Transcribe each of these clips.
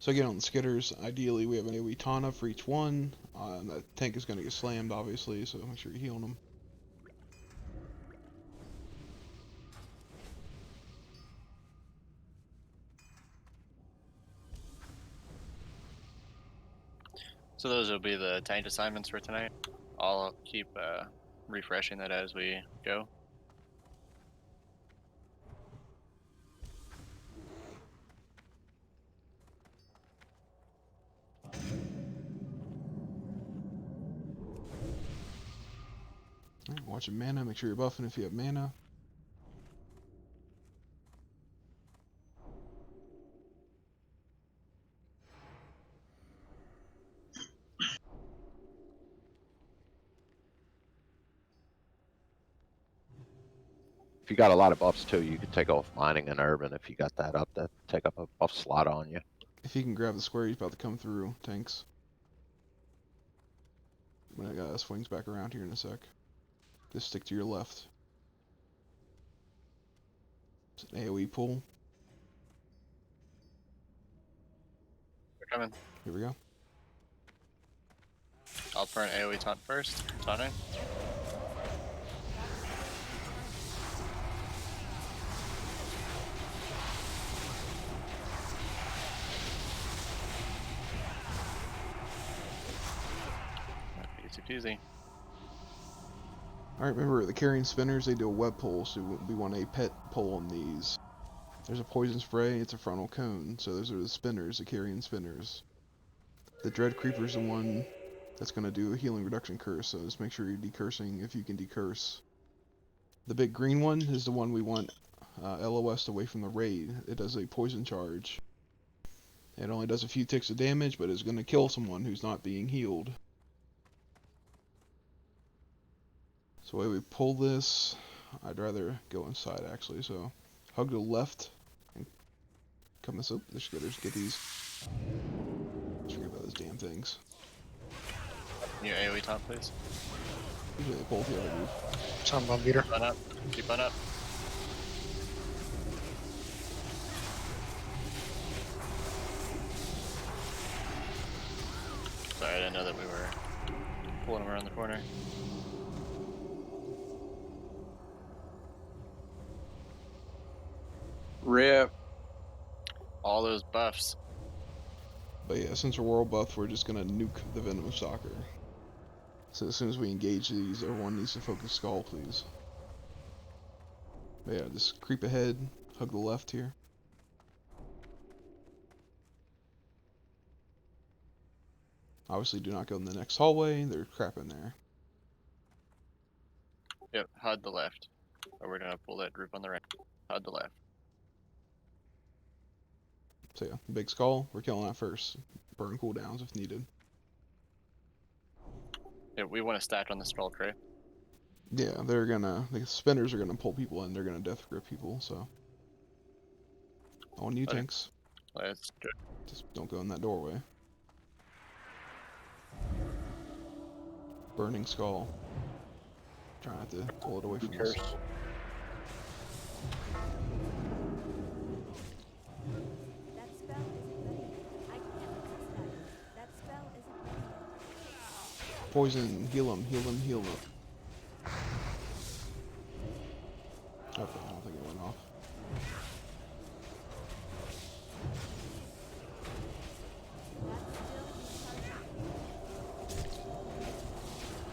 So again, on the skitters, ideally we have an AoE Taunt for each one, and that tank is going to get slammed, obviously, so make sure you're healing them. So those will be the tank assignments for tonight. I'll keep refreshing that as we go. Alright, watch your mana, make sure you're buffing if you have mana. If you got a lot of buffs too, you could take off mining and urban if you got that up. That take up a buff slot on you. If you can grab the square, he's about to come through, tanks. When it swings back around here in a sec. Just stick to your left. It's an AoE pull. We're coming. Here we go. I'll burn AoE taunt first. Taunting. Easy peasy. Alright, remember the carrying spinners, they do a web pull, so we want a pet pull on these. There's a poison spray, it's a frontal cone, so those are the spinners, the carrying spinners. The dread creeper's the one that's going to do a healing reduction curse, so just make sure you're decursing if you can decurse. The big green one is the one we want LOS away from the raid. It does a poison charge. It only does a few ticks of damage, but it's going to kill someone who's not being healed. So the way we pull this, I'd rather go inside actually, so hug to the left and come this up. Let's get these. Let's forget about those damn things. Can you AoE taunt, please? Usually they pull the other move. Some bum beater. Keep on up. Keep on up. Sorry, I didn't know that we were pulling him around the corner. Rip. All those buffs. But yeah, since we're world buff, we're just gonna nuke the Venomous Stalker. So as soon as we engage these, everyone needs to focus Skull, please. But yeah, just creep ahead, hug the left here. Obviously do not go in the next hallway, there's crap in there. Yep, HUD the left. Or we're gonna pull that group on the right. HUD the left. So yeah, big Skull, we're killing that first. Burn cooldowns if needed. Yeah, we want to stack on the skull tray. Yeah, the spinners are gonna pull people in, they're gonna death grip people, so. On you, Okay. tanks. Let's do it. Just don't go in that doorway. Burning Skull. Try not to pull it away from us. Curse. That spell isn't ready. I can't resist that. That spell isn't ready. Poison, heal him, heal him, heal him. Okay, I don't think it went off.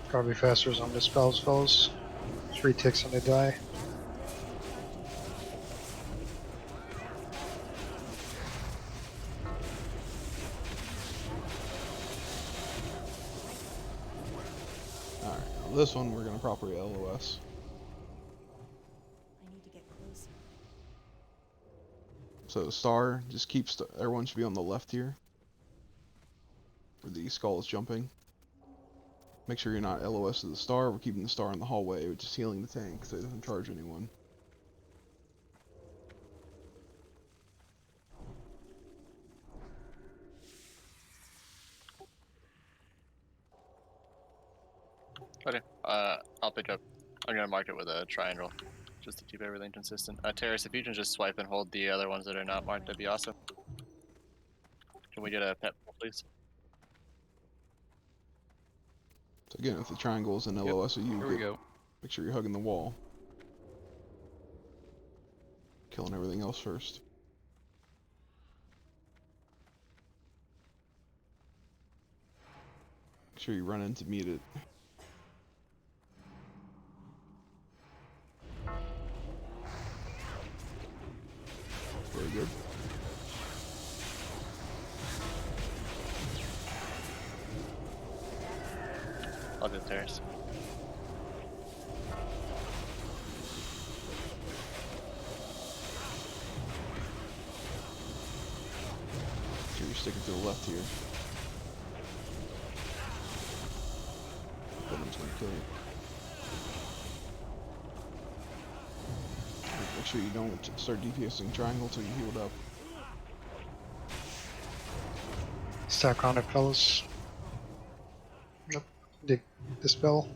Probably faster as on the spells, fellas. 3 ticks and they die. Alright, now this one we're gonna properly LOS. I need to get closer. So the star just keeps everyone should be on the left here. Where the skull is jumping. Make sure you're not LOS to the star. We're keeping the star in the hallway, which is healing the tank so it doesn't charge anyone. Okay. I'll pick up. I'm gonna mark it with a triangle, just to keep everything consistent. Terrace, if you can just swipe and hold the other ones that are not marked, that'd be awesome. Can we get a pet pull, please? So again, if the triangle is an LOSU, Here we go. make sure you're hugging the wall. Killing everything else first. Make sure you run in to meet it. Very good. I'll do theirs. Make sure you're sticking to the left here. Venom's gonna kill you. Make sure you don't start DPSing triangle till you healed up. Stack on it, fellas. Nope. Did dispel.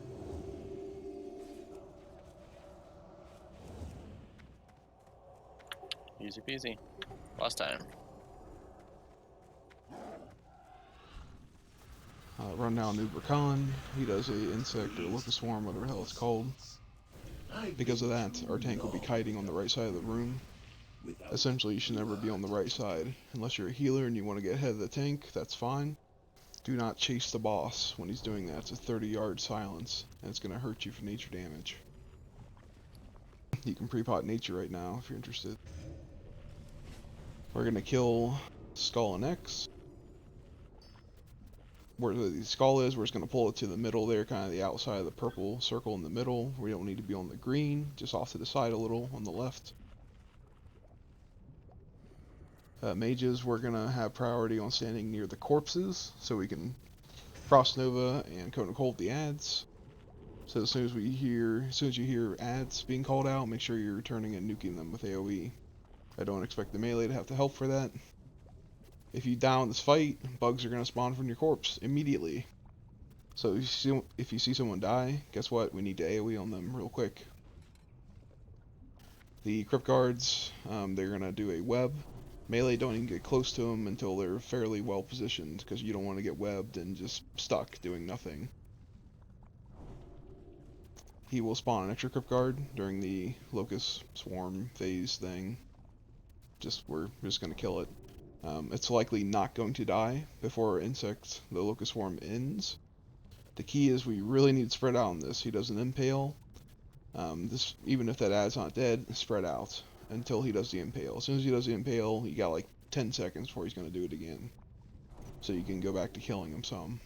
Easy peasy. Last time. Run down Uber Khan. He does a insect or locust swarm, whatever the hell it's called. Because of that, our tank will be kiting on the right side of the room. Essentially, you should never be on the right side. Unless you're a healer and you want to get ahead of the tank, that's fine. Do not chase the boss when he's doing that. It's a 30-yard silence, and it's going to hurt you for nature damage. You can pre-pot nature right now if you're interested. We're going to kill Skull and X. Where the skull is, we're just going to pull it to the middle there, kind of the outside of the purple circle in the middle. We don't need to be on the green, just off to the side a little on the left. Mages, we're going to have priority on standing near the corpses, so we can Frost Nova and Cone of Cold the ads. So as soon as you hear ads being called out, make sure you're turning and nuking them with AoE. I don't expect the melee to have to help for that. If you down this fight, bugs are going to spawn from your corpse immediately. So if you see someone die, guess what? We need to AoE on them real quick. The Crypt Guards, they're going to do a web. Melee don't even get close to them until they're fairly well positioned, because you don't want to get webbed and just stuck doing nothing. He will spawn an extra Crypt Guard during the Locust Swarm phase thing. We're just going to kill it. It's likely not going to die before the Locust Swarm ends. The key is we really need to spread out on this. He does an impale. Even if that ad's not dead, spread out until he does the impale. As soon as he does the impale, you got like 10 seconds before he's going to do it again. So you can go back to killing him some.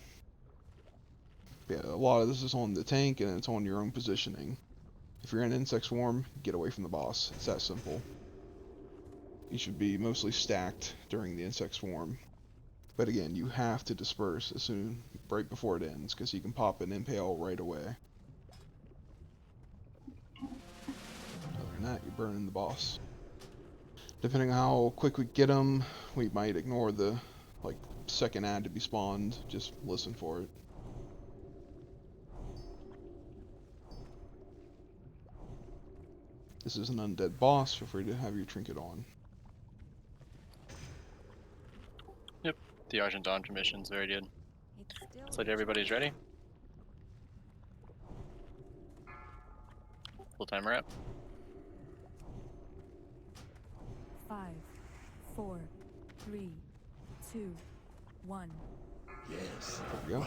Yeah, a lot of this is on the tank and it's on your own positioning. If you're in an insect swarm, get away from the boss. It's that simple. You should be mostly stacked during the insect swarm. But again, you have to disperse right before it ends, because you can pop an impale right away. Other than that, you're burning the boss. Depending on how quick we get him, we might ignore the second ad to be spawned. Just listen for it. This is an undead boss. Feel free to have your trinket on. The Argent Dawn commission's very good. It's still Looks like everybody's ready. Full timer up. 5, 4, 3, 2, 1. There we go.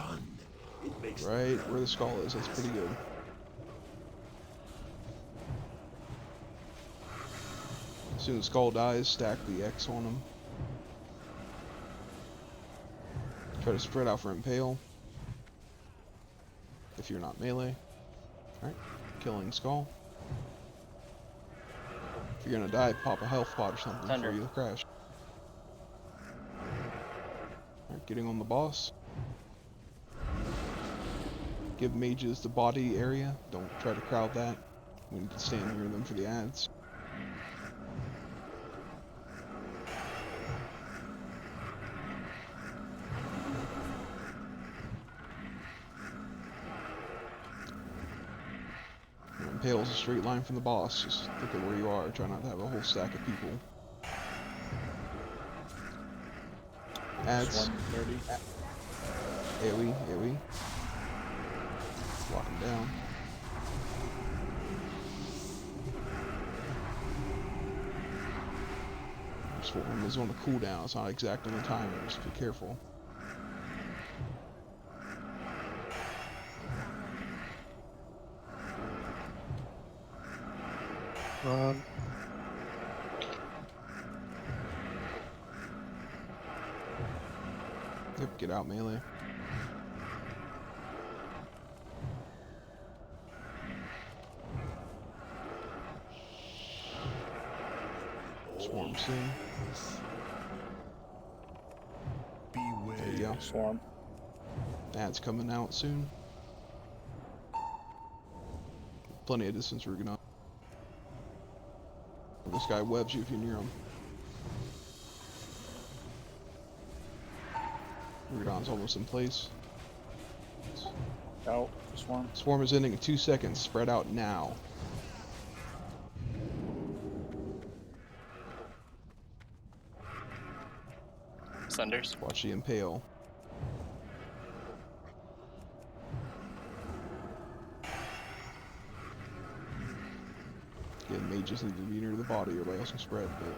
Right where the skull is. That's pretty good. As soon as the skull dies, stack the X on him. Try to spread out for impale. If you're not melee. Alright, killing skull. If you're gonna die, pop a health pot or something Thunder. before you crash. Alright, getting on the boss. Give mages the body area. Don't try to crowd that. We need to stand near them for the ads. Impale's a straight line from the boss. Just look at where you are. Try not to have a whole stack of people. Ads. 130. AoE. Lock him down. Swarm is on a cooldown. It's not exact on the timer. Just be careful. Run. Yep, get out melee. Swarm soon. There you go. Swarm. Ad's coming out soon. Plenty of distance Rugadon. This guy webs you if you're near him. Rugadon's almost in place. Out. Swarm. Swarm is ending in 2 seconds. Spread out now. Sunders. Watch the impale. Again, mages need to be near the body. Everybody else can spread, but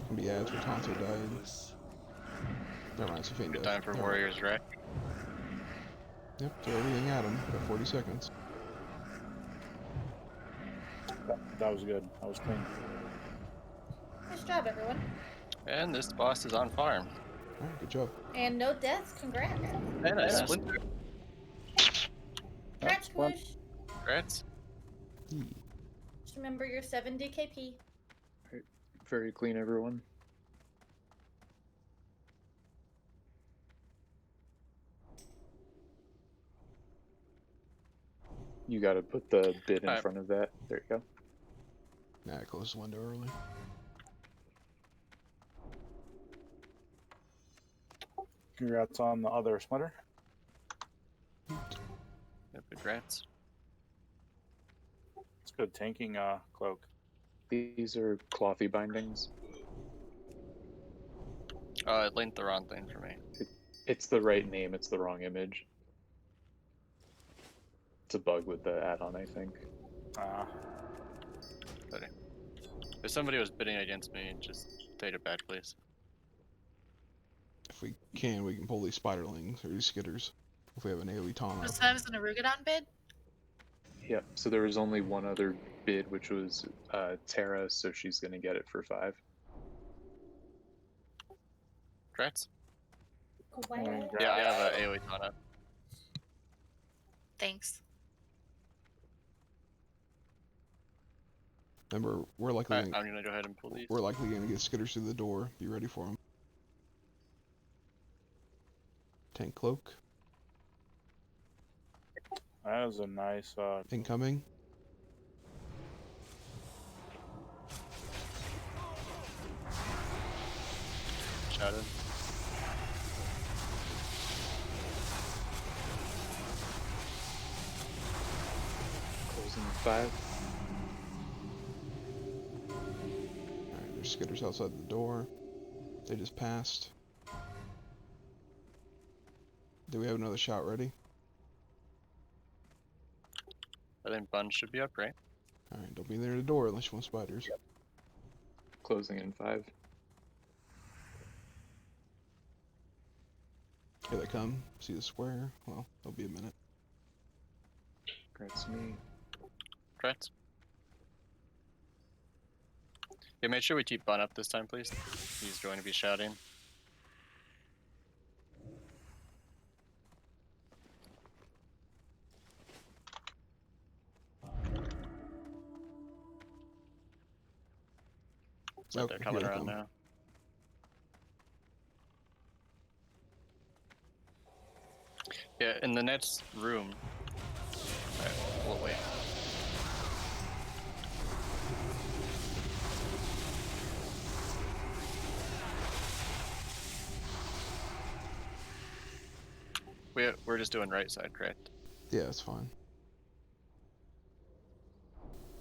can be ads where Tonto died. Never mind, it's a faint Good death. time for Never mind. warriors, right? Yep, throw everything at him. Got 40 seconds. That was good. That was clean. Nice job, everyone. And this boss is on farm. Alright, good job. And no deaths. Congrats. And a Yeah. splinter. Congrats, well- Squish. Congrats. Just remember your 7 DKP. Very clean, everyone. You gotta put the bid in Alright. front of that. There you go. Nah, I closed the window early. Congrats on the other splinter. Yep, congrats. It's good tanking cloak. These are clothy bindings. It linked the wrong thing for me. It's the right name, it's the wrong image. It's a bug with the add-on, I think. If somebody was bidding against me, just take it back, please. If we can pull these spiderlings or these skitters. If we have an AoE taunt up. Was that an Arugadon bid? Yep, so there was only one other bid, which was Tara, so she's gonna get it for 5. Congrats. Wow. Yeah, I have a AoE taunt up. Thanks. Remember, we're likely Alright, gonna, I'm gonna go ahead and pull these. we're likely gonna get skitters through the door. Be ready for them. Tank cloak That was a nice incoming. Shouted. Closing in 5. Alright, there's skitters outside the door. They just passed. Do we have another shot ready? I think Bun should be up, right? Alright, don't be near the door unless you want spiders. Closing in 5. Here they come. See the square? Well, it'll be a minute. Congrats to me. Congrats. Yeah, make sure we keep Bun up this time, please. He's going to be shouting. So Oh, they're here coming they around come. now. Yeah, in the next room. Alright, we'll wait. We're just doing right side, correct? Yeah, it's fine.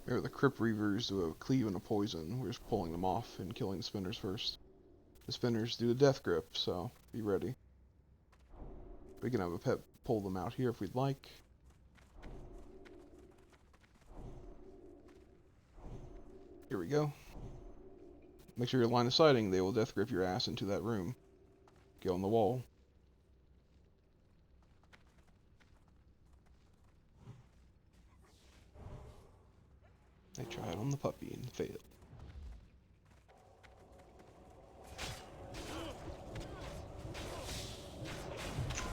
Remember, the Crypt Reavers do a cleave and a poison. We're just pulling them off and killing the spinners first. The spinners do a death grip, so be ready. We can have a pet pull them out here if we'd like. Here we go. Make sure you're line of sighting. They will death grip your ass into that room. Get on the wall. I tried on the puppy and failed.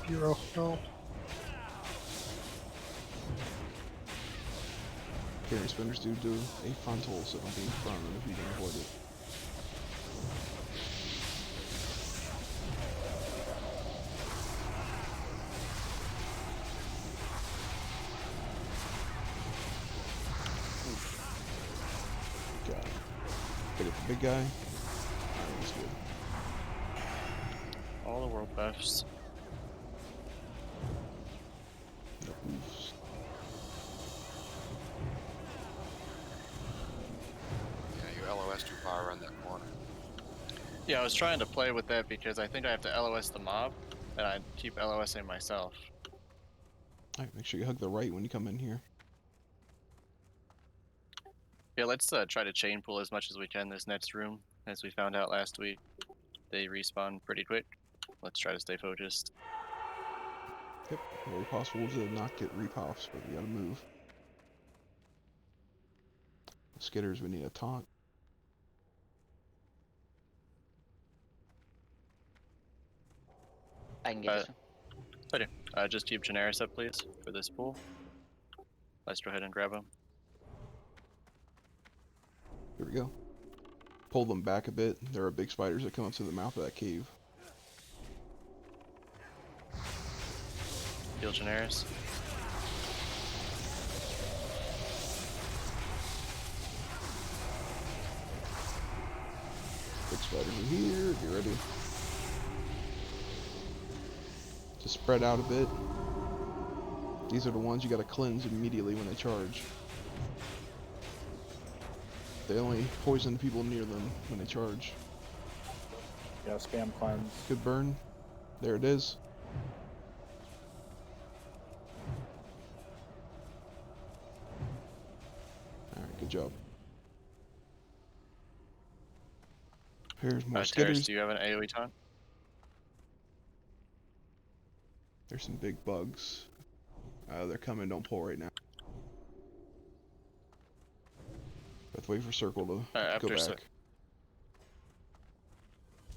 Bureau, no. Carry spinners do a frontal, so don't be in front if you can avoid it. Got it. Get it, the big guy. Alright, that's good. All the world buffs. No oofs. Yeah, you LOS too far around that corner. Yeah, I was trying to play with that because I think I have to LOS the mob, and I keep LOSing myself. Alright, make sure you hug the right when you come in here. Yeah, let's try to chain pull as much as we can this next room. As we found out last week, they respawn pretty quick. Let's try to stay focused. Yep, very possible to not get repops, but we gotta move. Skitters, we need a taunt. I can get this one. Okay, just keep Cineribus up, please, for this pool. Let's go ahead and grab him. Here we go. Pull them back a bit. There are big spiders that come up to the mouth of that cave. Heal Cineribus. Big spiders are here. Get ready. Just spread out a bit. These are the ones you gotta cleanse immediately when they charge. They only poison people near them when they charge. Yeah, spam cleanse. Good burn. There it is. Alright, good job. Here's more Terrace, skitters. do you have an AoE taunt? There's some big bugs. They're coming, don't pull right now. Let's wait for Circle to go after back.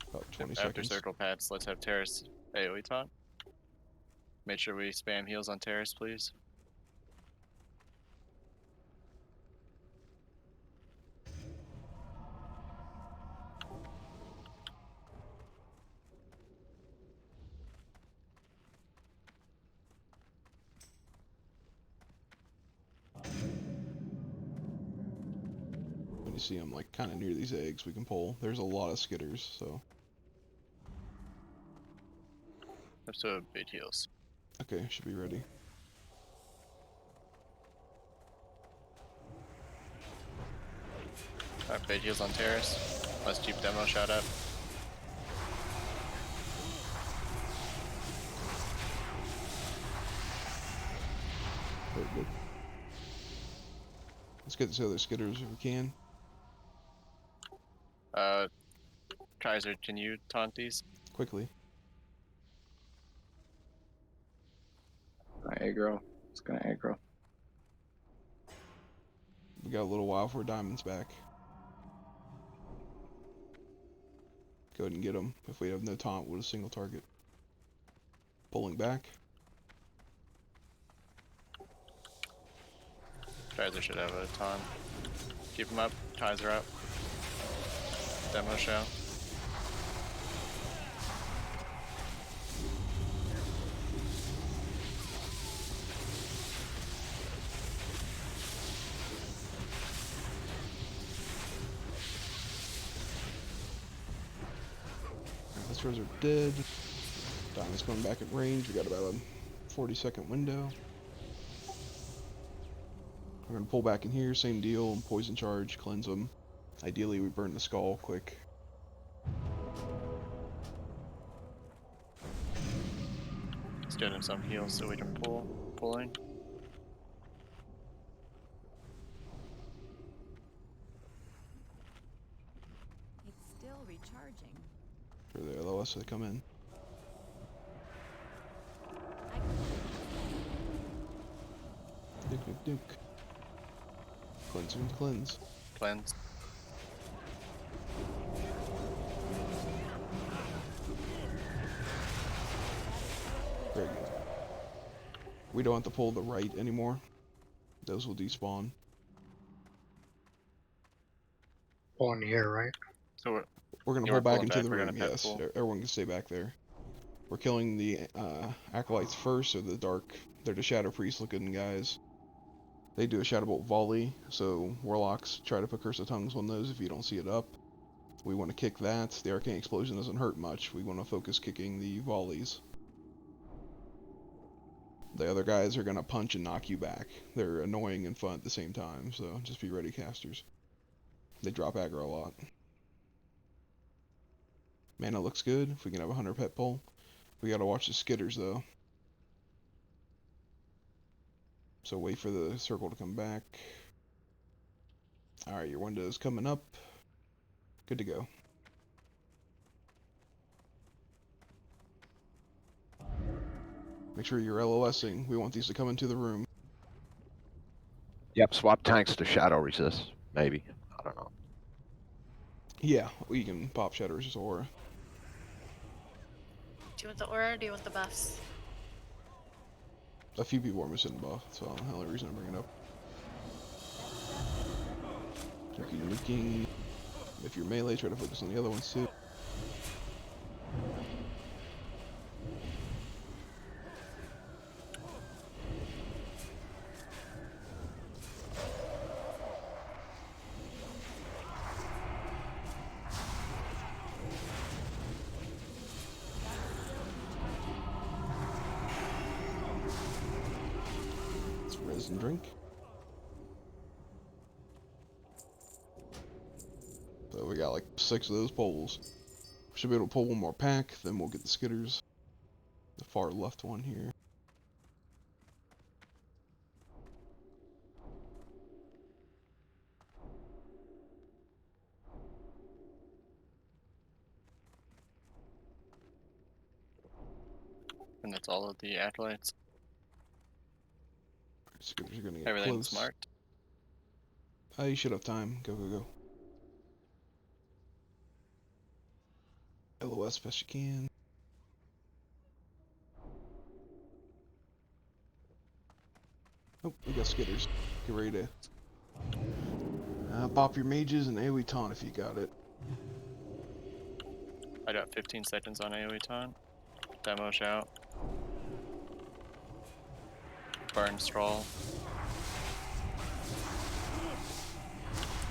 About 20 After seconds. circle pads, let's have Terrace AoE taunt. Make sure we spam heals on Terrace, please. When you see them like kind of near these eggs, we can pull. There's a lot of skitters, so. Let's do big heals. Okay, should be ready. Alright, big heals on Terrace. Let's keep demo shot up. Very good. Let's get these other skitters if we can. Kaiser, can you taunt these? Quickly. Aggro. It's gonna aggro. We got a little while for Diamond's back. Go ahead and get them. If we have no taunt with a single target. Pulling back. Kaiser should have a taunt. Keep him up. Kaiser up. Demo show. Masters are dead. Diamond's coming back at range. We got about a 40-second window. We're gonna pull back in here, same deal, poison charge, cleanse them. Ideally we burn the skull quick. Let's get him some heals so we can pulling. It's still recharging. For the LOS so they come in. I can Duke, duke, duke. Cleanse, cleanse, cleanse. Cleanse. Very good. We don't have to pull the right anymore. Those will despawn. Pulling here, right? So We're gonna You pull are back pulling into back, the we're room, gonna pet yes. pull. Everyone can stay back there. We're killing the acolytes first, so the dark, they're the shadow priest looking guys. They do a shadow bolt volley, so warlocks try to put curse of tongues on those if you don't see it up. We want to kick that. The arcane explosion doesn't hurt much. We want to focus kicking the volleys. The other guys are gonna punch and knock you back. They're annoying and fun at the same time, so just be ready, casters. They drop aggro a lot. Mana looks good. If we can have a 100 pet pull. We gotta watch the skitters though. So wait for the circle to come back. Alright, your window's coming up. Good to go. Make sure you're LOSing. We want these to come into the room. Yep, swap tanks to shadow resist, maybe. I don't know. Yeah, we can pop Shadow Resist Aura. Do you want the aura or do you want the buffs? A few people are missing the buff, so the only reason I bring it up. Nuking. If you're melee, try to focus on the other ones too. Let's res and drink. So we got like 6 of those poles. Should be able to pull one more pack, then we'll get the skitters. The far left one here. And that's all of the acolytes. Skitters are gonna get Everything's close. marked. You should have time. Go, go, go. LOS best you can. Oh, we got skitters. Get ready to pop your mages and AoE taunt if you got it. I got 15 seconds on AoE taunt. Demo shout. Burn strawl.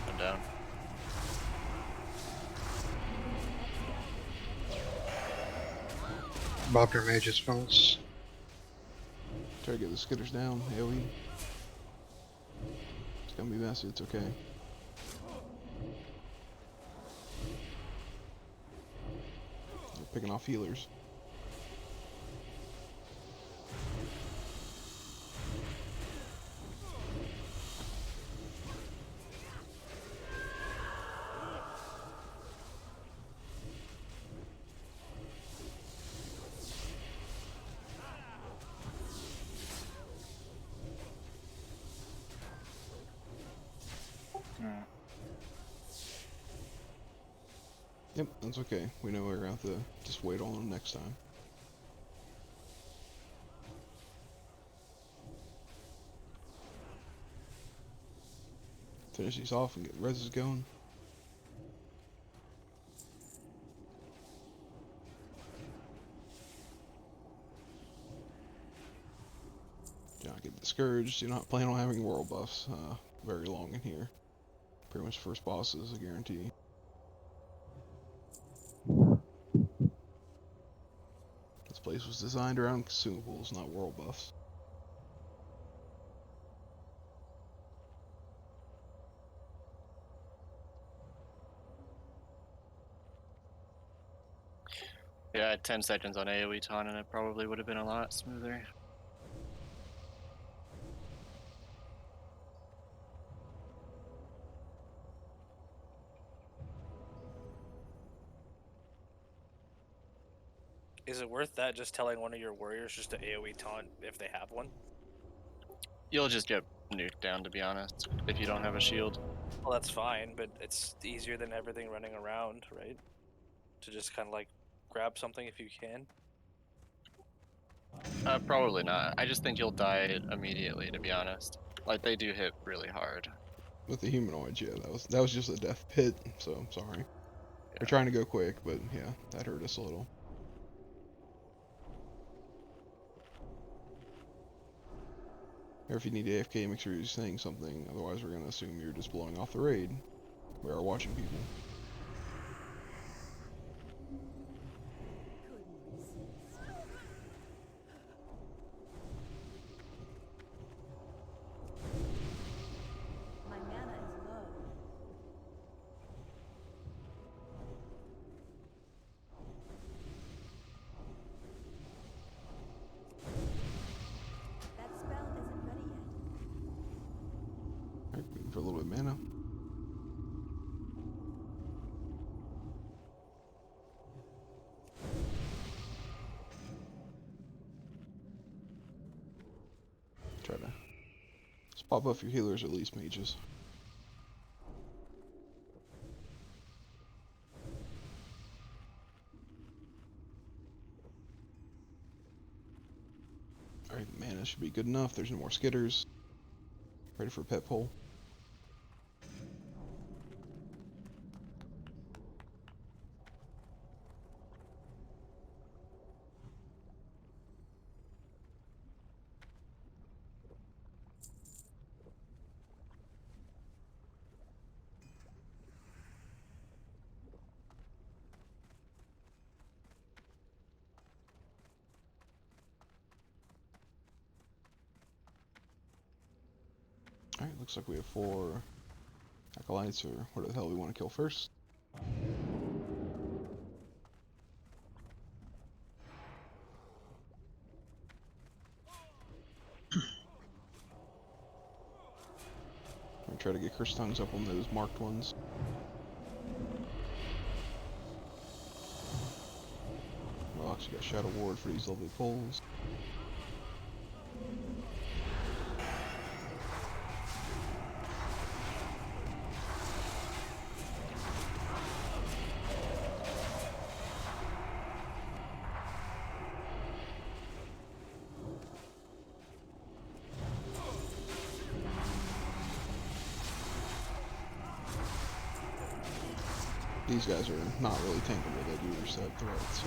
I'm down. Bop your mage's spells. Try to get the skitters down. AoE. It's gonna be messy. It's okay. They're picking off healers. Alright. Yep, that's okay. We know we're gonna have to just wait on them next time. Finish these off and get reses going. Do not get discouraged. Do not plan on having world buffs very long in here. Pretty much first boss is a guarantee. This place was designed around consumables, not world buffs. had 10 seconds on AoE taunt and it probably would have been a lot smoother. Is it worth that just telling one of your warriors just to AoE taunt if they have one? You'll just get nuked down, to be honest, if you don't have a shield. Well, that's fine, but it's easier than everything running around, right? To just kind of like grab something if you can. Probably not. I just think you'll die immediately, to be honest. Like, they do hit really hard. With the humanoids, yeah, that was just a death pit, so I'm sorry. We're trying to go quick, but yeah, that hurt us a little. Or if you need AFK, make sure you're saying something, otherwise we're gonna assume you're just blowing off the raid. We are watching people. Couldn't resist. My mana is low. That spell isn't ready yet. Alright, waiting for a little bit of mana. Try to spot buff your healers, at least mages. Alright, mana should be good enough. There's no more skitters. Ready for pet pole. Alright, looks like we have 4 acolytes, or what the hell we want to kill first. I'm try to get curse tongues up on those marked ones. We'll actually got Shadow Ward for these lovely poles. These guys are not really tankable, they do reset threats,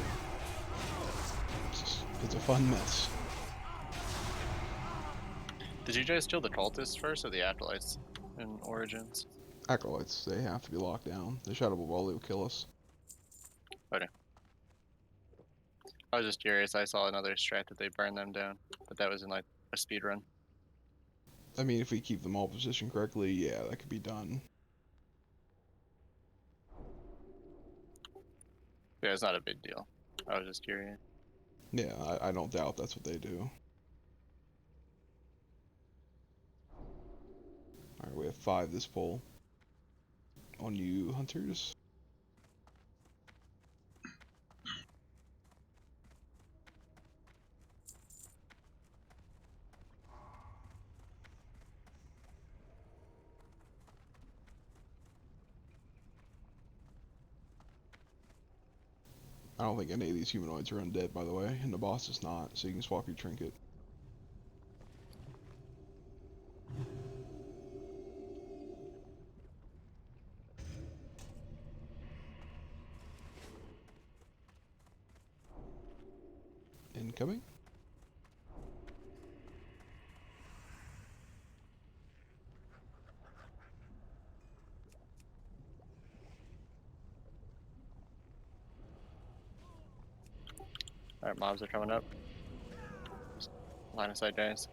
so it's a fun mess. Did you guys kill the cultists first or the acolytes in Origins? Acolytes, they have to be locked down. The Shadow Volley will kill us. Okay. I was just curious, I saw another strat that they burned them down, but that was in like a speed run. I mean, if we keep them all positioned correctly, yeah, that could be done. Yeah, it's not a big deal. I was just curious. Yeah, I don't doubt that's what they do. Alright, we have 5 this poll. On you, hunters. I don't think any of these humanoids are undead, by the way, and the boss is not, so you can swap your trinket. Incoming. Alright, mobs are coming up. Just line of sight, guys.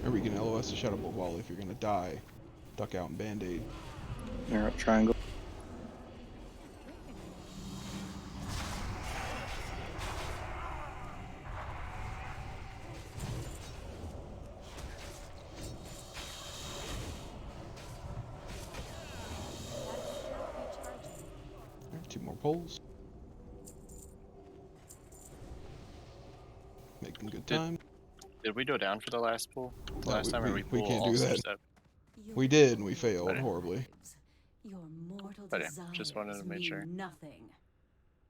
Remember, you can LOS the Shadow Bolt Volley if you're gonna die. Duck out and Band-Aid. Arrow triangle. Alright, 2 more pulls. Making good time. Did we go down for the last pull? No, Last time, or we pull can't all do that. steps up? We did, and we failed Okay. horribly. Your mortal Okay, desires just wanted to make mean sure. nothing.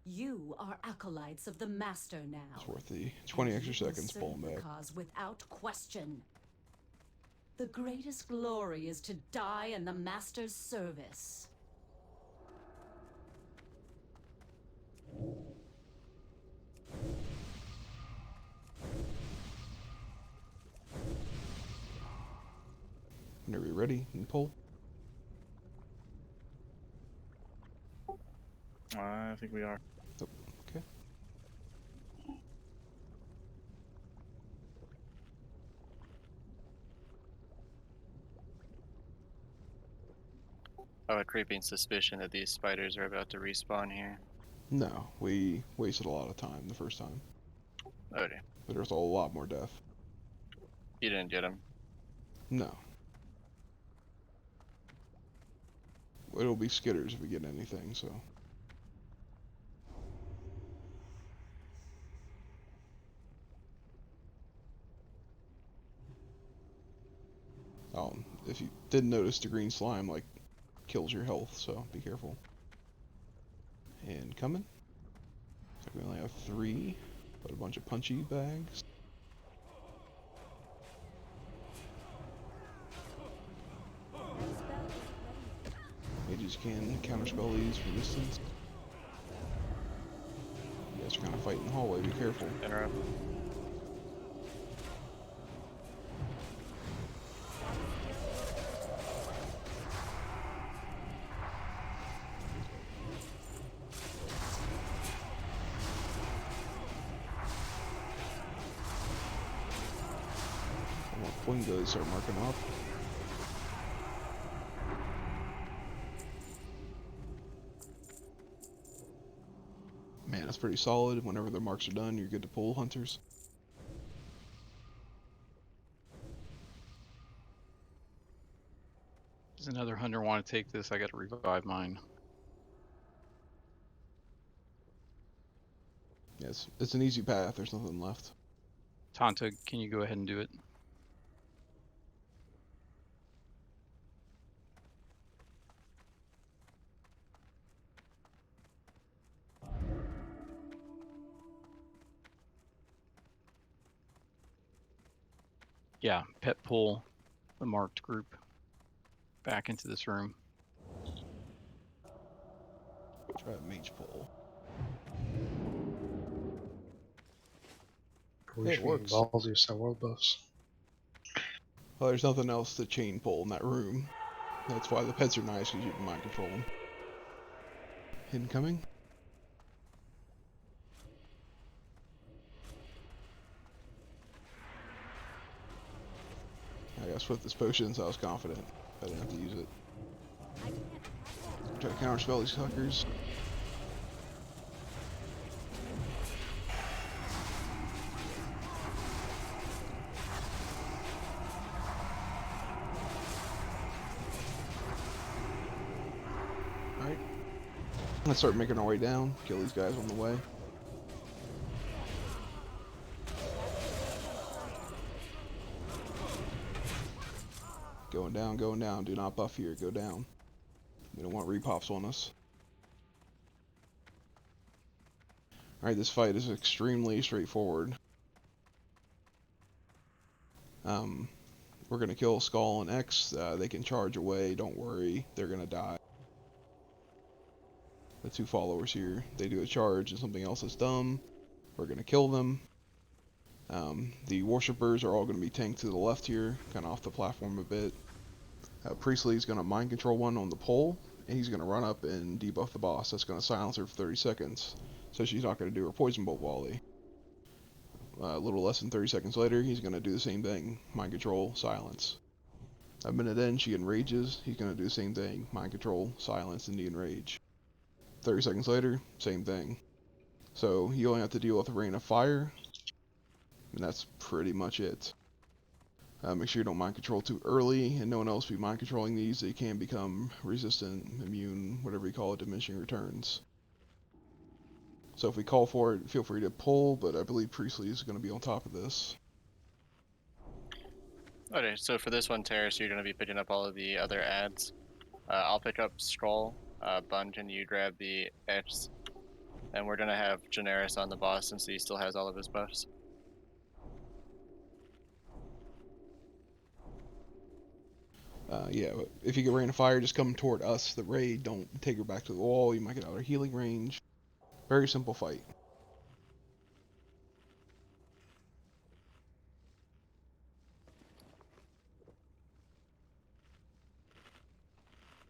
You are acolytes of the Master now. It's worth the 20 and extra you will seconds serve pulling the back. cause without question. The greatest glory is to die in the Master's service. Whenever you're ready, and pull. I think we are. Okay. I have a creeping suspicion that these spiders are about to respawn here. No, we wasted a lot of time the first time. Okay. But there's a lot more death. You didn't get them. No. It'll be skitters if we get anything, so. If you didn't notice, the green slime, like, kills your health, so be careful. And coming. Looks like we only have 3, but a bunch of punchy bags. Mages can counterspell these resistance. You guys are gonna fight in the hallway, be careful. Interrupt. I want Poingos start marking off. Man, that's pretty solid. Whenever the marks are done, you're good to pull, hunters. Does another hunter want to take this? I gotta revive mine. Yes, it's an easy path. There's nothing left. Tanta, can you go ahead and do it? Yeah, pet pull the marked group back into this room. Try a mage pull. We It should be works. balls use some world buffs. Well, there's nothing else to chain pull in that room. That's why the pets are nice, because you can mind control them. Incoming. I guess with this potion, so I was confident. I didn't have to use it. Try to counterspell these suckers. Alright. Let's start making our way down. Kill these guys on the way. Going down, going down. Do not buff here. Go down. We don't want repops on us. Alright, this fight is extremely straightforward. We're going to kill Skull and X. They can charge away. Don't worry. They're going to die. The 2 followers here, they do a charge and something else is dumb. We're going to kill them. The worshippers are all going to be tanked to the left here, kind of off the platform a bit. Priestley's going to mind control one on the pole, and he's going to run up and debuff the boss. That's going to silence her for 30 seconds, so she's not going to do her poison bolt volley. A little less than 30 seconds later, he's going to do the same thing. Mind control, silence. A minute in, she enrages. He's going to do the same thing. Mind control, silence, and enrage. 30 seconds later, same thing. So you only have to deal with a rain of fire, and that's pretty much it. Make sure you don't mind control too early, and no one else be mind controlling these. They can become resistant, immune, whatever you call it, diminishing returns. So if we call for it, feel free to pull, but I believe Priestley is going to be on top of this. Okay, so for this one, Terrace, you're going to be picking up all of the other ads. I'll pick up Scroll, Bunch, and you grab the X. And we're going to have Generis on the boss since he still has all of his buffs. Yeah, if you get Rain of Fire, just come toward us, the raid. Don't take her back to the wall. You might get out of healing range. Very simple fight.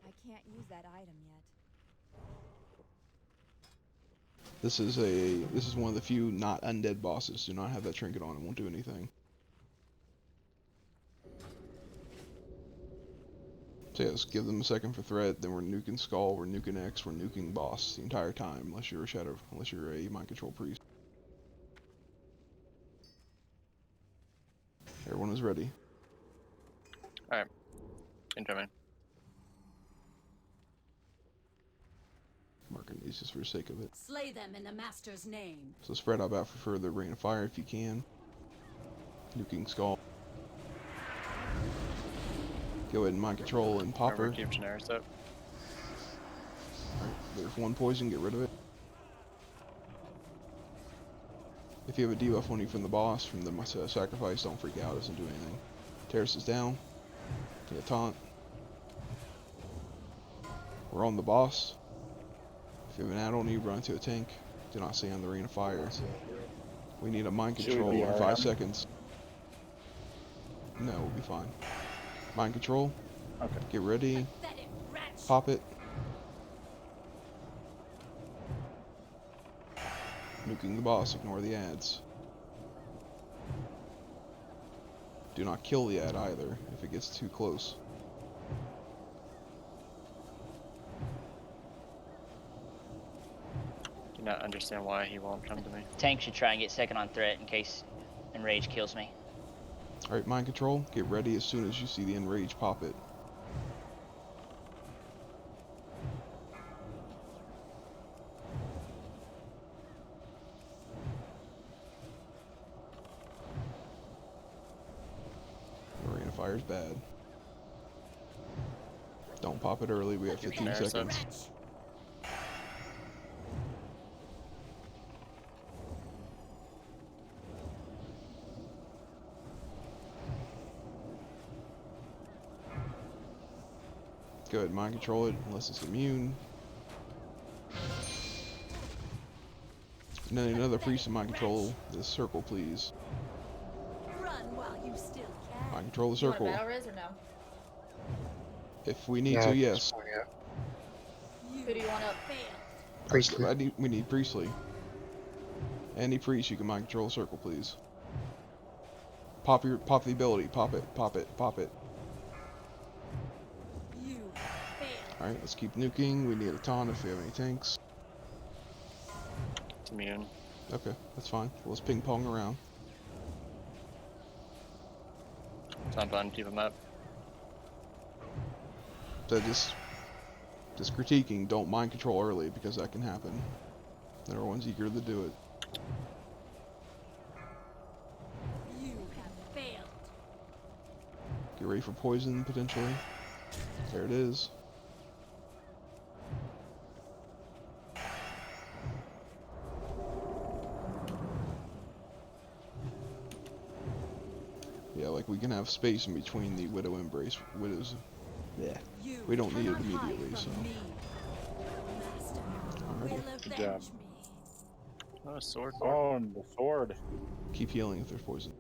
I can't use that item yet. This is one of the few not undead bosses. Do not have that trinket on. It won't do anything. So yeah, just give them a second for threat. Then we're nuking Skull, we're nuking X, we're nuking boss the entire time, unless you're a mind control priest. Everyone is ready. Alright. Incoming. Marking these just for the sake of it. Slay them in the master's name. So spread out for further Rain of Fire if you can. Nuking Skull. Go ahead and mind control and pop her. Remember, keep Generis up. Alright, there's one poison, get rid of it. If you have a debuff on you from the boss, from the sacrifice, don't freak out, it doesn't do anything. Terrace is down. Get a taunt. We're on the boss. If you have an add on you, run into a tank. Do not stay on the Rain of Fire. We need a mind control in 5 seconds. No, we'll be fine. Mind control. Okay. Get ready. Pop it. Nuking the boss. Ignore the ads. Do not kill the ad either if it gets too close. Do not understand why he won't come to me. Tank should try and get second on threat in case Enrage kills me. Alright, mind control. Get ready as soon as you see the enrage, pop it. Rain of Fire's bad. Don't pop it early, we have 15 seconds. Go ahead and mind control it unless it's immune. And then another priest in mind control this circle, please. Run while you still can. Mind control the You want a circle. battle res or no? If we need to, yes. Who do you want up? Priestley. We need Priestley. Any priest, you can mind control the circle, please. Pop the ability. Pop it. Pop it. Pop it. Alright, let's keep nuking. We need a taunt if we have any tanks. It's immune. Okay, that's fine. Let's ping pong around. Taunt button, keep him up. So just critiquing, don't mind control early because that can happen. Everyone's eager to do it. You have failed. Get ready for poison potentially. There it is. Yeah, like we can have space in between the Widow Embrace. Widows. Yeah. We don't need it immediately, so. Alrighty. Good job. Oh, sword. Oh, and the sword. Keep healing if there's poison.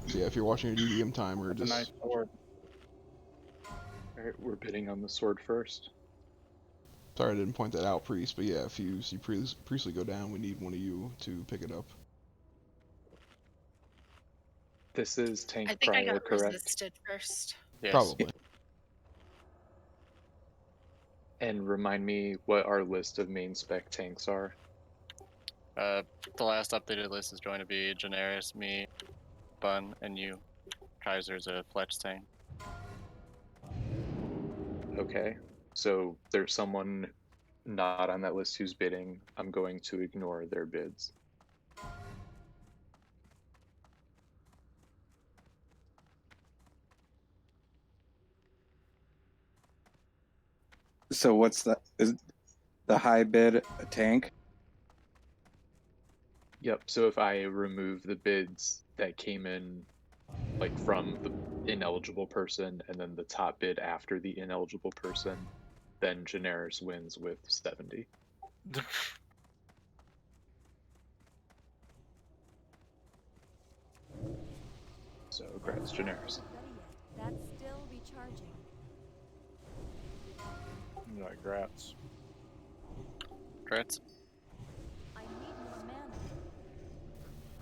So yeah, if you're watching your DDM timer, That's a just nice sword. Alright, we're bidding on the sword first. Sorry I didn't point that out, Priest, but yeah, if you see Priestley go down, we need one of you to pick it up. This is tank I think I prio, got correct? resisted first. Yes. Probably. And remind me what our list of main spec tanks are. The last updated list is going to be Generis, me, Bun, and you. Kaiser's a Fletch tank. Okay, so there's someone not on that list who's bidding. I'm going to ignore their bids. So what's the is the high bid a tank? Yep, so if I remove the bids that came in, like from the ineligible person and then the top bid after the ineligible person, then Generis wins with 70. So congrats, Generis. That's still recharging. Like grats. Crits. I need more mana.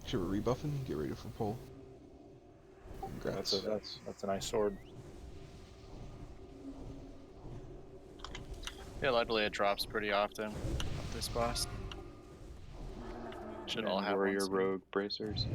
Should we rebuffing? Get ready for pull. Congrats. That's a nice sword. Yeah, luckily it drops pretty often with this boss. Not enough mana. Should all And have warrior one soon. rogue bracers.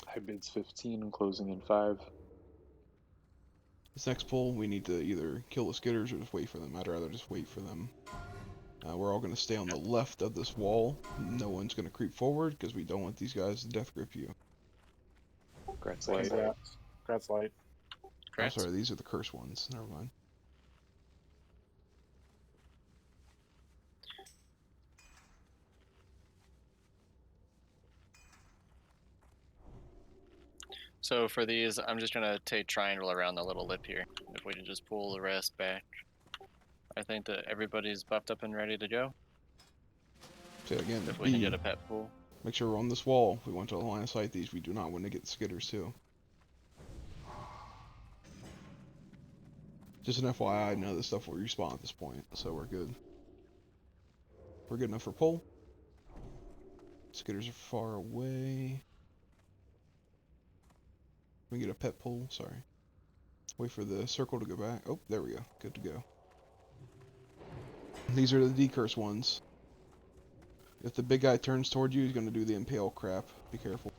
High bid's 15 and closing in 5. This next pull, we need to either kill the skitters or just wait for them. I'd rather just wait for them. We're all going to stay on the left of this wall. No one's going to creep forward because we don't want these guys to death grip you. Congrats, light. Congrats, light. Oh, Crits. sorry, these are the curse ones. Never mind. So for these, I'm just gonna take triangle around the little lip here. If we can just pull the rest back. I think that everybody's buffed up and ready to go. Say it again. If we can B. get a pet pool. Make sure we're on this wall. If we want to line of sight these, we do not want to get the skitters too. Just an FYI, none of this stuff will respawn at this point, so we're good. We're good enough for pull. Skitters are far away. We can get a pet pull, sorry. Wait for the circle to go back. Oh, there we go. Good to go. These are the decurse ones. If the big guy turns toward you, he's going to do the impale crap. Be careful.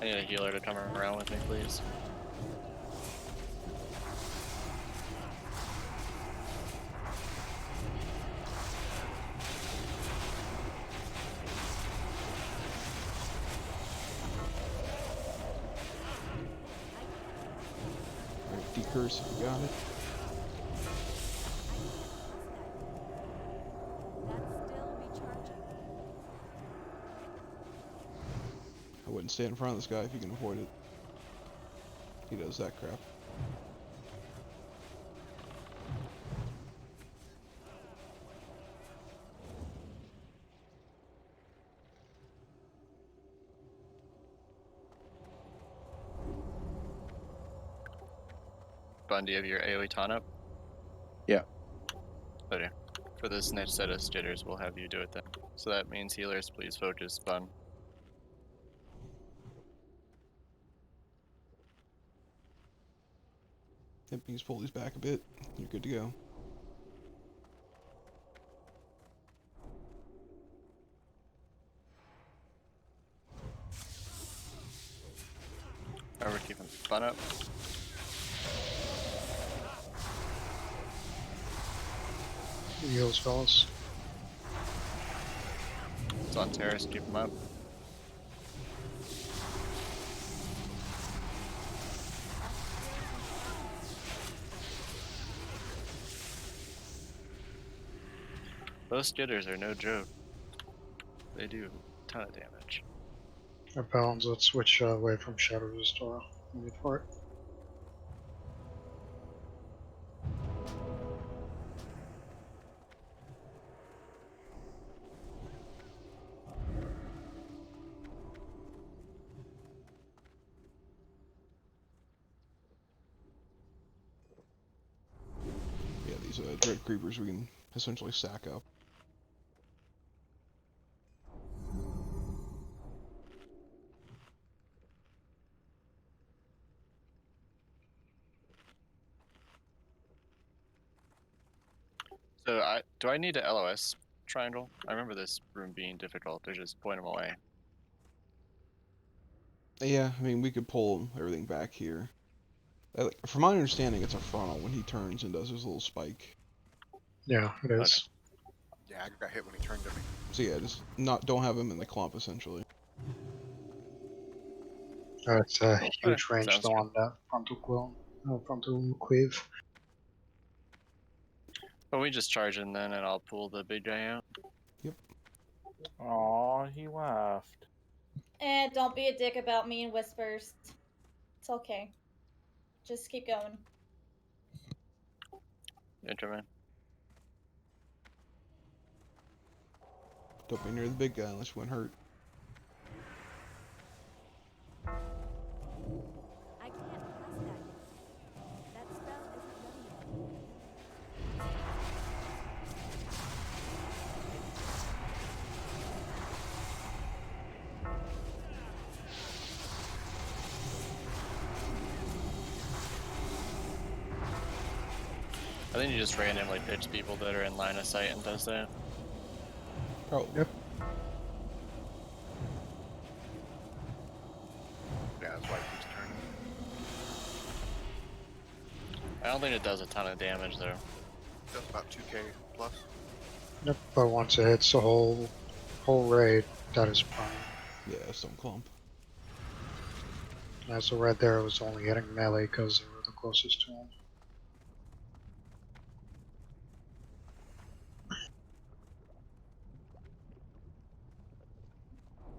I need a healer to come around with me, please. Alright, decurse if you got it. I wouldn't stand in front of this guy if you can avoid it. He does that crap. Bun, do you have your AoE taunt up? Yeah. Okay. For this next set of jitters, we'll have you do it then. So that means healers, please focus Bun. Yep, you just pull these back a bit. You're good to go. Are we keeping fun up? Heals, fellas. It's on terrace, keep them up. Those skitters are no joke. They do a ton of damage. Our balance, let's switch away from Shadow Restore. Wait for it. Yeah, these dread creepers we can essentially sack up. So do I need a LOS triangle? I remember this room being difficult to just point them away. Yeah, I mean, we could pull everything back here. From my understanding, it's a frontal when he turns and does his little spike. Yeah, it is. Yeah, I got hit when he turned to me. So yeah, just don't have him in the clump, essentially. It's a huge Okay, range sounds though good. on that frontal cleave. But we just charge in then, and I'll pull the big guy out. Aw, he laughed. Don't be a dick about me and whispers. It's okay. Just keep going. Interman. Don't be near the big guy unless you want hurt. I can't cast that yet. That spell isn't ready yet. I think you just randomly pitch people that are in line of sight and does that. Oh, Yep. Yeah, that's why he keeps turning. I don't think it does a ton of damage though. Does about 2k plus. Yep, but once it hits the whole raid, that is prime. yeah, stone clump. As the red there was only hitting melee because they were the closest to him.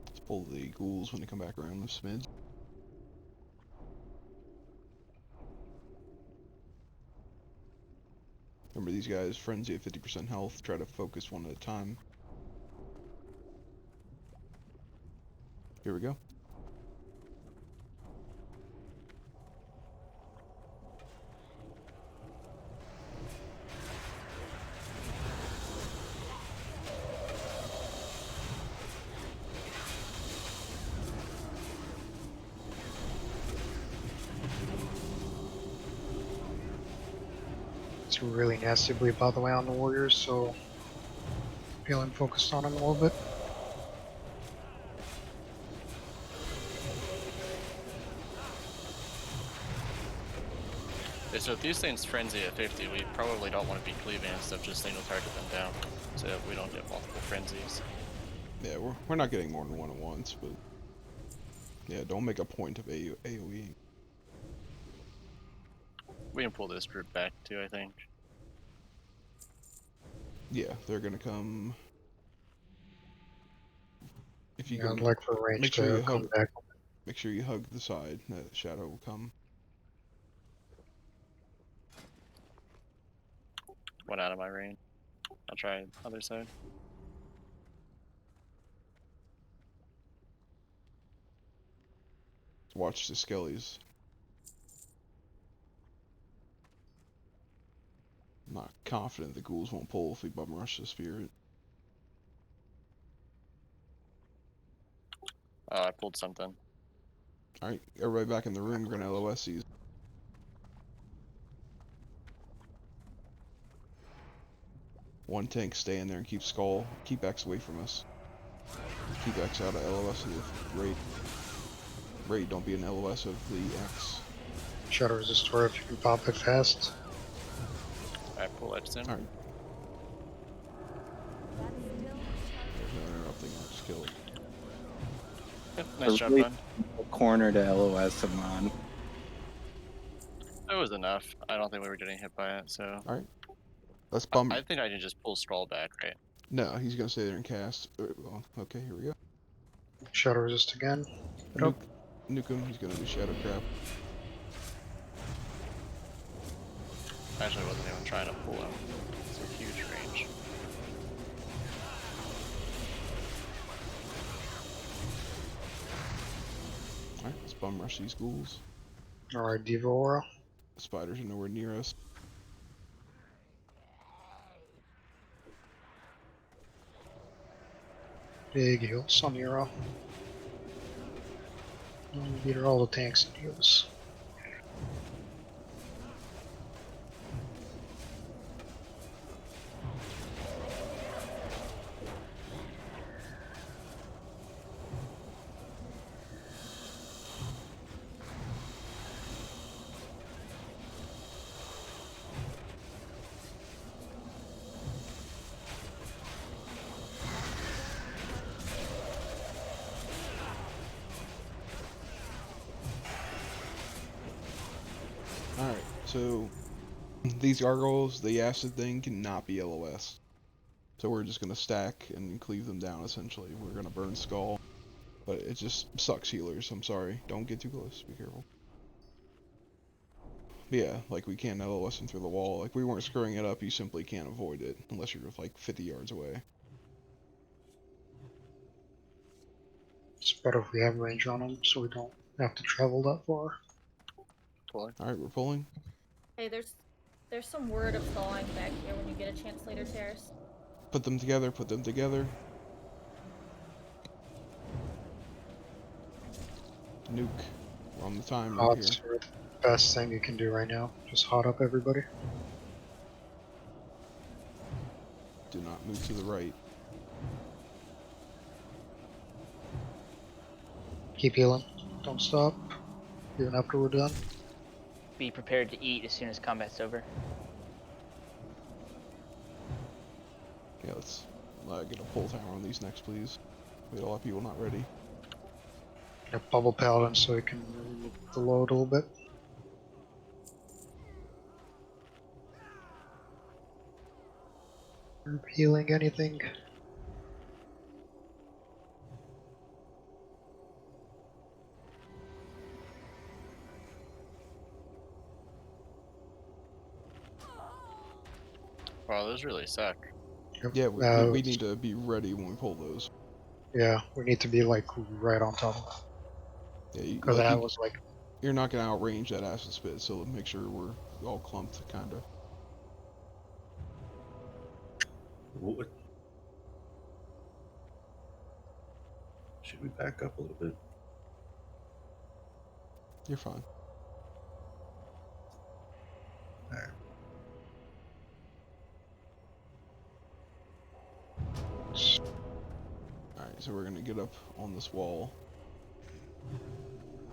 Let's pull the ghouls when they come back around the smids. Remember these guys, frenzy at 50% health, try to focus one at a time. Here we go. It's really nasty bleed by the way on the warriors, so feeling focused on them a little bit. Yeah, so if these things frenzy at 50, we probably don't want to be cleaving and stuff, just single target them down, so that we don't get multiple frenzies. Yeah, we're not getting more than one at once, but yeah, don't make a point of AoE. We can pull this group back too, I think. Yeah, they're gonna come. If you Yeah, can, I'd like for range make sure to you come hug. back. Make sure you hug the side. That shadow will come. One out of my range. I'll try other side. Watch the skellies. I'm not confident the ghouls won't pull if we bum rush the spirit. Oh, I pulled something. Alright, everybody back in the room, we're gonna LOS these. One tank stay in there and keep Skull. Keep X away from us. Keep X out of LOS of the raid. Raid, don't be an LOS of the X. Shadow Resistor if you can pop it fast. Alright, pull X in. Alright, That still is there's no interrupting. I just killed. Yep, nice job, Really- bud. Corner to LOS him on. That was enough. I don't think we were getting hit by it, so. Alright. Let's bump. I think I can just pull Scroll back, right? No, he's gonna stay there and cast. Well, okay, here we go. Shadow Resist again. Nuke him. He's gonna do Shadow Crap. Actually, I wasn't even trying to pull him. It's a huge range. Alright, let's bum rush these ghouls. Alright, Diva Aura. The spiders are nowhere near us. Big heals on Nero. Beat her all the tanks and heals. Alright, so these gargoyles, the acid thing cannot be LOS. So we're just gonna stack and cleave them down essentially. We're gonna burn Skull. But it just sucks healers, I'm sorry. Don't get too close, be careful. But yeah, like we can't LOS them through the wall. Like we weren't screwing it up, you simply can't avoid it unless you're like 50 yards away. It's better if we have range on them so we don't have to travel that far. Pulling. Alright, we're pulling. Hey, there's some word of thawing back here when you get a chance later, Terrace. Put them together, put them together. Nuke. We're on the time right Hots here. are the best thing you can do right now. Just hot up everybody. Do not move to the right. Keep healing. Don't stop. Even after we're done. Be prepared to eat as soon as combat's over. Yeah, let's get a pull timer on these next, please. We had a lot of people not ready. A bubble paladin so we can remove the load a little bit. Healing anything? Wow, those really suck. Yeah, we need to be ready when we pull those. Yeah, we need to be like right on top of Yeah, it. Because that was like, you're not gonna outrange that acid spit, so make sure we're all clumped, kinda. What? Should we back up a little bit? You're fine. Alright. Alright, so we're gonna get up on this wall.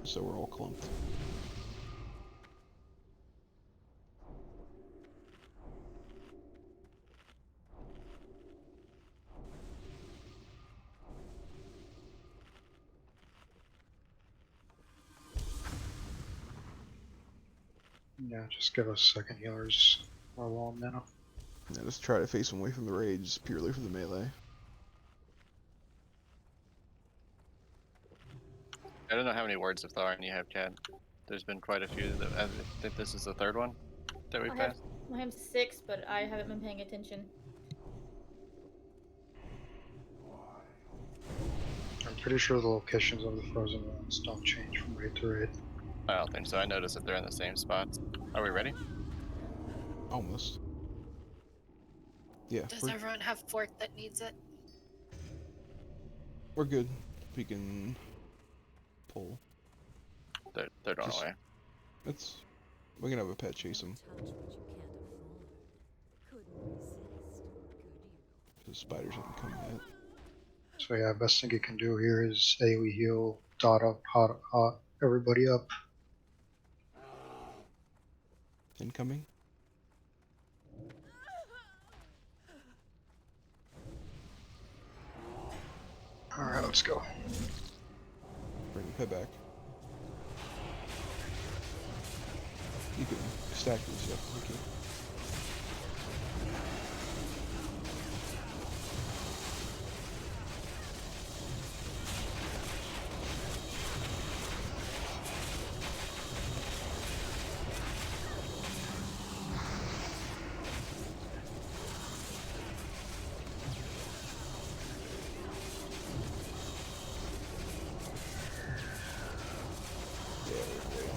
So we're all clumped. yeah, just give us second healers or long mana. Yeah, just try to face them away from the rage, purely for the melee. I don't know how many words of Thorn you have, Chad. There's been quite a few. I think this is the third one that we passed. I have 6, but I haven't been paying attention. I'm pretty sure the locations of the frozen ones don't change from raid to raid. I don't think so. I noticed that they're in the same spots. Are we ready? Almost. Yeah, Does everyone have fort that needs it? we're good. We can pull. They're going away. We can have a pet chase them. touch what you can't afford. Couldn't resist. The spiders haven't come yet. So yeah, best thing you can do here is AoE heal, dot up, hot, everybody up. Incoming. Alright, let's go. Bring the pet back. You can stack these stuff. Okay.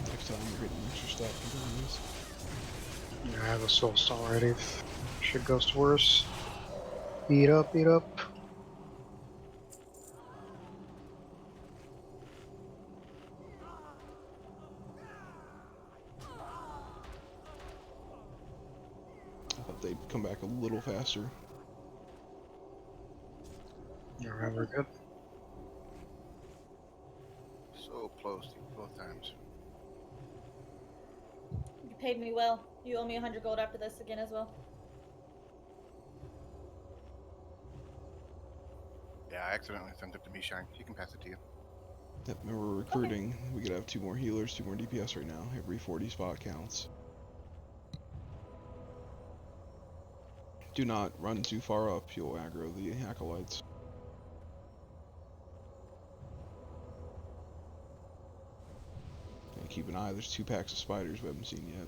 Next time we're getting extra stack from doing this. Yeah, I have a soul stone ready if shit goes to worse. Eat up, eat up. I thought they'd come back a little faster. Alright, we're good. So close both times. You paid me well. You owe me 100 gold after this again as well. Yeah, I accidentally sent it to me, Shine. He can pass it to you. Yep, and we're recruiting. We could have 2 more healers, 2 more DPS right now. Every 40 spot counts. Do not run too far up. You'll aggro the acolytes. And keep an eye. There's 2 packs of spiders we haven't seen yet.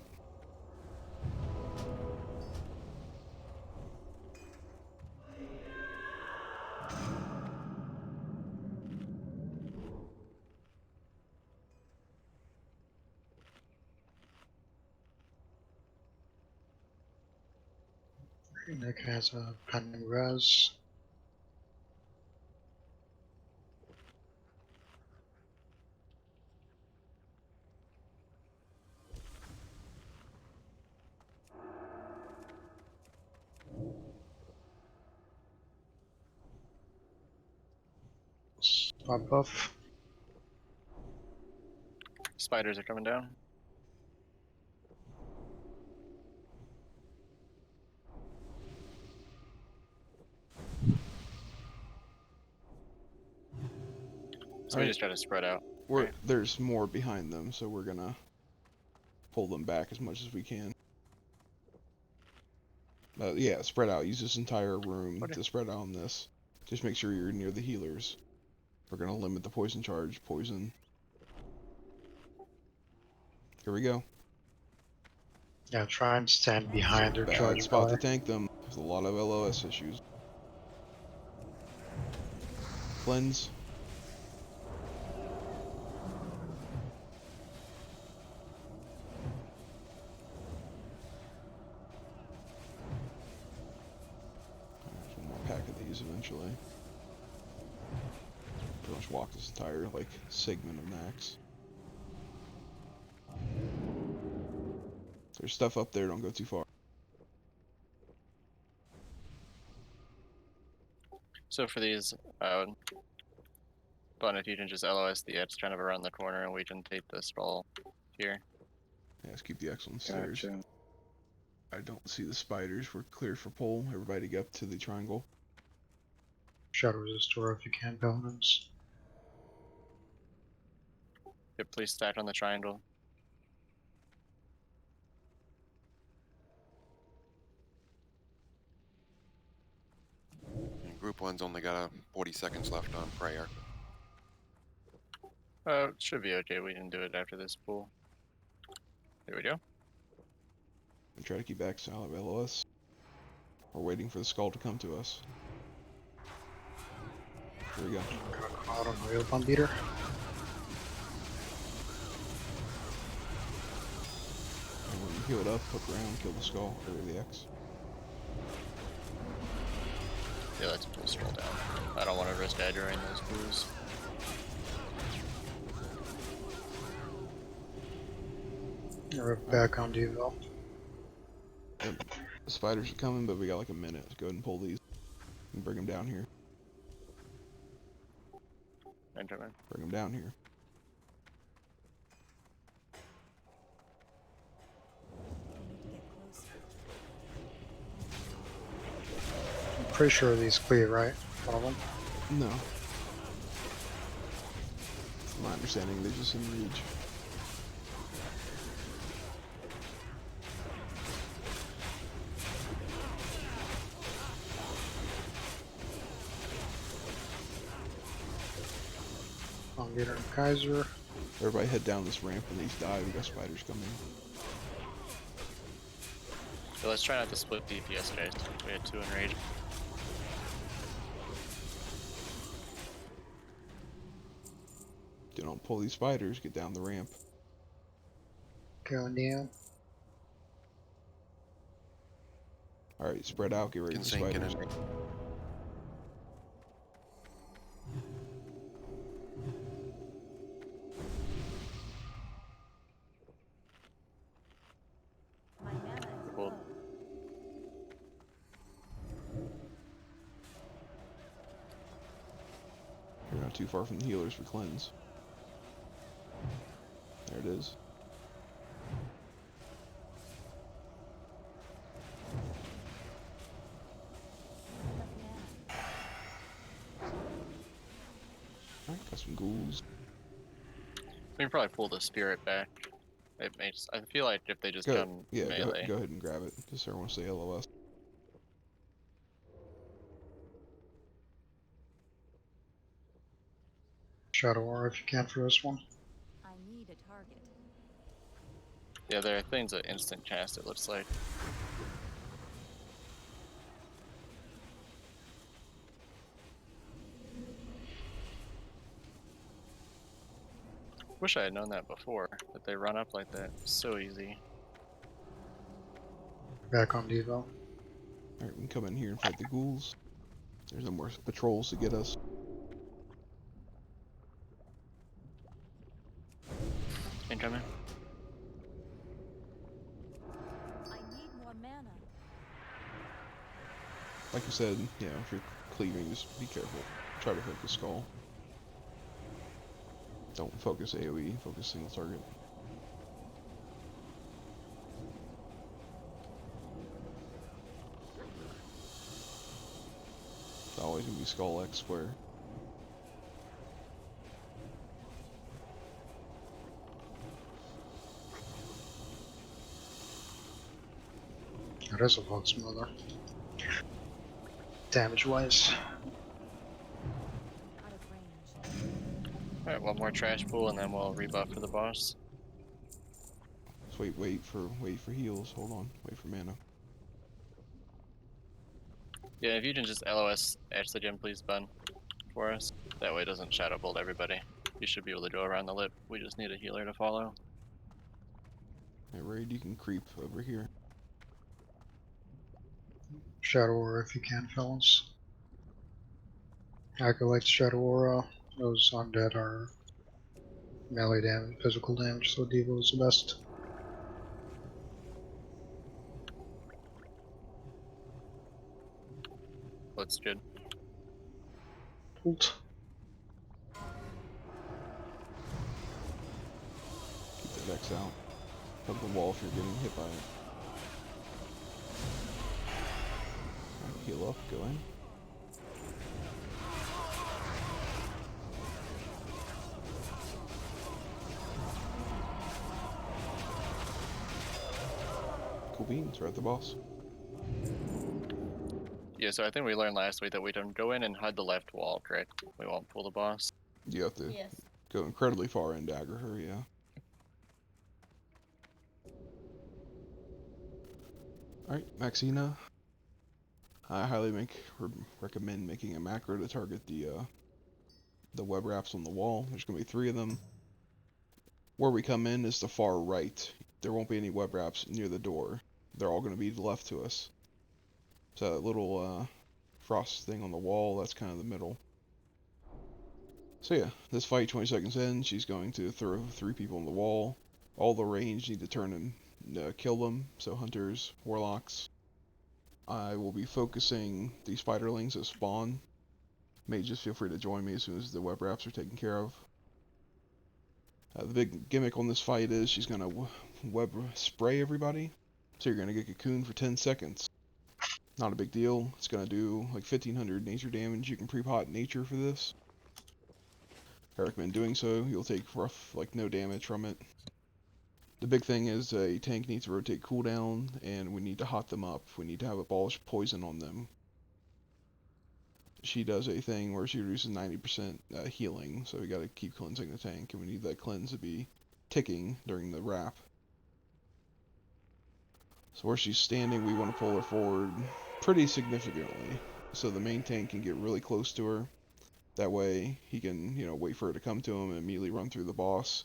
Nick has a pending res. Spot buff. Spiders are coming down. So we just try to spread out. There's more behind them, so we're gonna pull them back as much as we can. Yeah, spread out. Use this entire room to spread out on this. Just make sure you're near the healers. We're gonna limit the poison charge. Poison. Here we go. Yeah, try and stand behind their Bad charge spot bar. to tank them. There's a lot of LOS issues. Cleanse. There's one more pack of these eventually. Pretty much walk this entire segment of Naxx. There's stuff up there, don't go too far. So for these, Bun, if you can just LOS the edge kind of around the corner and we can take the sprawl here. Yeah, let's keep the excellent stairs. Gotcha. I don't see the spiders. We're clear for pull. Everybody get up to the triangle. Shadow resistor if you can, Paladins. Yep, please stack on the triangle. And group 1's only got 40 seconds left on prayer. It should be okay. We can do it after this pool. There we go. And try to keep X out of LOS. We're waiting for the skull to come to us. Here we go. Out on real bun beater. And when you heal it up, hook around, kill the skull, or the X. Yeah, let's pull scroll down. I don't want to risk aggroing those pools. We're back on Devo. Yep. The spiders are coming, but we got like a minute. Let's go ahead and pull these. and bring him down here. Benjamin. Bring him down here. I'm pretty sure these clear, right? One of them? No. From my understanding, they're just in Mage. Elongator and Kaiser. Everybody head down this ramp when these die. We got spiders coming. So let's try not to split DPS, guys. We had 2 in Rage. Don't pull these spiders. Get down the ramp. Going down. Alright, spread out. Get ready for Insane, spiders. My mana is Cool. low. You're not too far from the healers for cleanse. There it is. Alright, got some ghouls. We can probably pull the spirit back. It makes. I feel like if they just Go, come yeah, melee. go ahead and grab it. Just everyone stay LOS. Shadow Aura if you can for this one. I need a target. Yeah, there are things that instant cast. It looks like. Wish I had known that before. That they run up like that. So easy. Back on Devo. Alright, we can come in here and fight the ghouls. There's no more patrols to get us. Incoming. I need more mana. Like you said, yeah, if you're cleaving, just be careful. Try to focus skull. Don't focus AoE, focus single target. It's always gonna be skull X square. That is a lot smoother. Damage wise. Out of range. Alright, one more trash pool and then we'll rebuff for the boss. Just wait for heals. Hold on, wait for mana. Yeah, if you can just LOS Edge the Gym, please, Ben, for us. That way it doesn't shadow bolt everybody. You should be able to go around the lip. We just need a healer to follow. Hey, Raid, you can creep over here. Shadow Aura if you can, fellas. Acolyte Shadow Aura. Those undead are melee damage, physical damage, so Devo is the best. Looks good. Ult. Keep the Vex out. Pump the wall if you're getting hit by it. Alright, heal up, go in. Cool beans, we're at the boss. Yeah, so I think we learned last week that we don't go in and hide the left wall, correct? We won't pull the boss. You have to Yes. go incredibly far in to aggro her, yeah. Alright, Maxina. I highly recommend making a macro to target the web wraps on the wall. There's going to be 3 of them. Where we come in is the far right. There won't be any web wraps near the door. They're all going to be left to us. So that little frost thing on the wall, that's kind of the middle. So yeah, this fight 20 seconds in, she's going to throw 3 people on the wall. All the range need to turn and kill them. So hunters, warlocks, I will be focusing the spiderlings at spawn. Mages, feel free to join me as soon as the web wraps are taken care of. The big gimmick on this fight is she's going to web spray everybody. So you're going to get cocooned for 10 seconds. Not a big deal. It's going to do like 1500 nature damage. You can pre-pot nature for this. I recommend doing so. You'll take rough, like no damage from it. The big thing is a tank needs to rotate cooldown, and we need to hot them up. We need to have a abolish poison on them. She does a thing where she reduces 90% healing, so we gotta keep cleansing the tank, and we need that cleanse to be ticking during the wrap. So where she's standing, we want to pull her forward pretty significantly, so the main tank can get really close to her. That way, he can, wait for her to come to him and immediately run through the boss.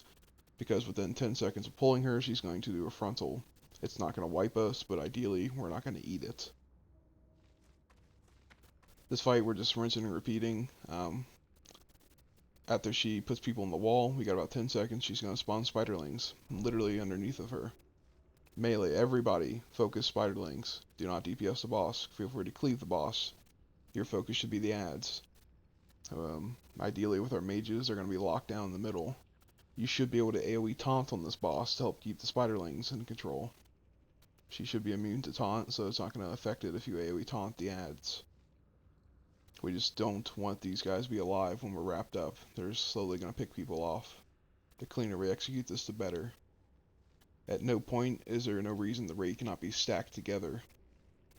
Because within 10 seconds of pulling her, she's going to do a frontal. It's not going to wipe us, but ideally, we're not going to eat it. This fight, we're just rinsing and repeating. After she puts people on the wall, we got about 10 seconds, she's going to spawn spiderlings, literally underneath of her. Melee, everybody, focus spiderlings. Do not DPS the boss. Feel free to cleave the boss. Your focus should be the ads. Ideally, with our mages, they're going to be locked down in the middle. You should be able to AoE taunt on this boss to help keep the spiderlings in control. She should be immune to taunt, so it's not going to affect it if you AoE taunt the ads. We just don't want these guys to be alive when we're wrapped up. They're slowly going to pick people off. The cleaner we execute this, the better. At no point is there no reason the raid cannot be stacked together.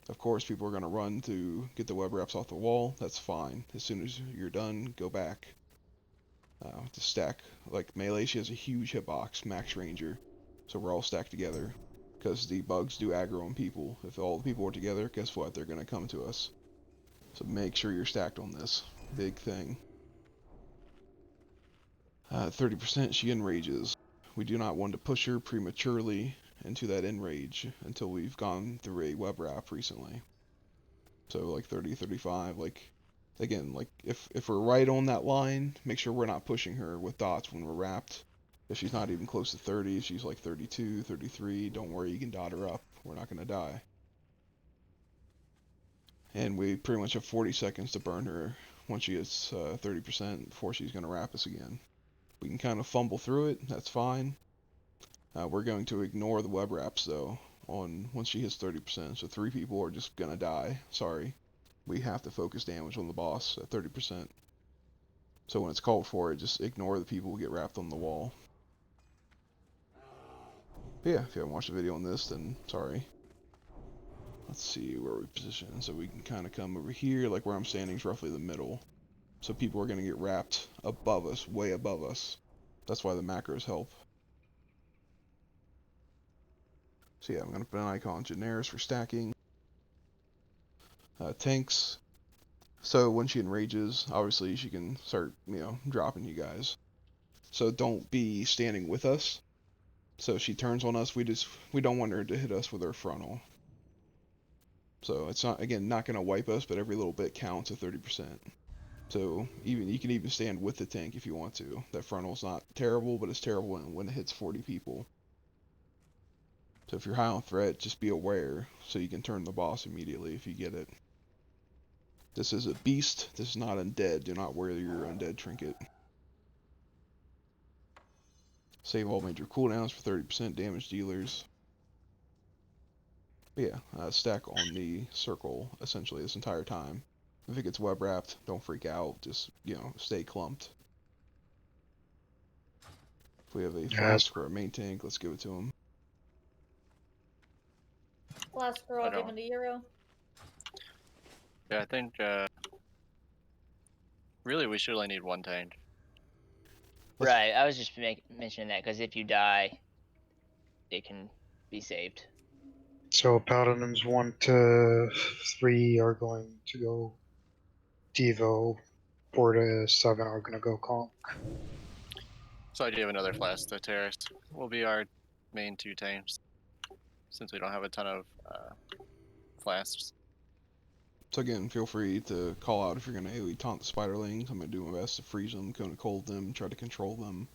Of course, people are going to run to get the web wraps off the wall. That's fine. As soon as you're done, go back. To stack, like Melee, she has a huge hitbox, max ranger. So we're all stacked together. Because the bugs do aggro on people. If all the people are together, guess what? They're going to come to us. So make sure you're stacked on this. Big thing. 30% she enrages. We do not want to push her prematurely into that enrage until we've gone through a web wrap recently. So like 30, 35, like, again, like if we're right on that line, make sure we're not pushing her with dots when we're wrapped. If she's not even close to 30, if she's like 32, 33, don't worry, you can dot her up. We're not going to die. And we pretty much have 40 seconds to burn her once she gets 30% before she's going to wrap us again. We can kind of fumble through it, that's fine. We're going to ignore the web wraps though once she hits 30%, so 3 people are just going to die, sorry. We have to focus damage on the boss at 30%. So when it's called for it, just ignore the people who get wrapped on the wall. But yeah, if you haven't watched the video on this, then sorry. Let's see where we position. So we can kind of come over here, like where I'm standing is roughly the middle. So people are going to get wrapped above us, way above us. That's why the macros help. So yeah, I'm going to put an icon Cineribus for stacking. Tanks. So when she enrages, obviously she can start, dropping you guys. So don't be standing with us. So if she turns on us, we don't want her to hit us with her frontal. So it's not, again, not going to wipe us, but every little bit counts at 30%. So you can even stand with the tank if you want to. That frontal's not terrible, but it's terrible when it hits 40 people. So if you're high on threat, just be aware so you can turn the boss immediately if you get it. This is a beast. This is not undead. Do not wear your undead trinket. Save all major cooldowns for 30% damage dealers. But yeah, stack on the circle essentially this entire time. If it gets web wrapped, don't freak out. Just, stay clumped. If we have a flask for our main tank, let's give it to him. Last girl, I'll give him to Euro. Yeah, I think really we should only need 1 tank. Right, I was just mentioning that because if you die, it can be saved. So Paladins 1 to 3 are going to go Devo, 4 to 7 are going to go Conk. So I do have another flask to Terrace. Will be our main 2 tanks, since we don't have a ton of flasks. So again, feel free to call out if you're going to AoE taunt the spiderlings. I'm going to do my best to freeze them, going to cold them, try to control them.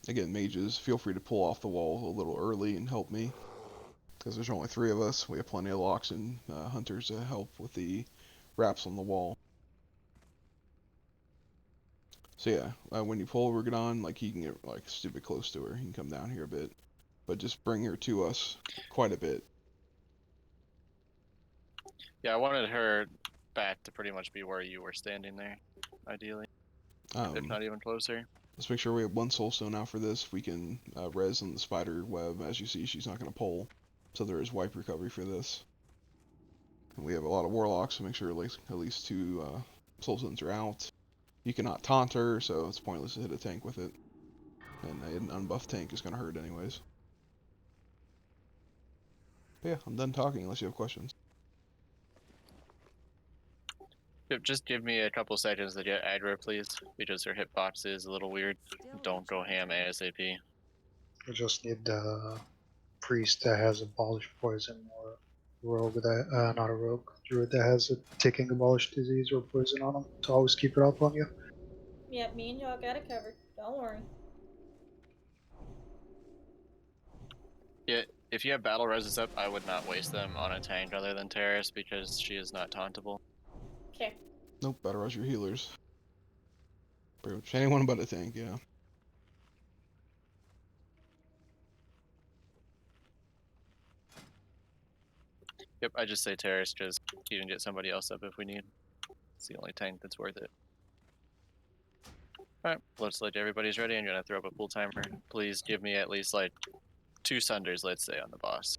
Again, mages, feel free to pull off the wall a little early and help me. Because there's only 3 of us. We have plenty of locks and hunters to help with the wraps on the wall. So yeah, when you pull Rigadon, like he can get like stupid close to her. He can come down here a bit, but just bring her to us quite a bit. Yeah, I wanted her back to pretty much be where you were standing there, ideally, if not even closer. Let's make sure we have 1 soulstone now for this. We can res on the spider web. As you see, she's not going to pull, so there is wipe recovery for this. And we have a lot of warlocks, so make sure at least 2 soulstones are out. You cannot taunt her, so it's pointless to hit a tank with it. And an unbuffed tank is going to hurt anyways. But yeah, I'm done talking unless you have questions. Yep, just give me a couple seconds to get aggro, please, because her hitbox is a little weird. Don't go ham ASAP. I just need the priest that has abolished poison, or rogue that, not a rogue, druid that has a ticking abolished disease or poison on them to always keep it up on you. Yep, me and y'all got it covered. Don't worry. Yeah, if you have battle reses up, I would not waste them on a tank other than Terrace because she is not tauntable. Okay. Nope, better rush your healers. Pretty much anyone but a tank, yeah. Yep, I just say Terrace because you can get somebody else up if we need. It's the only tank that's worth it. Alright, looks like everybody's ready. I'm gonna throw up a full timer. Please give me at least like 2 sunders, let's say, on the boss.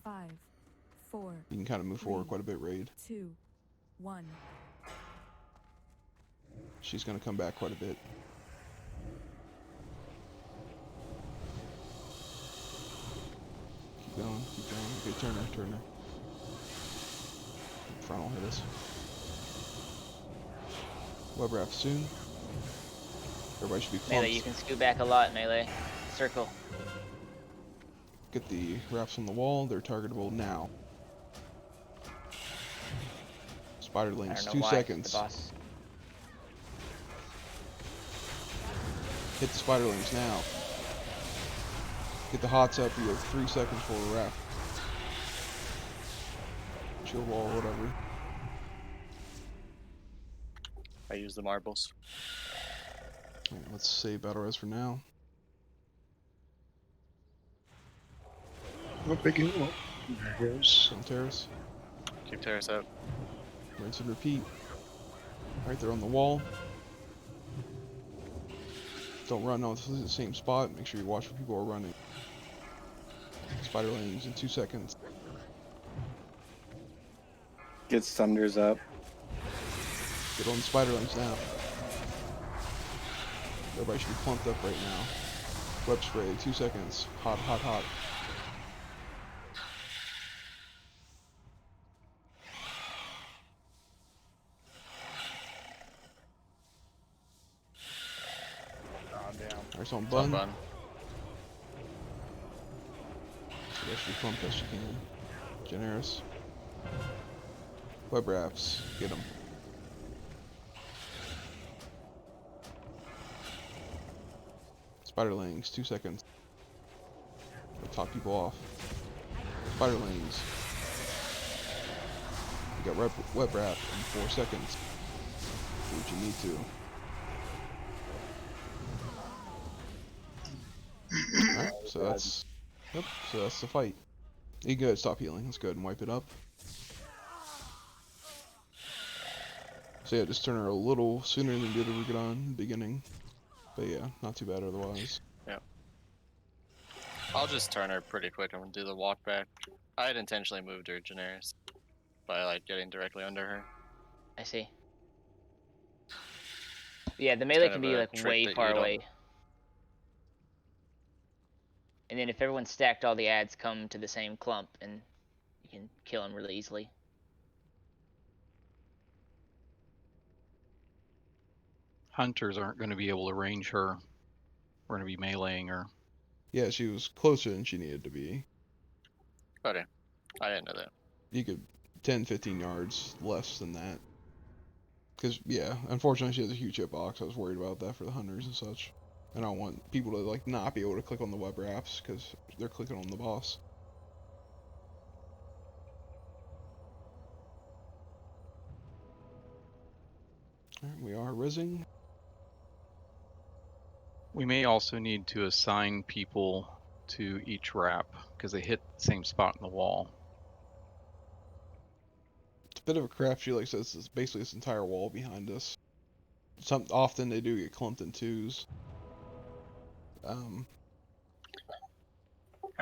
Five, 4. You can kind of move forward quite a bit, Raid. 2, 1. She's going to come back quite a bit. Keep going, keep going. Okay, turn her. Frontal hit us. Web wrap soon. Everybody should be clumped. Melee, you can scoot back a lot, Melee. Circle. Get the wraps on the wall. They're targetable now. Spiderlings, 2 seconds. The boss. Hit the spiderlings now. Get the hots up. You have 3 seconds for a wrap. Chill wall, whatever. I use the marbles. Alright, let's save battle res for now. Oh, big heal. There it goes. On Terrace. Keep Terrace up. Rinse and repeat. Alright, they're on the wall. Don't run on the same spot. Make sure you watch where people are running. Spiderlings in 2 seconds. Get Thunders up. Get on the spiderlings now. Everybody should be clumped up right now. Web spray, 2 seconds. Hot, hot, hot. There's on bun. So that should be clumped as you can. Generous. Web wraps. Get them. Spiderlings, 2 seconds. We'll top people off. Spiderlings. You got web wrap in 4 seconds. Do what you need to. Alright, so that's the fight. You go ahead, stop healing. Let's go ahead and wipe it up. So yeah, just turn her a little sooner than you did Rigadon in the beginning. But yeah, not too bad otherwise. Yeah. I'll just turn her pretty quick and do the walk back. I had intentionally moved her Generis by like getting directly under her. I see. Yeah, the melee can be like way far away. And then if everyone stacked all the ads come to the same clump, and you can kill them really easily. Hunters aren't going to be able to range her. We're going to be meleeing her. Yeah, she was closer than she needed to be. Okay. I didn't know that. You could 10, 15 yards less than that. Because, yeah, unfortunately she has a huge hitbox. I was worried about that for the hunters and such. And I don't want people to, like, not be able to click on the web wraps, because they're clicking on the boss. Alright, we are rising. We may also need to assign people to each wrap, because they hit the same spot in the wall. It's a bit of a crapshoot, like I said, it's basically this entire wall behind us. Often they do get clumped in twos. I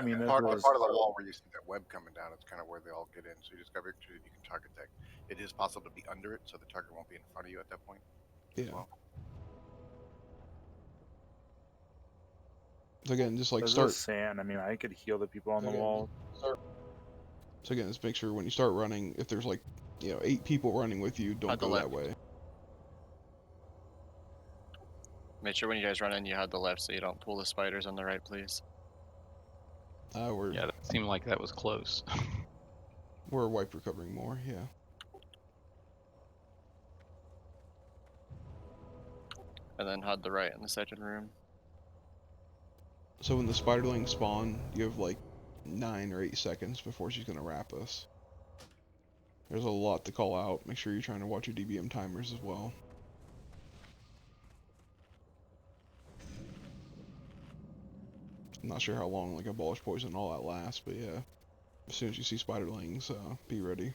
mean, part of the wall where you see that web coming down, it's kind of where they all get in. So you just got to make sure that you can target that. It is possible to be under it, so the target won't be in front of you at that point. Yeah. Well, So again, just like There's start. no sand. I mean, I could heal the people on the Okay. wall. So again, just make sure when you start running, if there's like, 8 people running with you, don't go that way. Make sure when you guys run in, you head the left so you don't pull the spiders on the right, please. Yeah, that seemed like that was close. We're wipe recovering more, yeah. And then head the right in the second room. So when the spiderlings spawn, you have like 9 or 8 seconds before she's gonna wrap us. There's a lot to call out. Make sure you're trying to watch your DBM timers as well. I'm not sure how long like abolish poison and all that lasts, but yeah. As soon as you see spiderlings, be ready.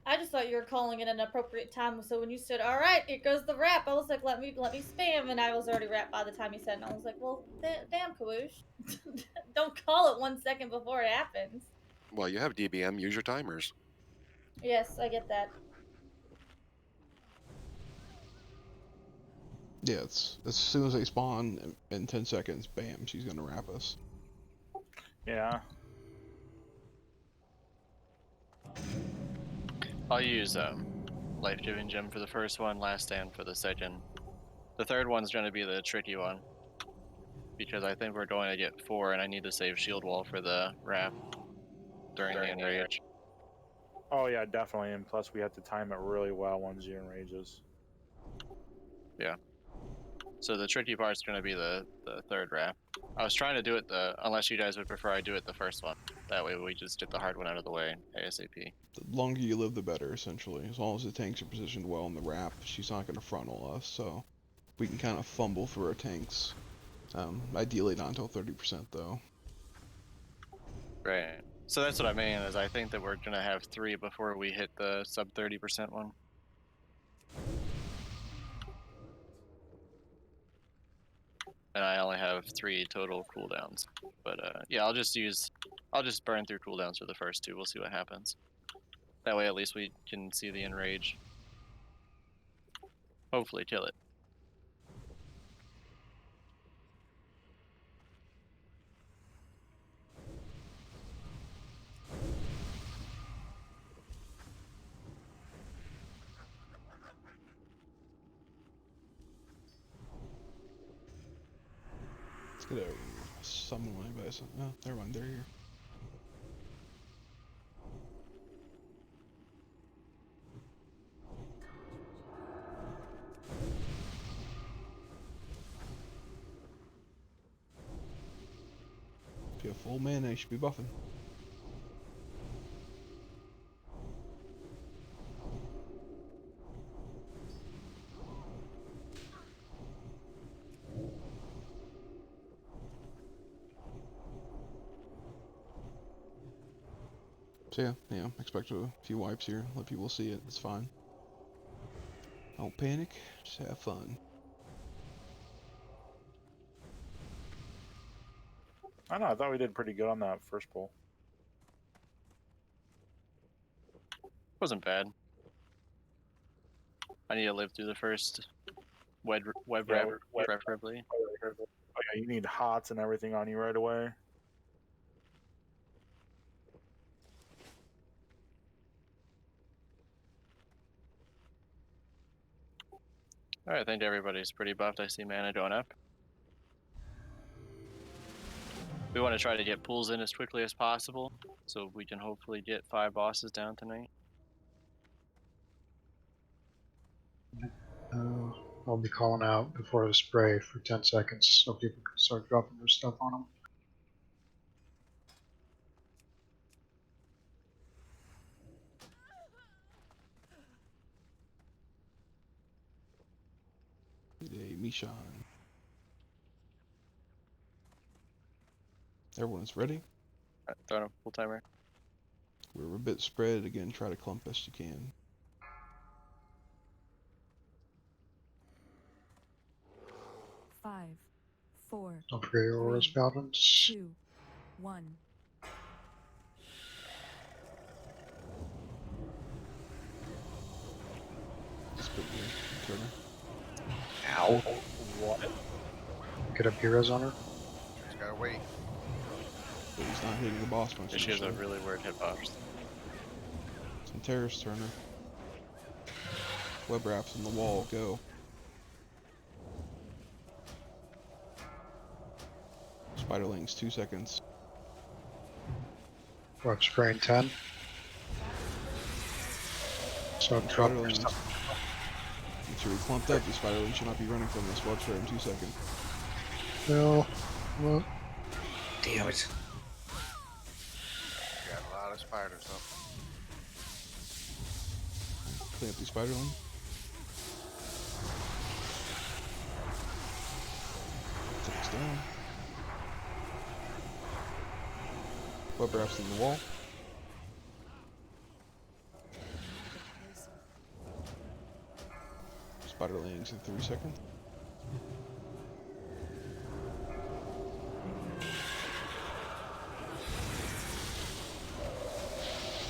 I just thought you were calling it an appropriate time. So when you said, "All right, here goes the wrap," I was like, "Let me spam," and I was already wrapped by the time you said, and I was like, "Well, damn, Kawoosh, don't call it 1 second before it happens." Well, you have DBM. Use your timers. Yes, I get that. Yeah, it's as soon as they spawn in 10 seconds, bam, she's gonna wrap us. Yeah. I'll use life-giving gem for the first one, last stand for the second. The third one's going to be the tricky one, because I think we're going to get 4, and I need to save shield wall for the wrap during the enrage. Oh yeah, definitely. And plus, we have to time it really well once she enrages. Yeah. So the tricky part's going to be the third wrap. I was trying to do it unless you guys would prefer I do it the first one. That way we just get the hard one out of the way ASAP. The longer you live, the better, essentially. As long as the tanks are positioned well in the wrap, she's not going to frontal us, so we can kind of fumble through our tanks. Ideally not until 30% though. Right. So that's what I mean, is I think that we're going to have 3 before we hit the sub 30% one. And I only have 3 total cooldowns. But yeah, I'll just burn through cooldowns for the first 2. We'll see what happens. That way at least we can see the enrage. Hopefully kill it. Let's get a summon one by some. Oh, never mind, they're here. If you have full mana, you should be buffing. So yeah, expect a few wipes here. Let people see it. It's fine. Don't panic. Just have fun. I don't know. I thought we did pretty good on that first pull. Wasn't bad. I need to live through the first web wrap, preferably. Oh yeah, you need hots and everything on you right away. Alright, I think everybody's pretty buffed. I see mana going up. We want to try to get pulls in as quickly as possible, so we can hopefully get 5 bosses down tonight. I'll be calling out before the spray for 10 seconds so people can start dropping their stuff on them. Hey, Mishan. Everyone's ready? Alright, throwing a full timer. We're a bit spread. Again, try to clump best you can. Five, 4, Don't forget your Aura's 3, Paladins. 2, 1. Let's put your Turner. Ow. What? Get up heroes on her. Just gotta wait. But he's not hitting the boss much. Yeah, she has a initially. really weird hitbox. Some terrorist Turner. Web wraps on the wall. Go. Spiderlings, 2 seconds. Web spraying 10. So drop your Spiderlings. stuff. Make sure we clumped up. The spiderling should not be running from this. Web spray in 2 seconds. No. Well, Damn it. Got a lot of spiders though. Clean up the spiderling. Takes down. Web wraps in the wall. Spiderlings in 3 seconds.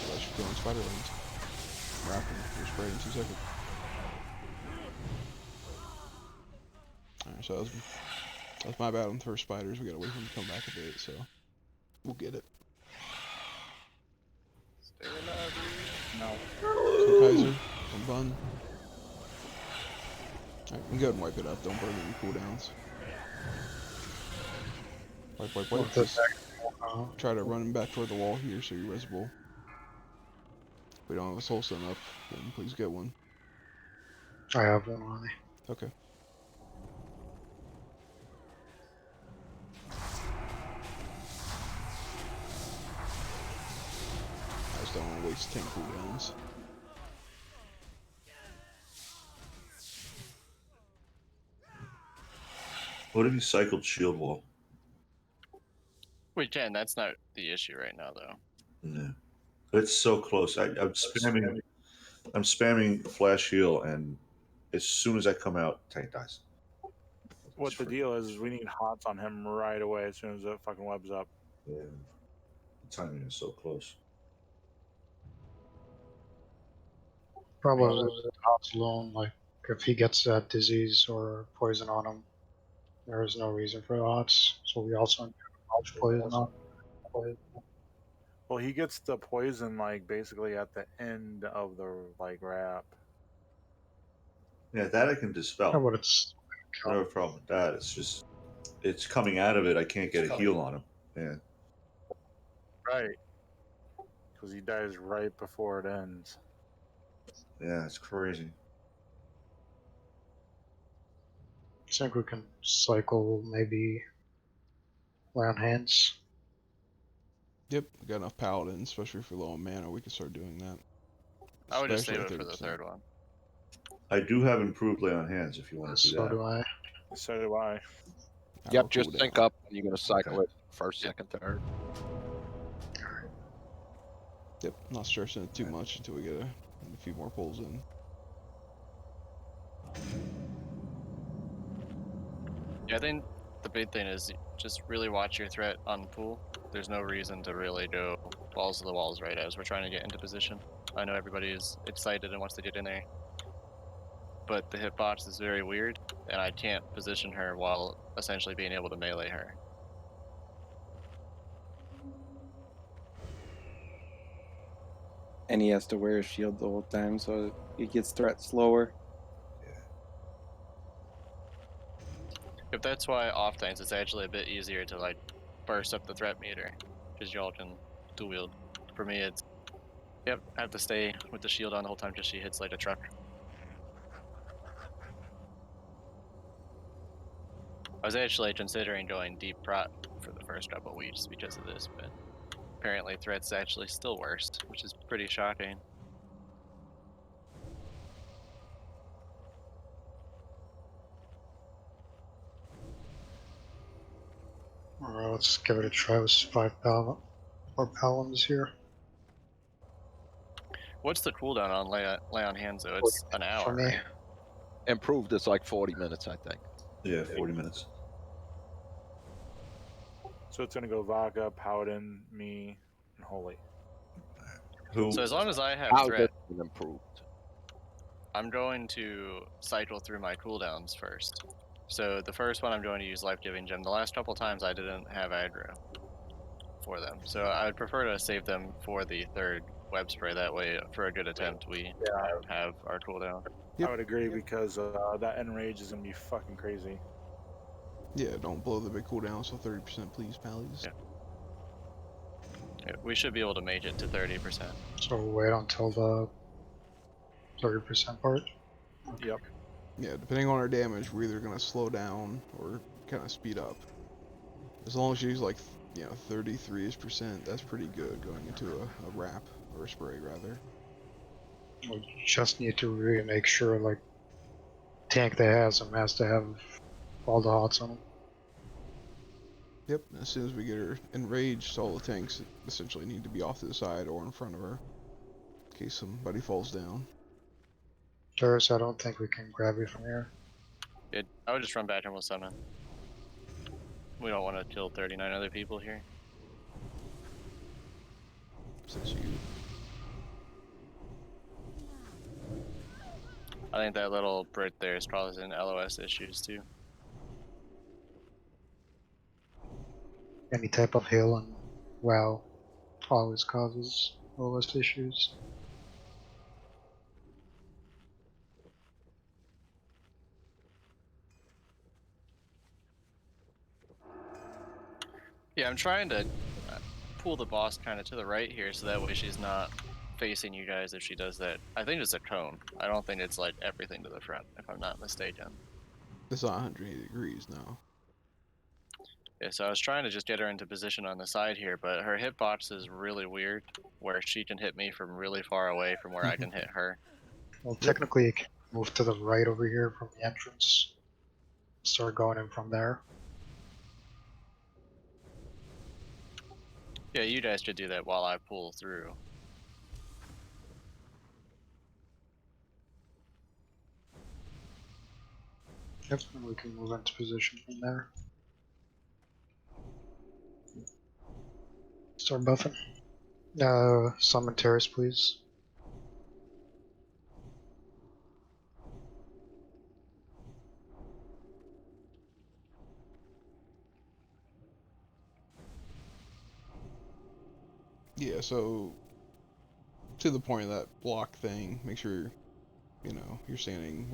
Flash going spiderlings. Wrapping. We're spraying in 2 seconds. Alright, so that was my bad on the first spiders. We gotta wait for them to come back a bit, so we'll get it. Stay alive, dude. No. So Kaiser, and Bun. Alright, we can go ahead and wipe it up. Don't burn any cooldowns. Wipe. Just try to run him back toward the wall here so you're resible. If we don't have a soul stone up, then please get one. I have one on me. Okay. I just don't want to waste 10 cooldowns. What if you cycled shield wall? We can, that's not the issue right now though. No. It's so close. I'm spamming flash heal, and as soon as I come out, tank dies. What the deal is we need hots on him right away as soon as the fucking web's up. Yeah. The timing is so close. Probably hots alone. Like if he gets that disease or poison on him, there is no reason for the hots. So we also need to poison on. Well, he gets the poison like basically at the end of the like wrap. Yeah, that I can dispel. Yeah, but it's No problem with that. It's just, it's coming out of it. I can't get a heal on him. Yeah. Right. Because he dies right before it ends. Yeah, it's crazy. I think we can cycle maybe land hands. Yep, we got enough paladins, especially if we're low on mana, we can start doing that. I would just Especially save it at for the 30%. third one. I do have improved lay on hands if you want to do So that. do I. So do I. Yep, just sync up when you're going to cycle it first, second, third. Yep, not stressing it too much until we get a few more pulls in. Yeah, I think the big thing is just really watch your threat on pool. There's no reason to really go balls to the walls right as we're trying to get into position. I know everybody is excited and wants to get in there, but the hitbox is very weird, and I can't position her while essentially being able to melee her. And he has to wear a shield the whole time, so he gets threat slower. If that's why oftentimes it's actually a bit easier to like burst up the threat meter, because y'all can dual wield. For me, it's yep. I have to stay with the shield on the whole time because she hits like a truck. I was actually considering going deep prot for the first couple weeks because of this, but apparently threat's actually still worse, which is pretty shocking. Alright, let's give it a try with 5 paladins here. What's the cooldown on lay on hands though? It's an hour. For me. Right? Improved, it's like 40 minutes, I think. Yeah, 40 minutes. So it's gonna go Vaga, Paladin, me, and Holy. Who? So as long as I have How threat, does it improved? I'm going to cycle through my cooldowns first. So the first one I'm going to use Life Giving Gem. The last couple times I didn't have aggro for them, so I would prefer to save them for the third web spray. That way, for a good attempt, we have our cooldown. I would agree because that enrage is gonna be fucking crazy. Yeah, don't blow the big cooldown, so 30% please, pallies. Yeah, we should be able to make it to 30%. So wait until the 30% part. Yep. Yeah, depending on our damage, we're either gonna slow down or kind of speed up. As long as you use like, 33%, that's pretty good going into a wrap or a spray rather. We just need to really make sure, like, tank that has them has to have all the hots on them. Yep, as soon as we get her enraged, all the tanks essentially need to be off to the side or in front of her, in case somebody falls down. Terrace, I don't think we can grab you from here. I would just run back and we'll summon. We don't want to kill 39 other people here. Since you... I think that little Brit there is causing LOS issues too. Any type of heal and WoW always causes OS issues. Yeah, I'm trying to pull the boss kind of to the right here so that way she's not facing you guys if she does that. I think it's a cone. I don't think it's like everything to the front, if I'm not mistaken. It's not 180 degrees now. Yeah, so I was trying to just get her into position on the side here, but her hitbox is really weird, where she can hit me from really far away from where I can hit her. Well, technically you can move to the right over here from the entrance. Start going in from there. Yeah, you guys should do that while I pull through. Yep, and we can move into position from there. Start buffing. Summon Terrace, please. Yeah, so to the point of that block thing, make sure, you're standing,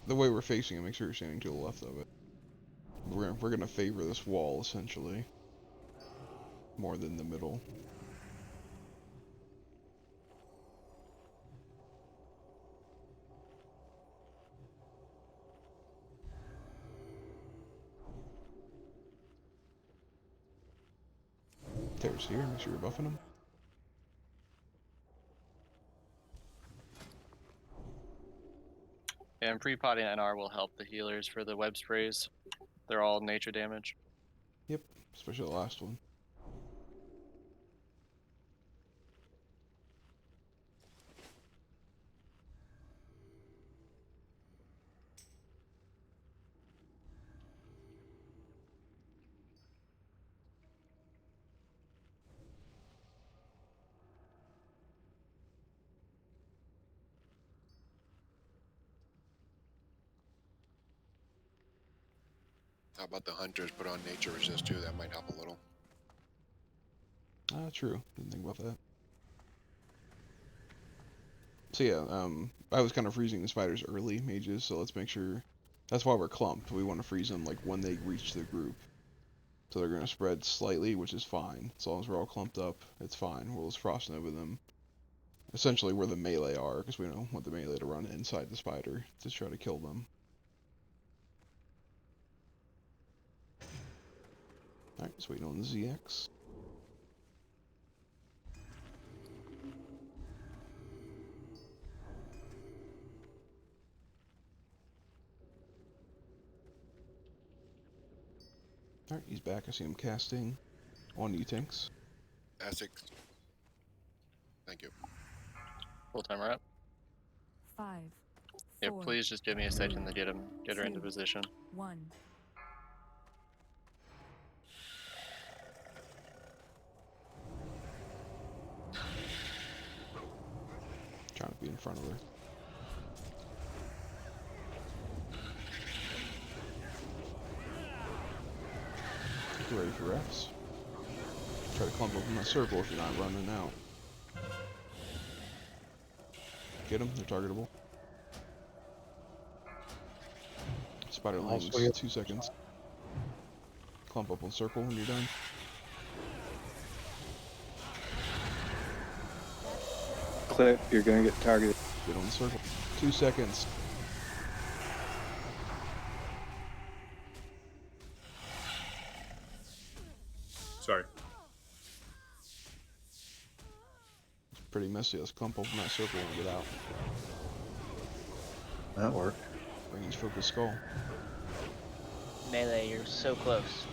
the way we're facing it, make sure you're standing to the left of it. We're gonna favor this wall, essentially, more than the middle. Terrace here, make sure you're buffing him. And pre-potting NR will help the healers for the web sprays. They're all nature damage. Yep, especially the last one. How about the hunters put on nature resist too? That might help a little. True. Didn't think about that. So yeah, I was kind of freezing the spiders early, mages, so let's make sure... That's why we're clumped. We want to freeze them, like, when they reach the group. So they're going to spread slightly, which is fine. As long as we're all clumped up, it's fine. We'll just frost nova them. Essentially where the melee are, because we don't want the melee to run inside the spider to try to kill them. Alright, just waiting on the ZX. Alright, he's back. I see him casting on you, Tinks. Essex. Thank you. Full timer up. 5, Yeah, 4, please just give me a second to get her into 2, position. 1. Trying to be in front of her. Get ready for reps. Try to clump up in that circle if you're not running out. Get them, they're targetable. Spiderlings, 2 seconds. Clump up on circle when you're done. Clip, you're gonna get targeted. Get on the circle. 2 seconds. Sorry. It's pretty messy. Let's clump up in that circle and get out. That worked. Range focus skull. Melee, you're so close.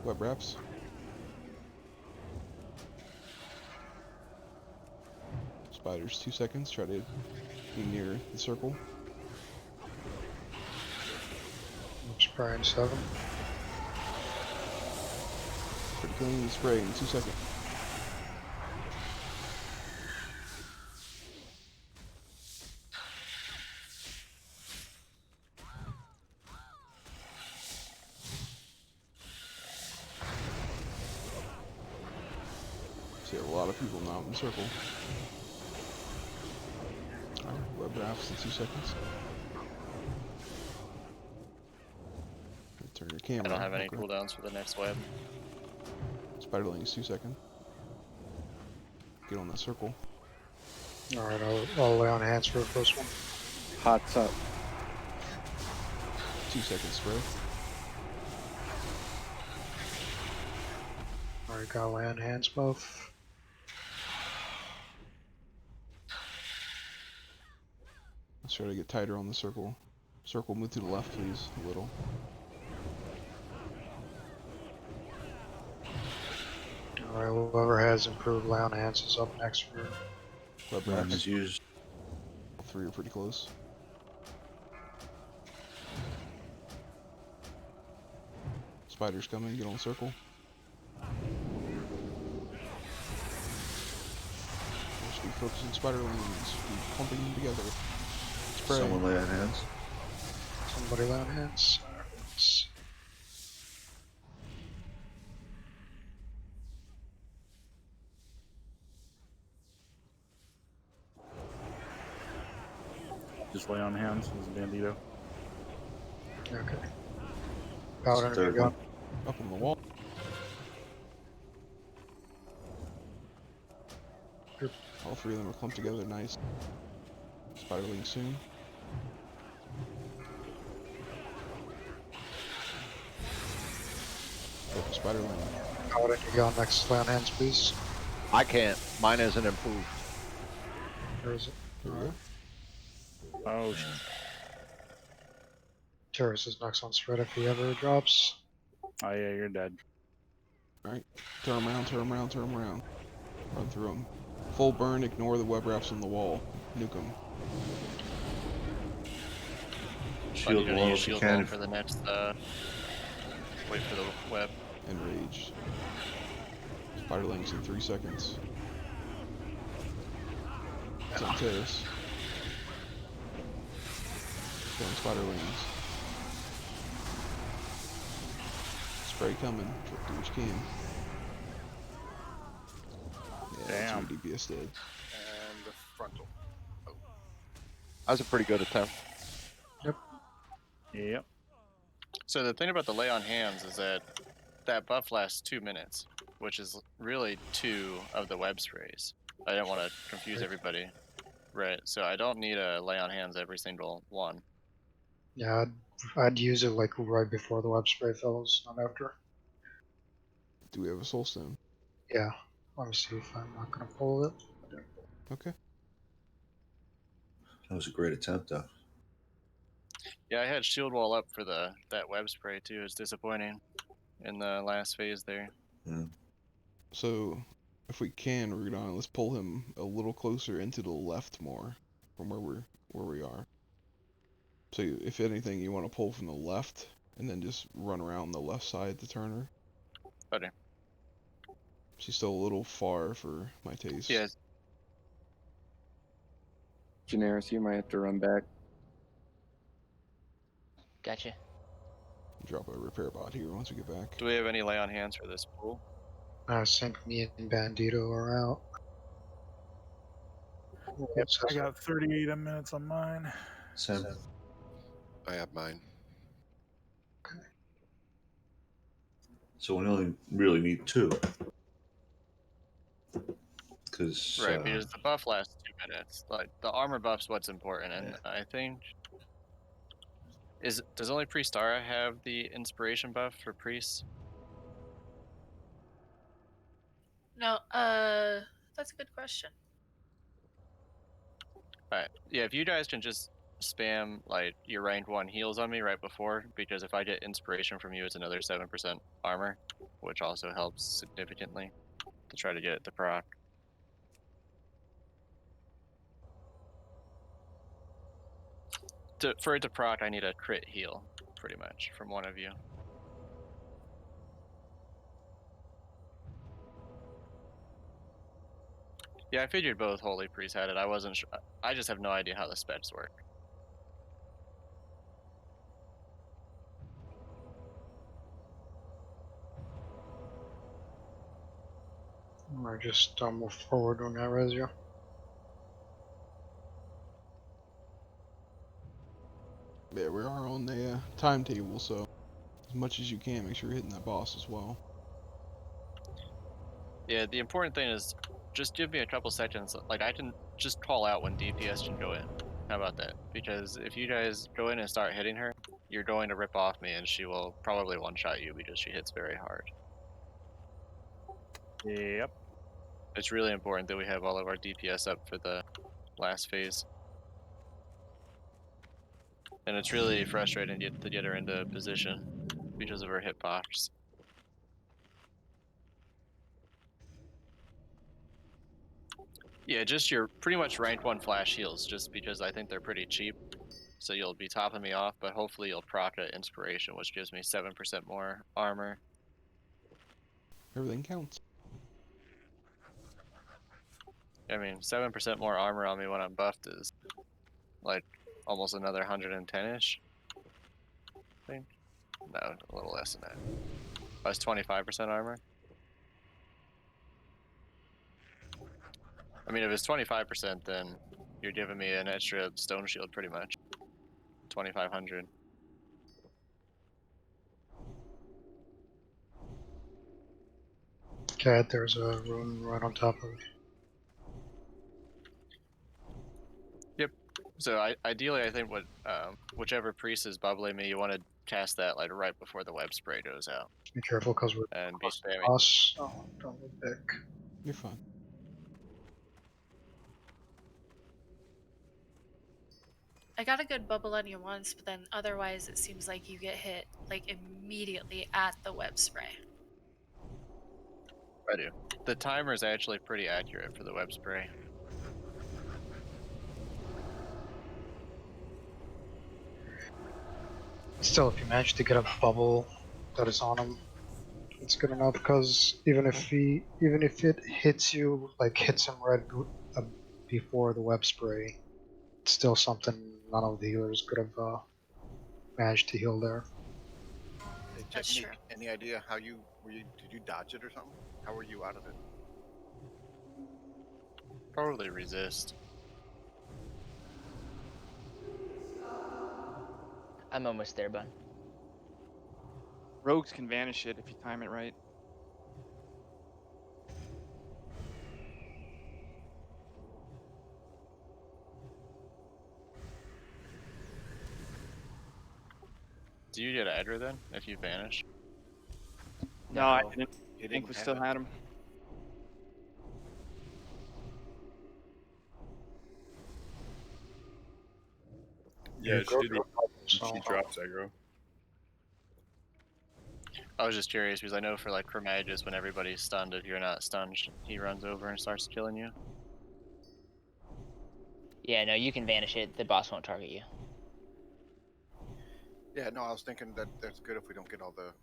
Web wraps. Spiders, 2 seconds. Try to be near the circle. I'm spraying 7. Pretty clean spray in 2 seconds. See a lot of people now in the circle. Alright, web wraps in 2 seconds. Turn your camera. I don't have any okay. cooldowns for the next web. Spiderlings, 2 seconds. Get on that circle. Alright, I'll lay on hands for the first one. Hot's up. 2 seconds spray. Alright, got lay on hands both. Let's try to get tighter on the circle. Circle, move to the left, please, a little. Alright, whoever has improved lay on hands is up next for Web Mine wraps. is used. All 3 are pretty close. Spiders coming, get on circle. Just be focusing spiderlings, be clumping them together. Spray. Someone lay on hands. somebody lay on hands. Alright, let's- Just lay on hands as Bandito. Okay. Paladin, Third you got one. Up on the wall. All 3 of them are clumped together, nice. Spiderling soon. Focus spiderling. Paladin, you got next lay on hands, please. I can't. Mine isn't improved. Where is it? Here we go. Oh, shit. Terrace is next on spread if he ever drops. Oh, yeah, you're dead. Alright, turn them around, turn them around, turn them around. Run through them. Full burn, ignore the web wraps on the wall. Nuke them. Shield Gonna wall use if you shield can. wall for the next. Wait for the web. Enraged. Spiderlings in 3 seconds. It's on terrace. Killing spiderlings. Spray coming. Do what you can. Yeah, Damn. that's what DPS did. And the frontal. That was a pretty good attempt. Yep. So the thing about the lay on hands is that that buff lasts 2 minutes, which is really 2 of the web sprays. I didn't want to confuse everybody. Right, so I don't need a lay on hands every single one. Yeah, I'd use it like right before the web spray fills, not after. Do we have a soul stone? Yeah. Let me see if I'm not gonna pull it. Okay. That was a great attempt, though. Yeah, I had shield wall up for that web spray too. It's disappointing in the last phase there. Yeah. So, if we can, Rudon, let's pull him a little closer into the left more from where we are. So, if anything, you want to pull from the left and then just run around the left side to turn her. Okay. She's still a little far for my taste. Yes. Generis, you might have to run back. Gotcha. Drop a repair bot here once we get back. Do we have any lay on hands for this pool? I think me and Bandito are out. Yep, I got 38 minutes on mine. Sam. I have mine. So we only really need 2. Because Right, because the buff lasts 2 minutes. Like the armor buff's what's important, and I think does only Priestara have the inspiration buff for priests? No, that's a good question. Alright, yeah, if you guys can just spam like your rank 1 heals on me right before, because if I get inspiration from you, it's another 7% armor, which also helps significantly to try to get it to proc. For it to proc, I need a crit heal, pretty much, from one of you. Yeah, I figured both Holy Priests had it. I wasn't sure. I just have no idea how the specs work. Or just move forward on that Resurget. Yeah, we are on the timetable, so as much as you can, make sure you're hitting that boss as well. Yeah, the important thing is just give me a couple seconds. Like, I can just call out when DPS can go in. How about that? Because if you guys go in and start hitting her, you're going to rip off me, and she will probably one-shot you because she hits very hard. Yep. It's really important that we have all of our DPS up for the last phase. And it's really frustrating to get her into position because of her hitbox. Yeah, just your pretty much rank 1 flash heals, just because I think they're pretty cheap. So you'll be topping me off, but hopefully you'll proc a inspiration, which gives me 7% more armor. Everything counts. I mean, 7% more armor on me when I'm buffed is like almost another 110-ish. I think. No, a little less than that. That's 25% armor. I mean, if it's 25%, then you're giving me an extra stone shield pretty much. 2,500. Okay, there's a rune right on top of it. Yep. So ideally, I think whichever priest is bubbling me, you want to cast that like right before the web spray goes out. Be careful because we're And be spamming. boss. Oh, don't look back. You're fine. I got a good bubble on you once, but then otherwise it seems like you get hit like immediately at the web spray. I do. The timer is actually pretty accurate for the web spray. Still, if you manage to get a bubble that is on him, it's good enough. Because even if it hits you, like hits him right before the web spray, it's still something none of the healers could have managed to heal there. Hey, That's Technique, true. any idea how did you dodge it or something? How were you out of it? Probably resist. I'm almost there, bud. Rogues can vanish it if you time it right. Do you get aggro then if you vanish? No, I No. didn't. You I think didn't we have still it? had him. Yeah, You she, go did, drop, she so- drops aggro. I was just curious because I know for like for mages, when everybody's stunned, if you're not stunned, he runs over and starts killing you. Yeah, no, you can vanish it. The boss won't target you. Yeah, no, I was thinking that that's good if we don't get all the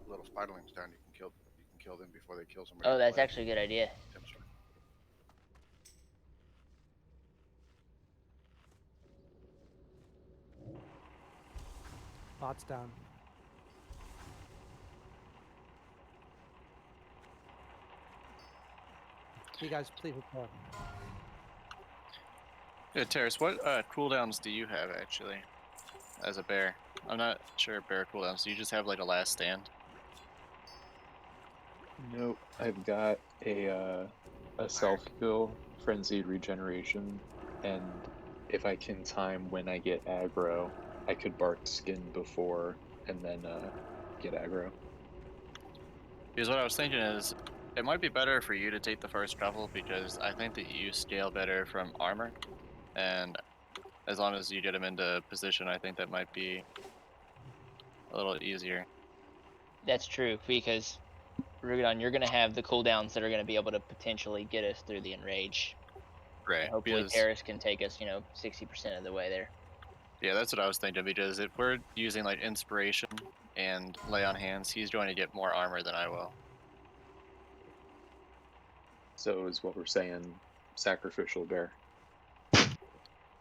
little spiderlings down. You can kill them before they kill somebody. Oh, in the that's way, actually a good idea. potentially. Bots down. You guys, please report. Yeah, Terrace, what cooldowns do you have actually as a bear? I'm not sure bear cooldowns. Do you just have like a last stand? Nope. I've got a self heal, frenzied regeneration, and if I can time when I get aggro, I could bark skin before and then get aggro. Because what I was thinking is, it might be better for you to take the first couple because I think that you scale better from armor, and as long as you get him into position, I think that might be a little easier. That's true, because Rugadon, you're going to have the cooldowns that are going to be able to potentially get us through the enrage. Right. And hopefully Because Terrace can take us, 60% of the way there. yeah, that's what I was thinking. Because if we're using like inspiration and lay on hands, he's going to get more armor than I will. So is what we're saying sacrificial bear.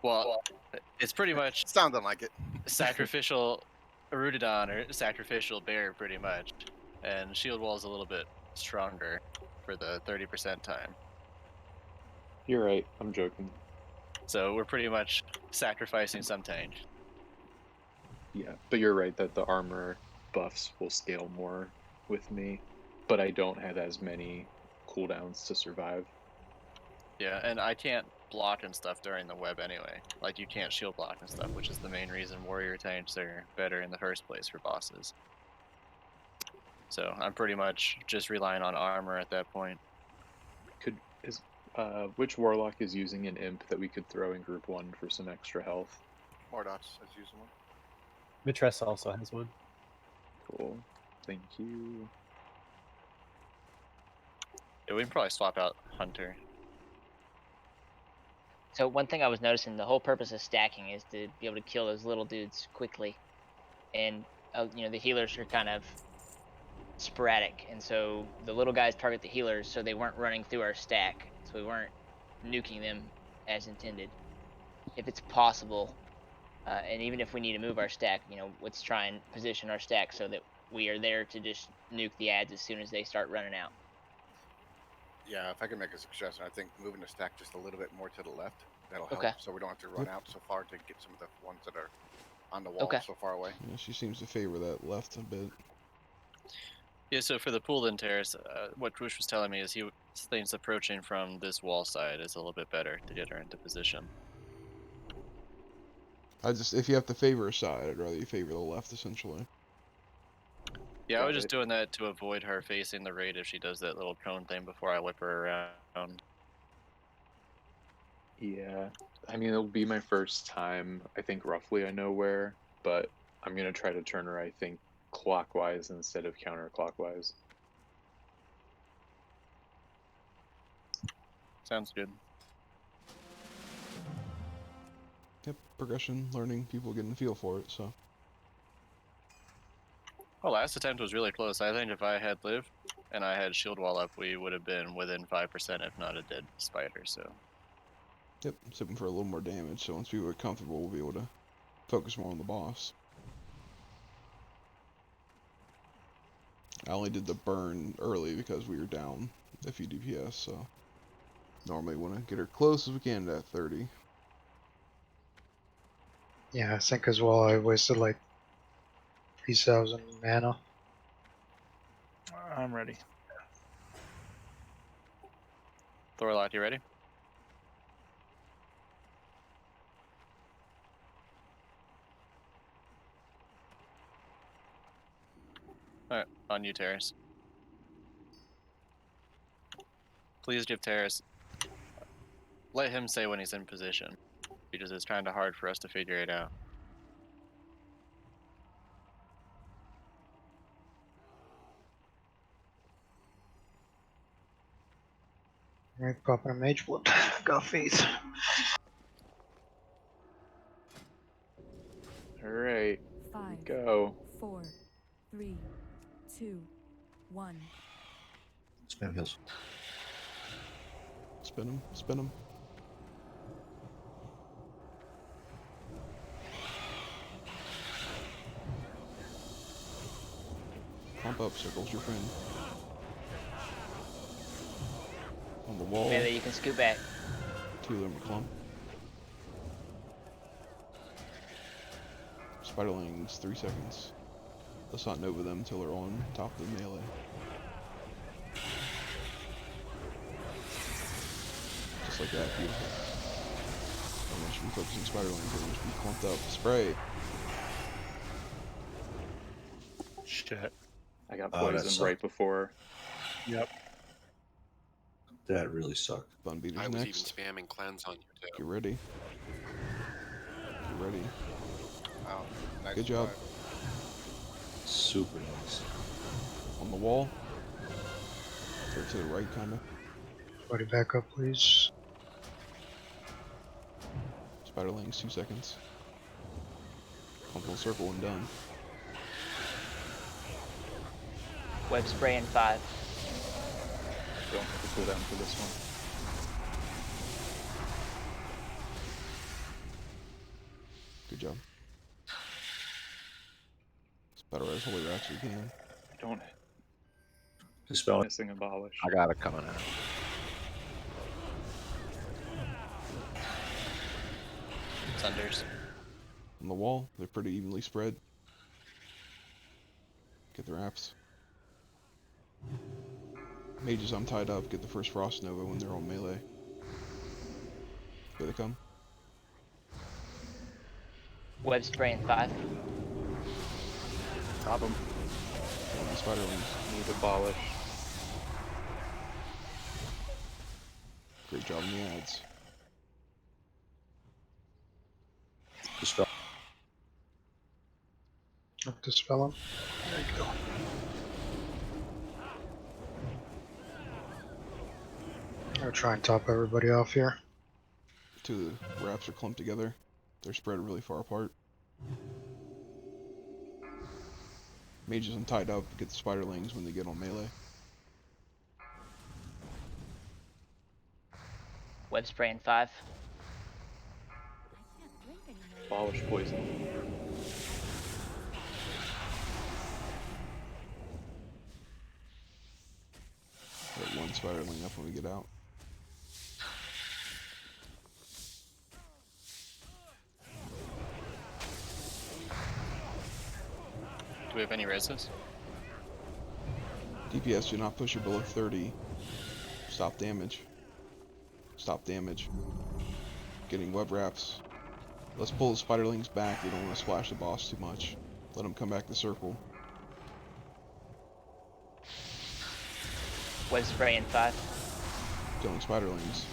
Well, it's pretty much sounding like it. Sacrificial Erudidon or sacrificial bear, pretty much. And shield wall is a little bit stronger for the 30% time. You're right, I'm joking. So we're pretty much sacrificing some tank. Yeah, but you're right that the armor buffs will scale more with me, but I don't have as many cooldowns to survive. Yeah, and I can't block and stuff during the web anyway. Like, you can't shield block and stuff, which is the main reason warrior tanks are better in the first place for bosses. So I'm pretty much just relying on armor at that point. Which warlock is using an imp that we could throw in group 1 for some extra health? Mordots is using one. Mitress also has one. Cool. Thank you. Yeah, we can probably swap out Hunter. So one thing I was noticing, the whole purpose of stacking is to be able to kill those little dudes quickly. And, the healers are kind of sporadic. And so the little guys target the healers so they weren't running through our stack. So we weren't nuking them as intended. If it's possible, and even if we need to move our stack, let's try and position our stack so that we are there to just nuke the ads as soon as they start running out. Yeah, if I can make a suggestion, I think moving the stack just a little bit more to the left, that'll help. Okay. So we don't have to run Yep. out so far to get some of the ones that are on the wall so far away. Yeah, she seems to favor that left a bit. Yeah, so for the pool then Terrace, what Krush was telling me is he thinks approaching from this wall side is a little bit better to get her into position. If you have to favor a side, I'd rather you favor the left, essentially. Yeah, I was just doing that to avoid her facing the raid if she does that little cone thing before I whip her around. Yeah, I mean, it'll be my first time. I think roughly I know where, but I'm going to try to turn her, I think, clockwise instead of counterclockwise. Sounds good. Yep, progression, learning, people getting a feel for it, so. Well, last attempt was really close. I think if I had lived and I had shield wall up, we would have been within 5%, if not a dead spider, so. Yep, just hoping for a little more damage, so once people are comfortable, we'll be able to focus more on the boss. I only did the burn early because we were down a few DPS, so normally want to get her close as we can to that 30. Yeah, I think as well I wasted like 3,000 mana I'm ready. Thorlot, you ready? Alright, on you, Terrace. Please give Terrace. Let him say when he's in position, because it's kind of hard for us to figure it out. Alright, popping a mage blood. Got faith. Alright. 5, Go. 4, 3, 2, 1. Spam heals. Spin him. Spin him. Pump up, circles your friend. On the wall. Maybe you can scoot back. 2 of them are clump. Spiderlings, 3 seconds. Let's not nova them until they're on top of the melee. Just like that, beautiful. I want you to be focusing spiderlings, I want you to be clumped up. Spray. Shit. I got Oh, that poisoned sucked. right before. Yep. That really sucked. Bun beaters I was next. even spamming cleanse on you too. Get ready. Get ready. Wow, nice Good job. survive. Super nice. On the wall. They're to the right, kinda. Everybody back up, please. Spiderlings, 2 seconds. Pump little circle and done. Web spray in 5. Don't have to cool down for this one. Good job. Spider-Rise holy rats we can. Don't. Dispel. Missing abolish. I got it coming out. Sunders. On the wall, they're pretty evenly spread. Get the wraps. Mages, I'm tied up. Get the first Frost Nova when they're on melee. Here they come. Web spray in 5. Top them. On the Spiderlings. Need abolish. Great job on the ads. Dispel. Up to spell him. There you go. I'll try and top everybody off here. 2 of the wraps are clumped together. They're spread really far apart. Mages, I'm tied up. Get the Spiderlings when they get on melee. Web spray in 5. Abolish poison. Get 1 Spiderling up when we get out. Do we have any reses? DPS, do not push it below 30. Stop damage. Stop damage. Getting web wraps. Let's pull the Spiderlings back. We don't want to splash the boss too much. Let them come back to circle. Web spray in 5. Killing Spiderlings.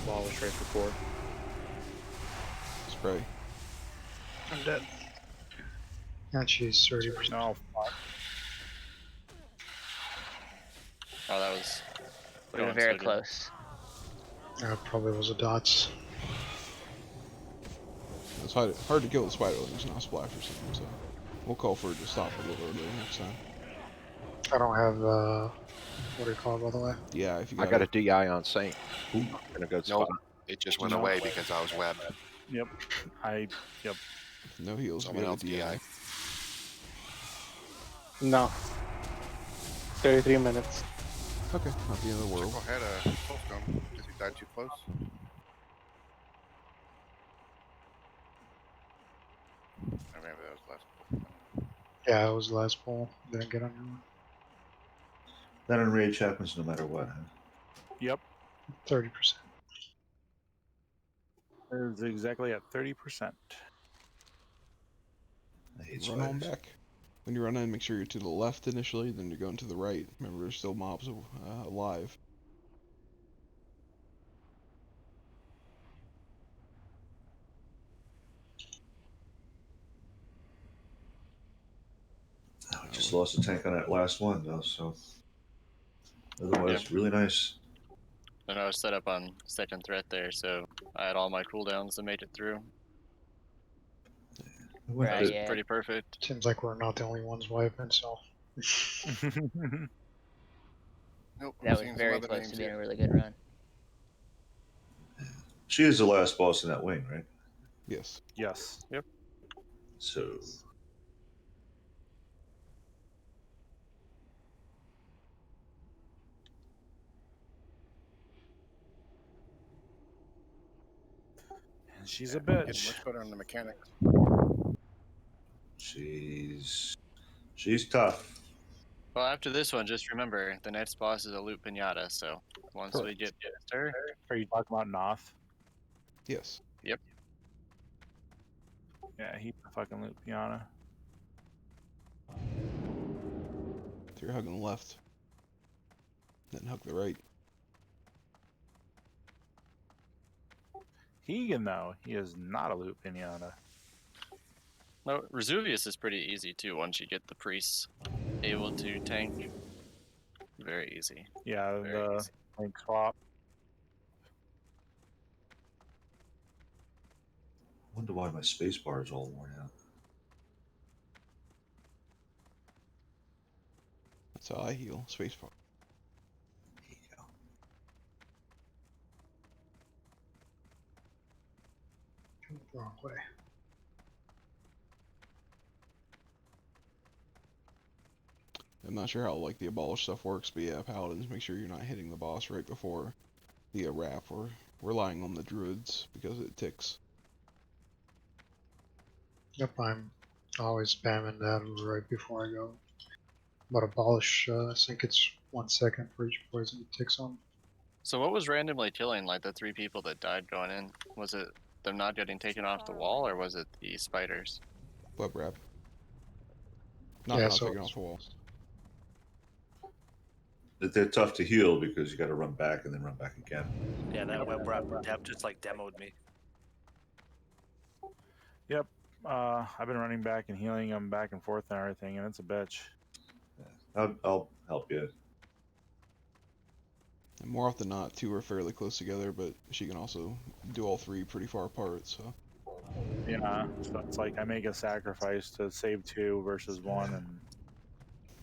Abolish right before. Spray. I'm dead. And she's 30%. No, fuck. Oh, that was. We were very close. Probably was a dots. It's hard to kill the Spiderlings, not splash or something, so we'll call for it to stop a little earlier next time. I don't have, what do you call it, by the way? Yeah, if you I got a DI on Saint. Ooh. In a good Nope. spot. It just went away because I was webbed. Yep. Yep. No heals. Someone else DI. No. 33 minutes. Okay, not the end of the world. Go ahead, pulse gun. Did he die too close? I remember that was last pull. Yeah, it was the last pull. Didn't get on your one. That enrage happens no matter what, huh? Yep. 30%. It's exactly at 30%. I hate Run on spiders. back. When you run in, make sure you're to the left initially, then you're going to the right. Remember, there's still mobs alive. I just lost a tank on that last one though, so otherwise really nice. And I was set up on second threat there, so I had all my cooldowns that made it through. Right, That's yeah. pretty perfect. Seems like we're not the only ones wiping, so. Nope, I'm That was seeing some very other close names to being here. a really good run. She is the last boss in that wing, right? Yes. Yes. Yep. So And she's a Getting bitch. much better on the mechanics. she's tough. Well, after this one, just remember the next boss is a loot pinata. So once we get past her, Are you talking about Noth? Yes. yep. Yeah, he's a fucking loot piano. So you're hugging the left. Then hug the right. Hegan, though, he is not a loot pinata. No, Resurget is pretty easy too. Once you get the priests able to tank, very easy. Yeah, Very the easy. link swap. Wonder why my space bar is all worn out. That's how I heal. Spacebar. Wrong way. I'm not sure how like the abolish stuff works, but yeah, paladins, make sure you're not hitting the boss right before the wrap. We're relying on the druids because it ticks. Yep, I'm always spamming that right before I go. But abolish, I think it's 1 second for each poison it ticks on. So what was randomly killing like the 3 people that died going in? Was it them not getting taken off the wall, or was it the spiders? Web wrap. Not Yeah, so taking off the wall. They're tough to heal because you got to run back and then run back again. Yeah, that web wrap just like demoed me. Yep. I've been running back and healing them back and forth and everything, and it's a bitch. I'll help you. And more often than not, 2 are fairly close together, but she can also do all 3 pretty far apart, so. Yeah, so it's like I make a sacrifice to save 2 versus 1, and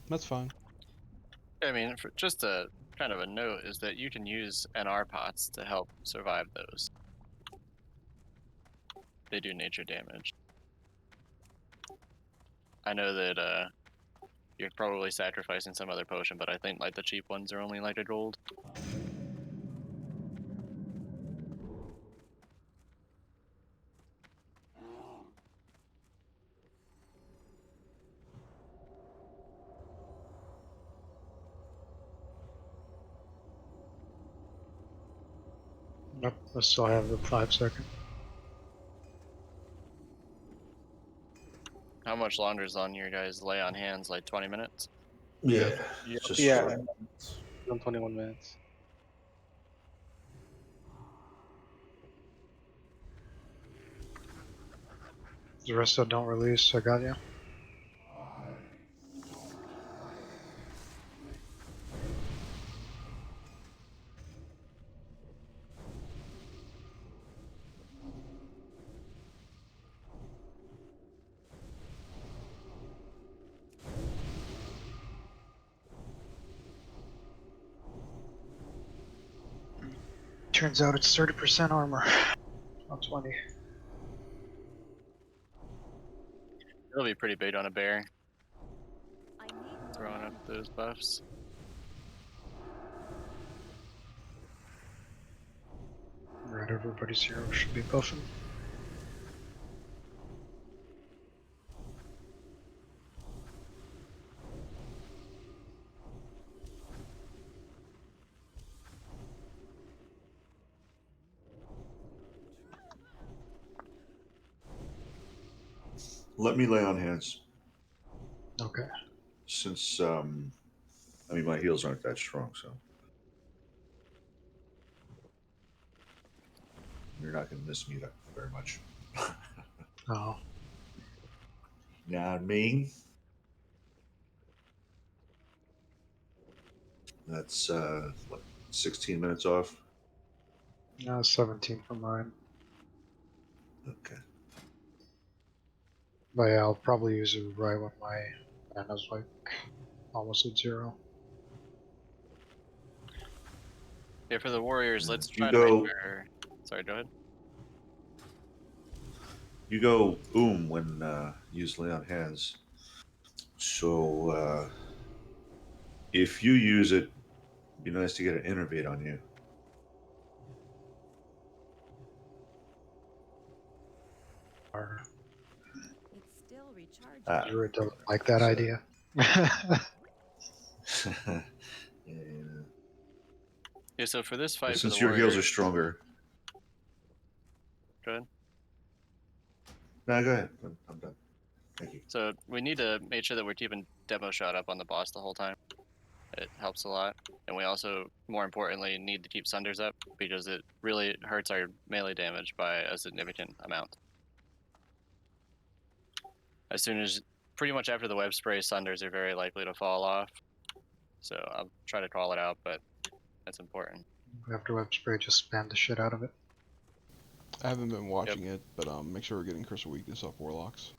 that's fine. I mean, for just a kind of a note is that you can use NR pots to help survive those. They do nature damage. I know that you're probably sacrificing some other potion, but I think like the cheap ones are only like a gold. Yep, I still have the 5 second. How much longer is on your guys' lay on hands? Like 20 minutes? Yeah. Yep. Just Yeah. 21 minutes. The rest of don't release, I got you. Turns out it's 30% armor, not 20. It'll be pretty big on a bear. Throwing up those buffs. Right, everybody's hero should be buffing. Let me lay on hands. Okay. Since I mean my heals aren't that strong, so you're not going to miss me that very much. Oh. Now me. That's what, 16 minutes off. 17 for mine. Okay. But yeah, I'll probably use it right when my mana's like almost at 0. Yeah, for the warriors, let's You try to make go. sure. Sorry, go ahead. You go when use lay on hands. So if you use it, it'd be nice to get an innervate on you. It's still recharging. Druid doesn't like that so- idea. Yeah. Yeah, so for this fight, for Since the your heals are warriors, stronger. go ahead. No, go ahead. I'm done. Thank you. So we need to make sure that we're keeping demo shot up on the boss the whole time. It helps a lot, and we also, more importantly, need to keep Sunders up because it really hurts our melee damage by a significant amount. As soon as, pretty much after the web spray, Sunders are very likely to fall off. So I'll try to call it out, but that's important. After web spray, just spam the shit out of it. I haven't been watching it, but make sure we're getting Crystal Weakness off Warlocks.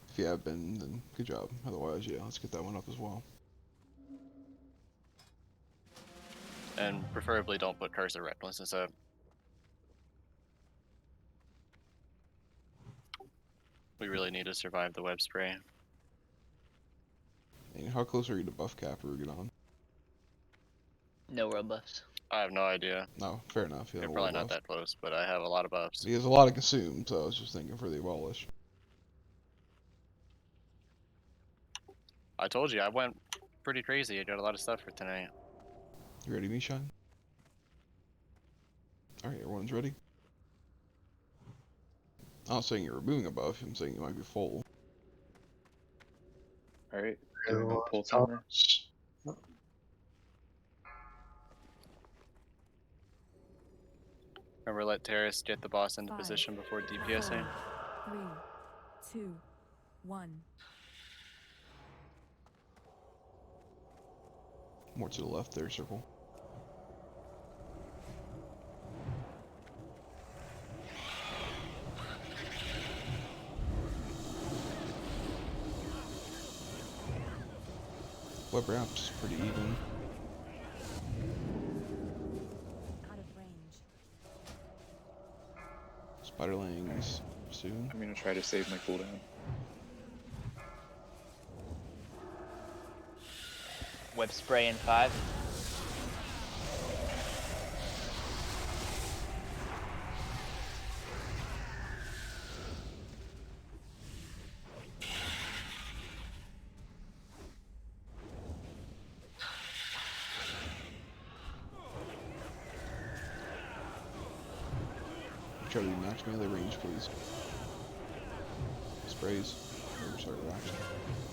If you have been, then good job. Otherwise, yeah, let's get that one up as well. And preferably don't put Curse of Recklessness up. We really need to survive the web spray. And how close are you to buff cap, Rugadon? No row buffs. I have no idea. No, fair enough. They're probably not that close, but I have a lot of buffs. He has a lot to consume, so I was just thinking for the abolish. I told you, I went pretty crazy. I got a lot of stuff for tonight. You ready, Mishine? Alright, everyone's ready? I'm not saying you're removing a buff, I'm saying you might be full. Alright, doing a pull timer. Remember, let Terrace get the boss into position before DPSing. 3, 2, 1. More to the left there, circle. Web ramp's pretty even. Out of range. Spiderlings soon. I'm gonna try to save my cooldown. Web spray in 5. Try to do max melee range, please. Sprays. Or, sorry, racks.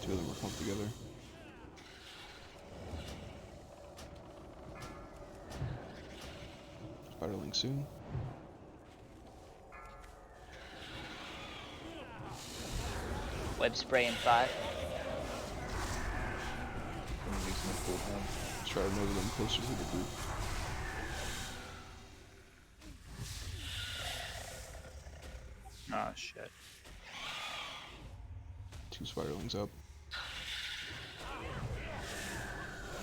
2 of them are clumped together. Spiderling soon. Web spray in 5. I'm gonna use my cooldown. Let's try to move them closer to the group. Ah, shit. 2 spiderlings up.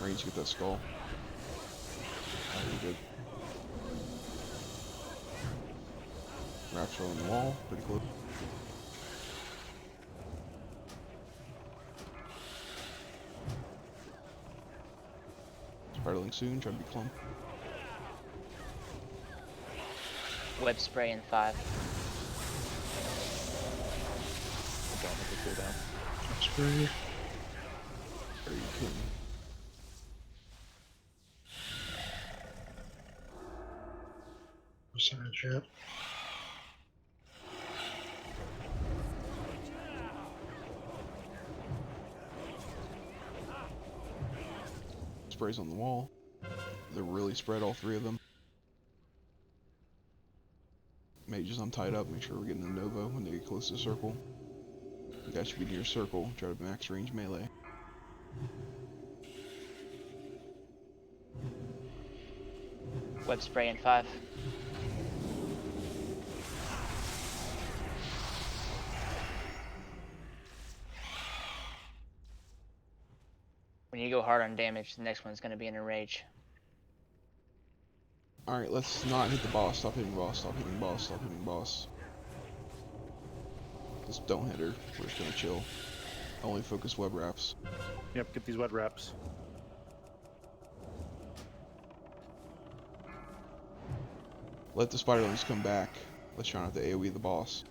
Range, get that skull. Really good. Rapture on the wall, pretty close. Spiderling soon, try to be clump. Web spray in 5. I don't have a cooldown. Web spray. Are you kidding? Percentage yet. sprays on the wall. They're really spread, all three of them. Mages, I'm tied up. Make sure we're getting a Nova when they get close to the circle. You guys should be near circle. Try to max range melee. Web spray in 5. When you go hard on damage, the next one's going to be in a rage. Alright, let's not hit the boss. Stop hitting boss. Stop hitting boss. Stop hitting boss. Just don't hit her. We're just gonna chill. Only focus web wraps. Yep, get these web wraps. Let the spiderlings come back. Let's try not to AoE the boss.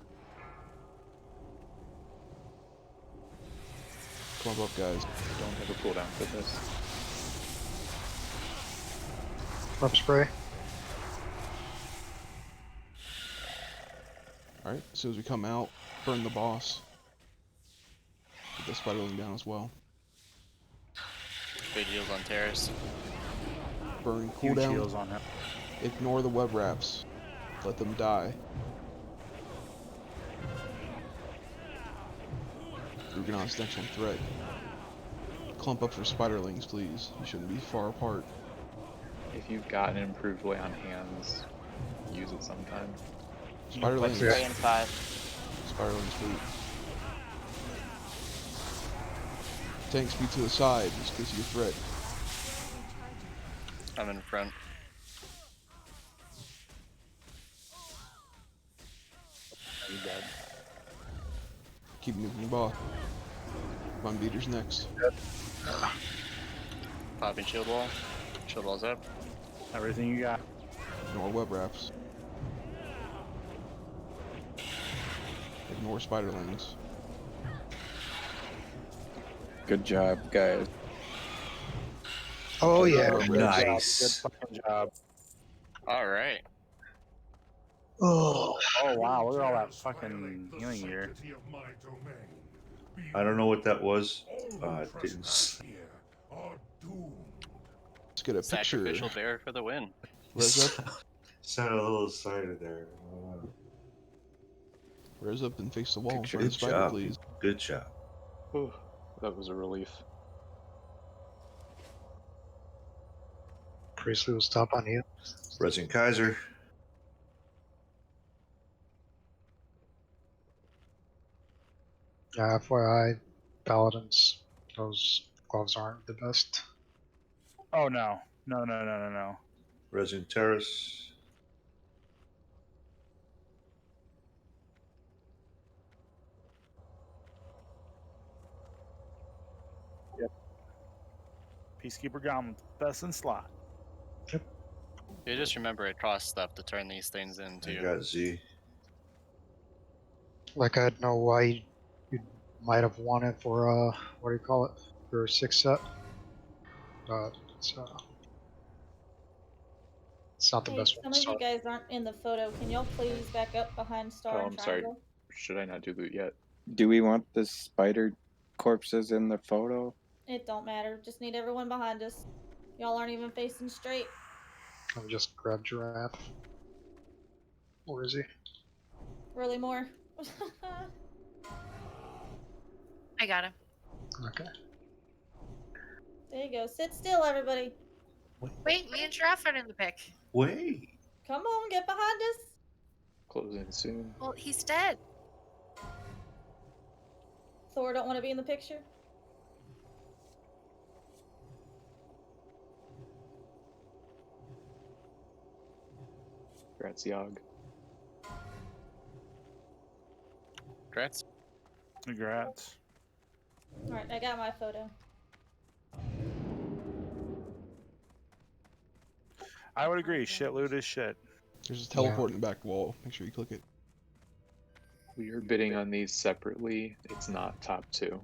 Clump up, guys. Don't have a cooldown for this. Web spray. Alright, as soon as we come out, burn the boss. Get the spiderling down as well. Big heals on terrace. Burn Huge cooldown. heals on him. Ignore the web wraps. Let them die. Rugonon's next on threat. Clump up for spiderlings, please. You shouldn't be far apart. If you've got an improved way on hands, use it sometime. Spiderlings. Spray in 5. Spiderlings, please. Tank speed to the side, just in case you get threat. I'm in front. You dead. Keep moving the ball. Von Beater's next. Popping shield wall. Shield wall's up. Everything you got. Ignore web wraps. Ignore spiderlings. Good job, guys. Oh yeah. Nice. Good fucking job. Alright. Oh. Oh wow, look at all that fucking healing gear. I don't know what that was. Didn't. Let's get a picture. Sacrificial bear for the win. Res up. Sounded a little excited there. Res up and face the wall in Good front of the spider, job. please. Good job. Whew, that was a relief. Priestley will stop on you. Resident Kaiser. Yeah, FYI, Paladins, those gloves aren't the best. Oh no. No. Resident Terrace. Yep. Peacekeeper Goblin, best in slot. You just remember it costs stuff to turn these things I into. got Z. Like I don't know why you might have won it for what do you call it? For 6 set. But it's not the Hey, best some one. of you guys aren't in the photo. Can y'all please back up behind star Oh, and I'm sorry. triangle? Should I not do loot yet? Do we want the spider corpses in the photo? It don't matter. Just need everyone behind us. Y'all aren't even facing straight. I've just grabbed Giraffe. Where is he? Really more. I got him. Okay. There you go. Sit still, everybody. Wait, me and Giraffe are in the pick. Wait. Come on, get behind us. Closing soon. Well, he's dead. Thor don't want to be in the picture. Congrats, Yogg. Congrats. Congrats. Alright, I got my photo. I would agree. Shit loot is shit. There's a teleport in the back wall. Make sure you click it. We are bidding on these separately. It's not top 2.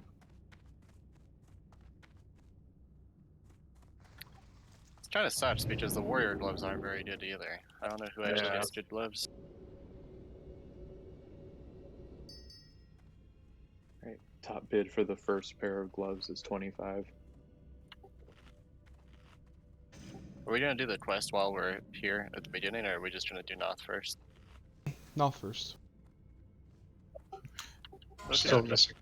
It's kind of sucks because the warrior gloves aren't very good either. I don't know who actually Yeah. gets good gloves. Right. Top bid for the first pair of gloves is 25. Are we gonna do the quest while we're here at the beginning, or are we just gonna do Noth first? Not first. Still missing.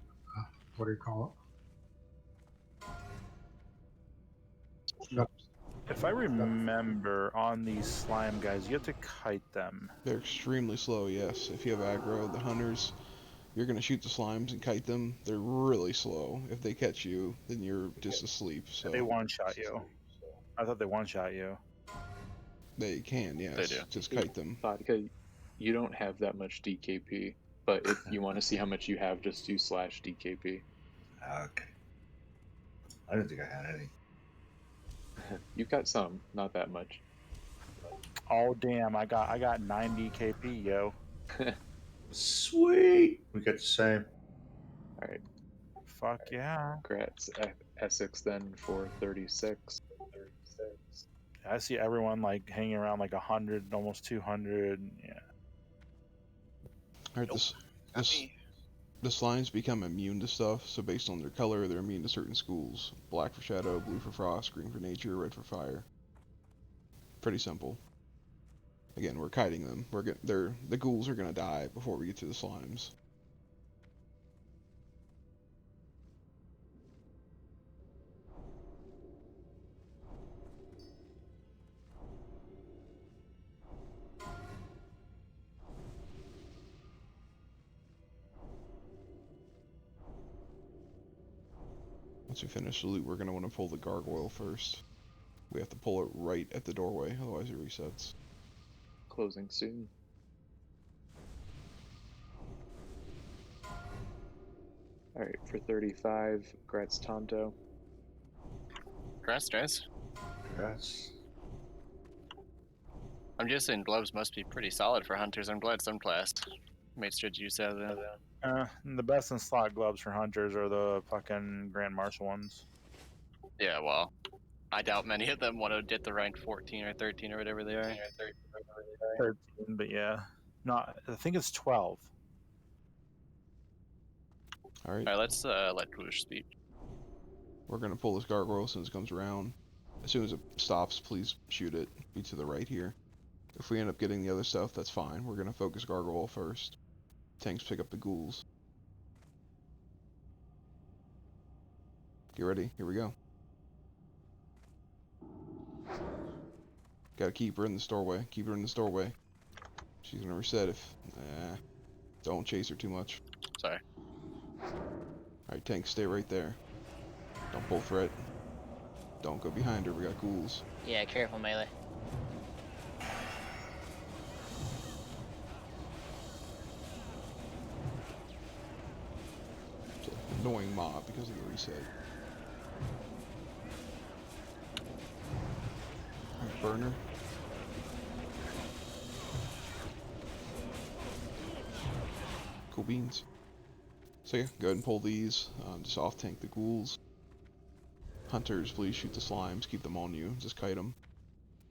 What do you call it? No. If I remember, on these slime guys, you have to kite them. They're extremely slow, yes. If you have aggro, the hunters, you're going to shoot the slimes and kite them. They're really slow. If they catch you, then you're just asleep. So They one-shot you. I thought they one-shot you. They can, yes. They do. Just kite them. Vodka, you don't have that much DKP, but if you want to see how much you have, just do /DKP. Okay. I didn't think I had any. You've got some, not that much. Oh damn! I got 90 KP, yo. Sweet. We got the same. All right. Fuck yeah. Congrats, Essex, then for 36. I see everyone like hanging around like 100, almost 200. Yeah. Alright, the slimes become immune to stuff, so based on their color, they're immune to certain schools. Black for shadow, blue for frost, green for nature, red for fire. Pretty simple. Again, we're kiting them. The ghouls are gonna die before we get to the slimes. Once we finish the loot, we're going to want to pull the gargoyle first. We have to pull it right at the doorway, otherwise it resets. Closing soon. Alright, for 35, Gratz Tonto. Congrats, guys. Congrats. I'm guessing gloves must be pretty solid for hunters. I'm glad some class made strict use out of them. The best in slot gloves for hunters are the fucking Grand Marshal ones. Yeah, well, I doubt many of them want to get the rank 14 or 13 or whatever they are. 13, but yeah. Not, I think it's 12. Alright. Alright, let's let Kush speak. We're going to pull this gargoyle as soon as it comes around. As soon as it stops, please shoot it. Be to the right here. If we end up getting the other stuff, that's fine. We're going to focus gargoyle first. Tanks pick up the ghouls. Get ready. Here we go. Gotta keep her in the doorway. Keep her in the doorway. She's gonna reset if... don't chase her too much. Sorry. Alright, tanks, stay right there. Don't pull threat. Don't go behind her. We got ghouls. Yeah, careful melee. It's an annoying mob because of the reset. Alright, burner. Cool beans. So yeah, go ahead and pull these. Just off tank the ghouls. Hunters, please shoot the slimes. Keep them on you. Just kite them.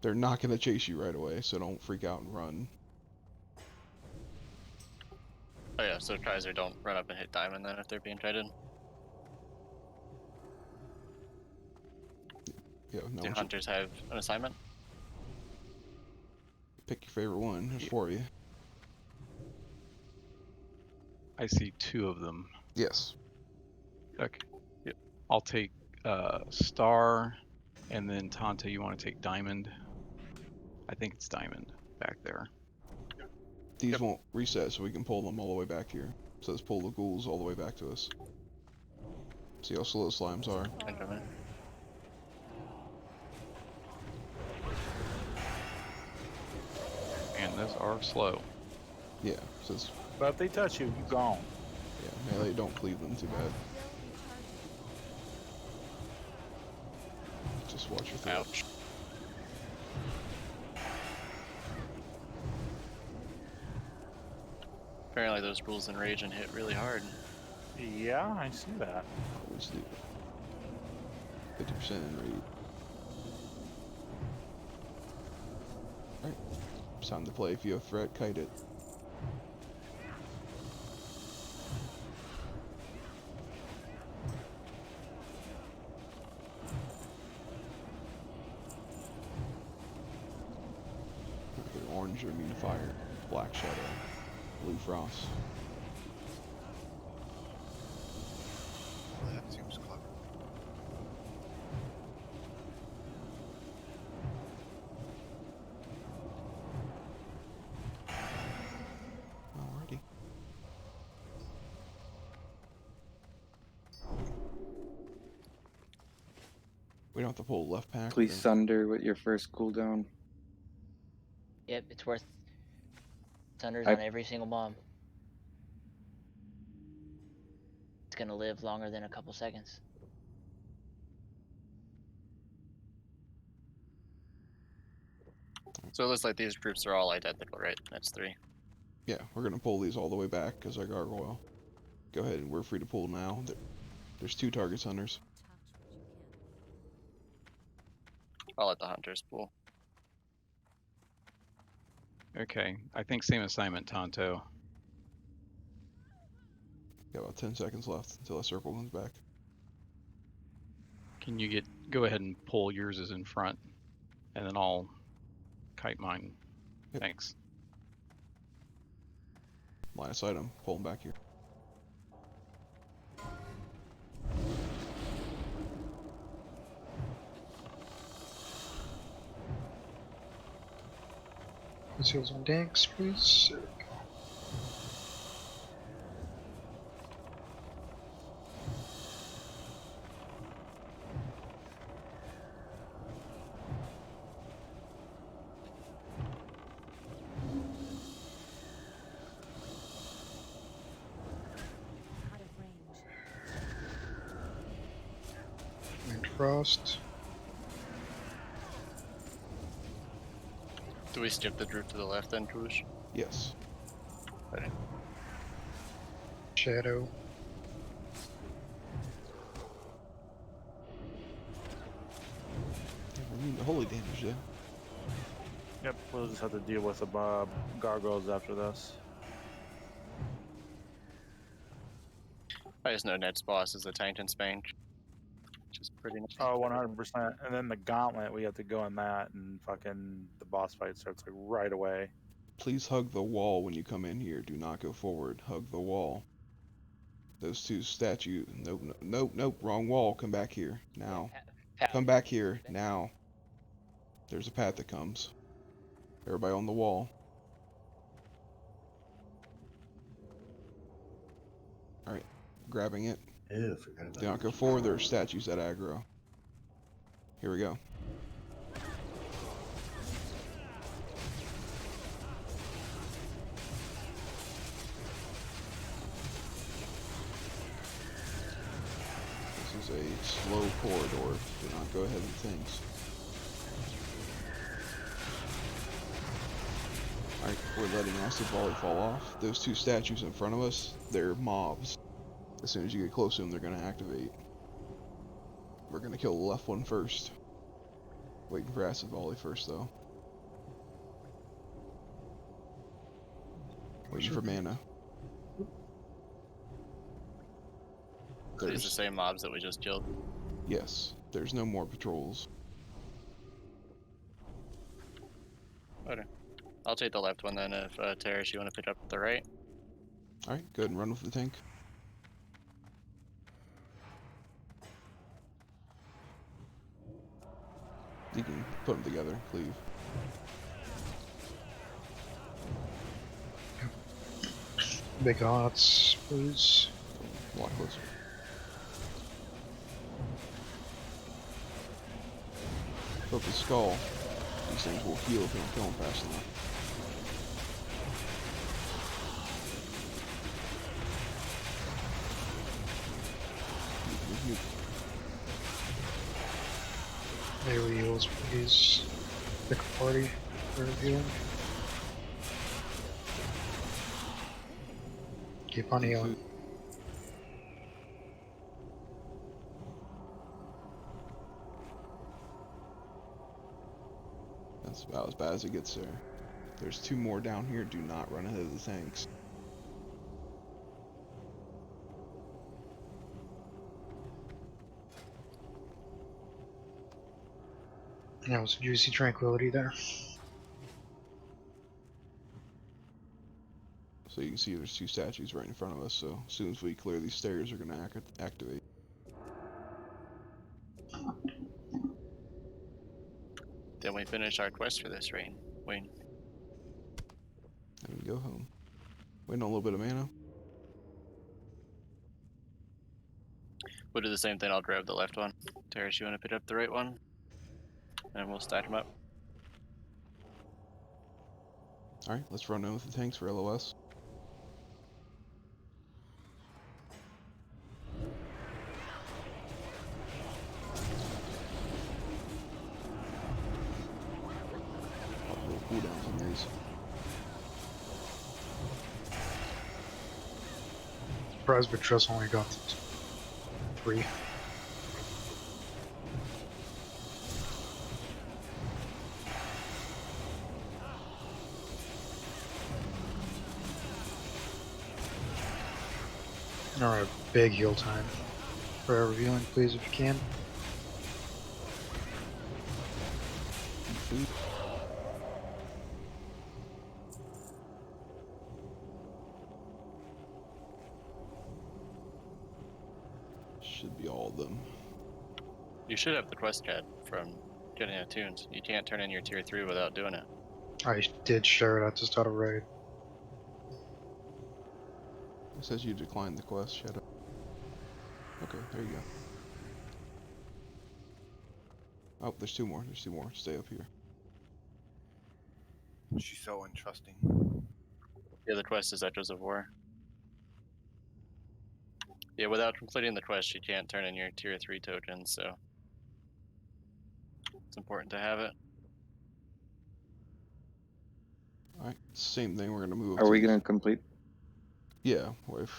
They're not going to chase you right away, so don't freak out and run. Oh yeah, so Kaiser don't run up and hit diamond then if they're being kited. Yeah, no. Do hunters have an assignment? Pick your favorite one. There's 4 of you. I see 2 of them. Yes. Okay. Yep. I'll take Star, and then Tonto, you want to take Diamond? I think it's Diamond back there. These won't reset, so we can pull them all the way back here. So let's pull the ghouls all the way back to us. See how slow the slimes are. And those are slow. Yeah, so it's... But if they touch you, you gone. Yeah, melee don't cleave them too bad. Just watch your throat. Ouch. Apparently those ghouls enrage and hit really hard. Yeah, I see that. Always do. 50% enrage. Alright. It's time to play. If you have threat, kite it. Orange are immune to fire. Black Shadow. Blue Frost. Well, that seems clever. Alrighty. We don't have to pull left pack. Please thunder with your first cooldown. Yep, it's worth thunders I- on every single bomb. It's gonna live longer than a couple seconds. So it looks like these groups are all identical, right? That's 3. Yeah, we're gonna pull these all the way back because I gargoyle. Go ahead, and we're free to pull now. There's 2 targets, hunters. I'll let the hunters pull. Okay, I think same assignment, Tonto. Got about 10 seconds left until that circle comes back. Can you go ahead and pull yours is in front, and then I'll kite mine. Yep. Thanks. Line of sight, I'm pulling back here. Seals on Danks, please. There we go. And Frost. Do we skip the group to the left then, Koosh? Yes. Okay. Shadow. We need the holy damage there. Yep, we'll just have to deal with the gargoyles after this. I just know Ned's boss is a tank and spank, which is pretty nice. Oh, 100%. And then the gauntlet, we have to go in that, and fucking the boss fight starts like right away. Please hug the wall when you come in here. Do not go forward. Hug the wall. Those 2 statues. Nope, nope, nope. Wrong wall. Come back here. Now. Come back here. Now. There's a path that comes. Everybody on the wall. Alright. Grabbing it. Yeah, forgot about Do not go forward. There are statues that aggro. Here we go. This is a slow corridor. Do not go ahead of things. Alright, we're letting acid volley fall off. Those 2 statues in front of us, they're mobs. As soon as you get close to them, they're going to activate. We're going to kill the left one first. Waiting for acid volley first, though. Waiting for mana. These the same mobs that we just killed. Yes, there's no more patrols. Okay. I'll take the left one then if Terrace, you want to pick up the right. Alright, go ahead and run with the tank. You can put them together, cleave. Big odds, please. A lot closer. Focus skull. These things will heal if you don't kill them fast enough. Melee heals, please. Pick a party for healing. Keep on healing. That's about as bad as it gets there. There's 2 more down here. Do not run ahead of the tanks. That was juicy tranquility there. So you can see there's 2 statues right in front of us, so as soon as we clear these stairs, they're going to activate. Then we finish our quest for this rain. Wayne. And we go home. Waiting on a little bit of mana. We'll do the same thing. I'll grab the left one. Terrace, you want to pick up the right one? And we'll stack them up. Alright, let's run in with the tanks for LOS. Little cooldowns on these. Surprised Vitreous only got 3. Alright, big heal time. For revealing, please, if you can. Should be all of them. You should have the quest card from getting attuned. You can't turn in your tier 3 without doing it. I did share it, I just out of raid. It says you declined the quest, Shadow. Okay, there you go. Oh, there's 2 more. There's 2 more. Stay up here. She's so untrusting. Yeah, the quest is Echoes of War. Yeah, without completing the quest, you can't turn in your tier 3 tokens, so it's important to have it. Alright, same thing. We're going to move. Are we going to complete? Yeah, if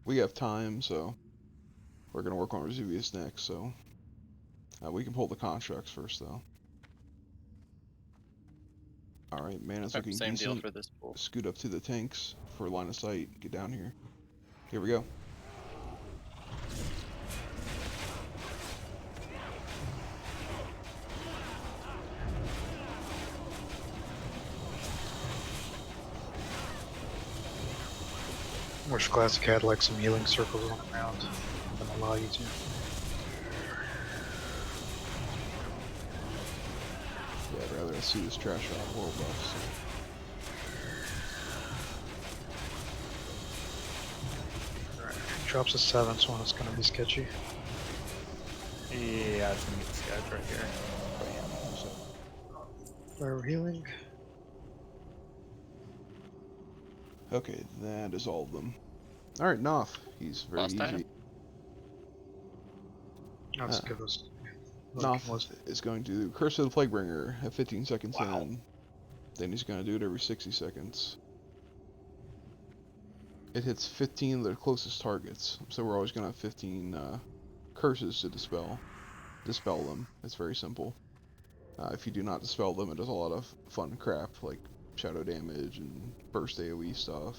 we have time, so we're going to work on Resurget next, so we can pull the constructs first, though. Alright, mana's looking Same decent. deal for this pool. Scoot up to the tanks for line of sight. Get down here. Here we go. Wish Classic had like some healing circles on the mound that allow you to. Yeah, I'd rather see this trash out world buffs. Alright, drops a 7, so it's gonna be sketchy. Yeah, it's gonna be the sketch right here. Fire healing. Okay, that is all of them. Alright, Noth. He's very Last easy. item. Let's give us. Noth is going to do Curse of the Plaguebringer at 15 seconds in. Then he's going to do it every 60 seconds. It hits 15 of their closest targets, so we're always going to have 15 curses to dispel them. It's very simple. If you do not dispel them, it does a lot of fun crap, like shadow damage and burst AoE stuff.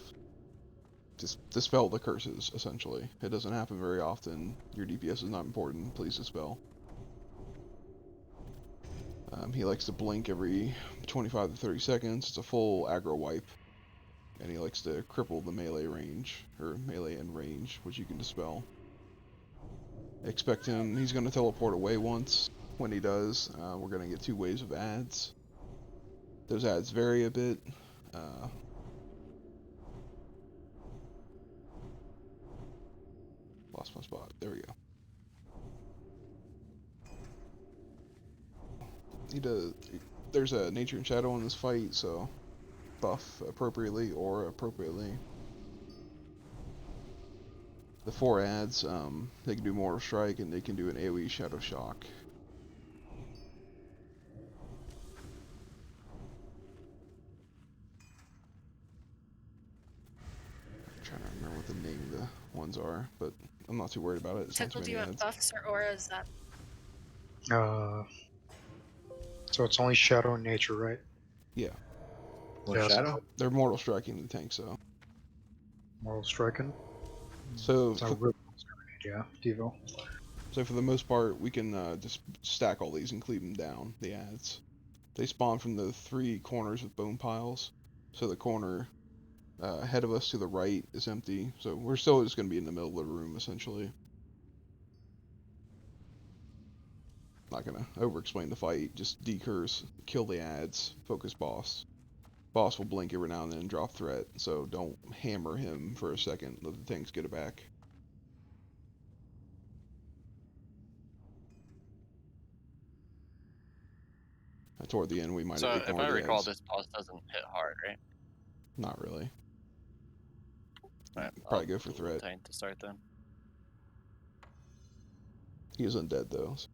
Just dispel the curses, essentially. It doesn't happen very often. Your DPS is not important. Please dispel. He likes to blink every 25 to 30 seconds. It's a full aggro wipe. And he likes to cripple the melee range, or melee and range, which you can dispel. Expect him, he's going to teleport away once. When he does, we're going to get 2 waves of ads. Those ads vary a bit. Lost my spot. There we go. There's a nature and shadow in this fight, so buff appropriately or appropriately. The 4 ads, they can do Mortal Strike and they can do an AoE Shadow Shock. I'm trying to remember what the name of the ones are, but I'm not too worried about it. It's not too Tickle, do many you have ads. buffs or auras up? So it's only shadow and nature, right? Yeah. What Yeah, shadow? They're Mortal Striking the tank, so. Moral striking. So, Yeah, Devo. So for the most part, we can just stack all these and cleave them down, the ads. They spawn from the 3 corners of bone piles. So the corner ahead of us to the right is empty, so we're still just going to be in the middle of the room, essentially. Not going to over-explain the fight, just decurse, kill the ads, focus boss. Boss will blink every now and then and drop threat, so don't hammer him for a second, let the tanks get it back. Toward the end, we might So have if I recall, this boss doesn't hit hard, right? Not really. Alright, Probably go for threat. Tank to start then. He is undead though. So.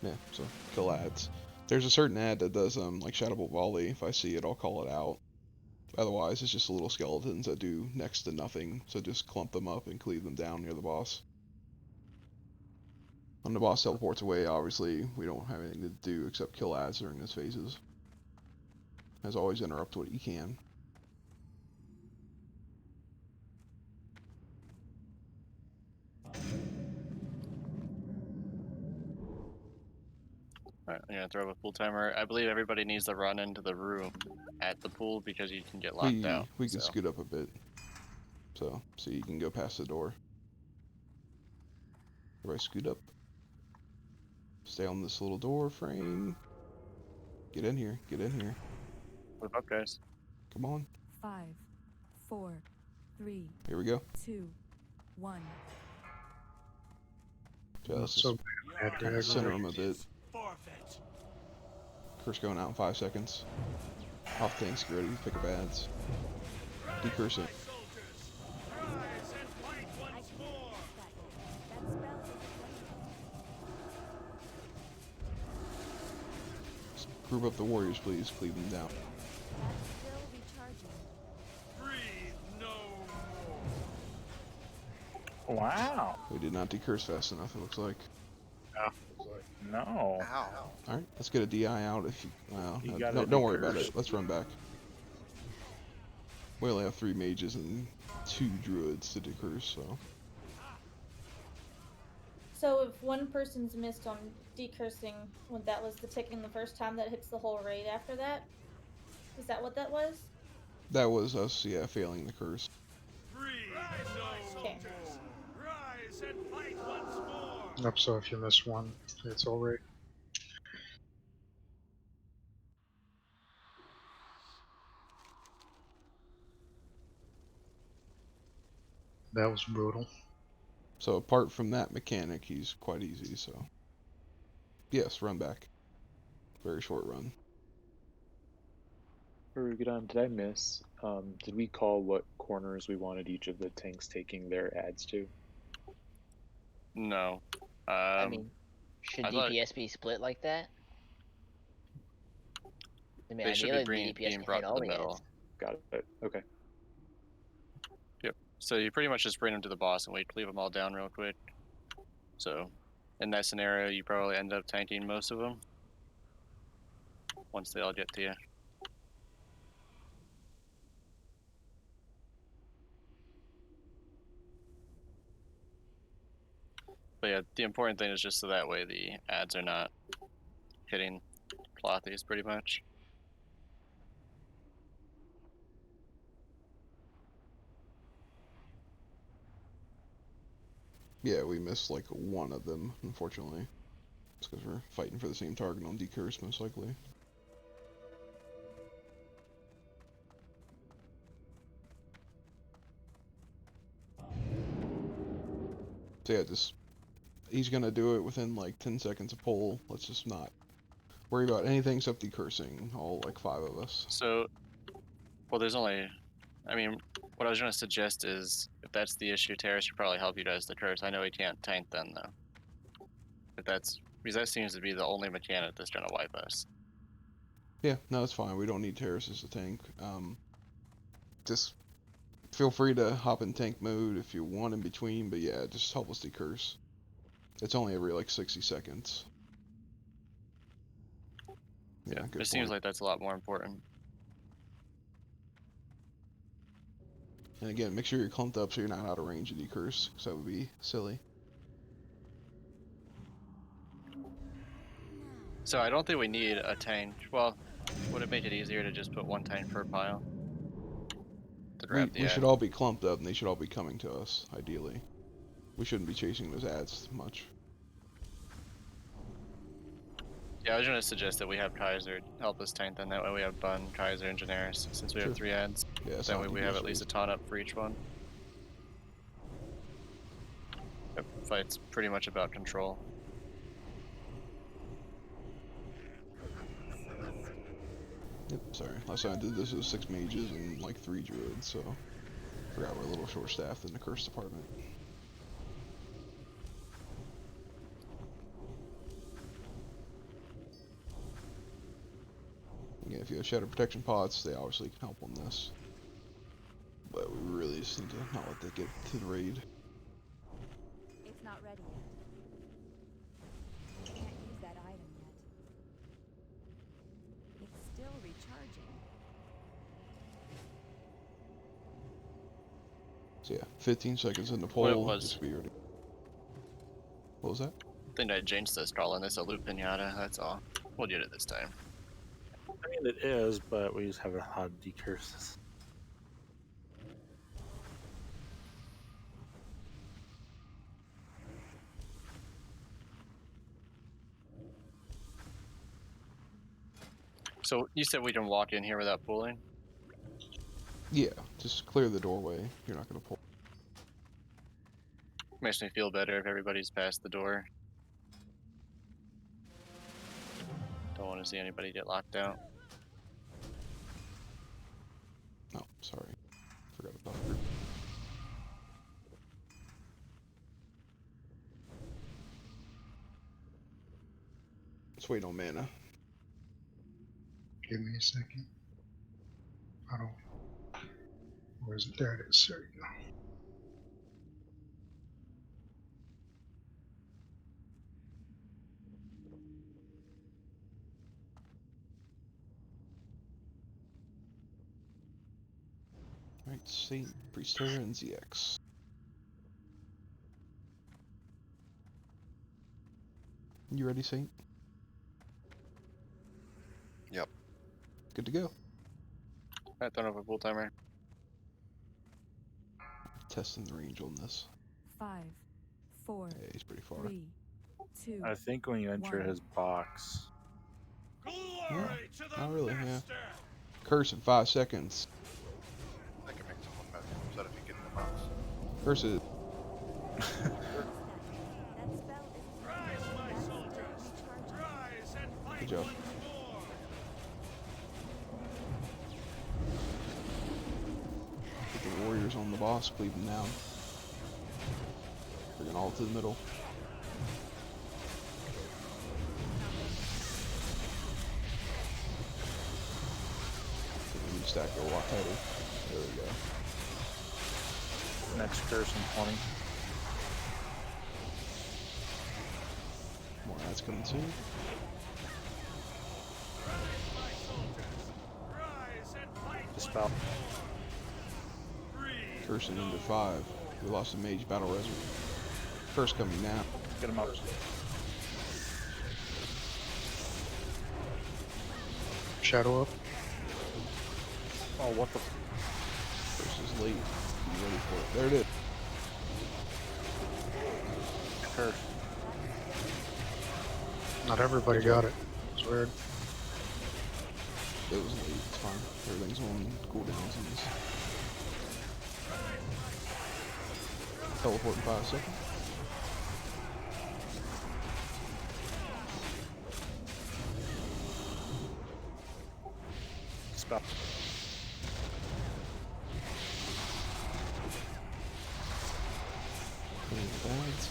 Yeah, so kill ads. There's a certain ad that does like Shadow Bolt Volley. If I see it, I'll call it out. Otherwise, it's just little skeletons that do next to nothing. So just clump them up and cleave them down near the boss. When the boss teleports away, obviously, we don't have anything to do except kill ads during his phases. As always, interrupt what you can. Alright, I'm gonna throw a pool timer. I believe everybody needs to run into the room at the pool because you can get locked out. We can scoot up a bit. So you can go past the door. Everybody scoot up. Stay on this little door frame. Get in here. Get in here. Move up, guys. Come on. 5, 4, 3. Here we go. 2, 1. Just center him a bit. Curse going out in 5 seconds. Off tanks, get ready to pick up ads. Decurse it. Group up the warriors, please. Cleave them down. Wow. We did not decurse fast enough, it looks like. No. Alright, let's get a DI out if you... Well, You no, gotta don't worry decurse. about it. Let's run back. We only have 3 mages and 2 druids to decurse, so... So if one person's missed on decursing when that was the ticking the first time, that hits the whole raid after that? Is that what that was? That was us, yeah, failing the curse. Okay. Yep, so if you miss one, it's alright. That was brutal. So apart from that mechanic, he's quite easy, so... Yes, run back. Very short run. Resurget, did I miss? Did we call what corners we wanted each of the tanks taking their ads to? No. I mean, should I thought DPS be split like that? I mean, they should be ideally, DPS being can brought hit to all the the middle. ads. Got it. Okay. Yep. So you pretty much just bring them to the boss and wait to leave them all down real quick. So in that scenario, you probably end up tanking most of them once they all get to you. But yeah, the important thing is just so that way the ads are not hitting Plothies pretty much. Yeah, we missed like one of them, unfortunately. It's because we're fighting for the same target on decurse, most likely. So yeah, just... He's gonna do it within like 10 seconds of pull. Let's just not worry about anything except decursing, all like 5 of us. So, well, there's only... I mean, what I was going to suggest is, if that's the issue, Terrace should probably help you guys decurse. I know he can't tank then, though. If that's... Because that seems to be the only mechanic that's going to wipe us. Yeah, no, it's fine. We don't need terraces to tank. Just feel free to hop in tank mode if you want in between, but yeah, just help us decurse. It's only every like 60 seconds. Yeah, good It seems point. like that's a lot more important. And again, make sure you're clumped up so you're not out of range of decurse, because that would be silly. So I don't think we need a tank. Well, Would it make it easier to just put one tank per pile? To grab the We ad? should all be clumped up and they should all be coming to us, ideally. We shouldn't be chasing those ads much. Yeah, I was gonna suggest that we have Kaiser help us tank, then that way we have Bun, Kaiser, and Daenerys, since we Sure. have 3 ads. Yeah, that's that not way we have at least a ton up for each one. Yep, fight's pretty much about control. Yep, sorry. Last time I did this, it was 6 mages and like 3 druids, so forgot we're a little short-staffed in the curse department. Yeah, if you have shadow protection pots, they obviously can help on this. But we really just need to not let that get to the raid. It's not ready yet. Can't use that item yet. It's still recharging. So yeah, 15 seconds in the What it poll. was- Just be ready. What was that? I think I changed this calling this a loot pinata, that's all. We'll get it this time. I mean, it is, but we just haven't had decurses. So you said we can walk in here without pulling? Yeah, just clear the doorway. You're not gonna pull. Makes me feel better if everybody's past the door. Don't want to see anybody get locked out. Oh, sorry. Forgot about the group. Let's wait on mana. Give me a second. I don't. Where is it? There it is. There you go. Alright, Saint, Priestera, and ZX. You ready, Saint? Yep. Good to go. Alright, turn over full timer. Testing the range on this. 5, 4, Yeah, he's pretty far. 3, 2. I think when you enter his box. No, not really, yeah. Curse in 5 seconds. That can make someone mad upset if you get in the box. Curse it. Good job. Get the warriors on the boss, cleave them down. Bring it all to the middle. We need stack go a lot tighter. There we go. Next curse in 20. More ads coming soon. Dispel. Cursing into 5. We lost a mage battle resurgent. First coming now. Get him up. Shadow up. Oh, what the? First is late. Be ready for it. There it is. Curse. Not everybody got it. It's weird. It was late. It's fine. Everything's on cooldowns in this. Teleport in 5 seconds. Spell. Clean the bags.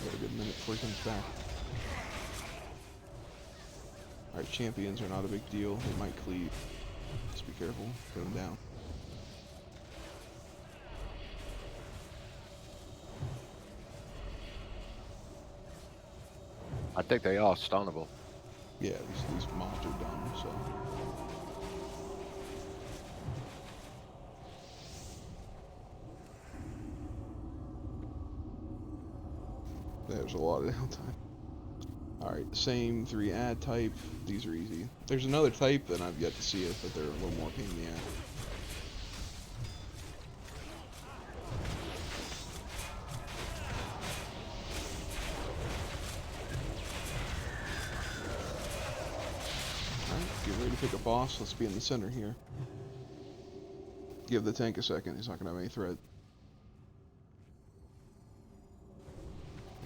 Got a good minute before he comes back. Alright, champions are not a big deal. They might cleave. Just be careful. Put them down. I think they are stunnable. Yeah, these mobs are dumb, so. There's a lot of downtime. Alright, same 3 ad type. These are easy. There's another type, and I've yet to see it, but they're a little more pain in the ass. Alright, get ready to pick a boss. Let's be in the center here. Give the tank a second. He's not going to have any threat.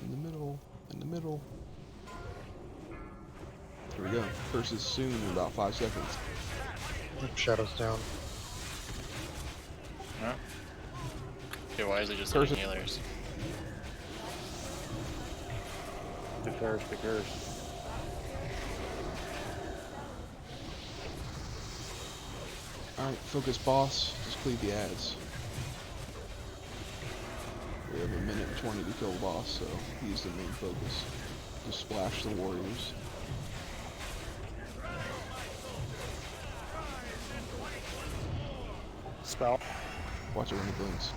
In the middle. In the middle. Here we go. Curses soon in about 5 seconds. Shadows down. Yeah. Okay, why is it just Curse hitting healers? The curse, the curse. Alright, focus boss. Just cleave the ads. We have a minute and 20 to kill the boss, so he's the main focus. Just splash the warriors. Spell. Watch it when he blinks.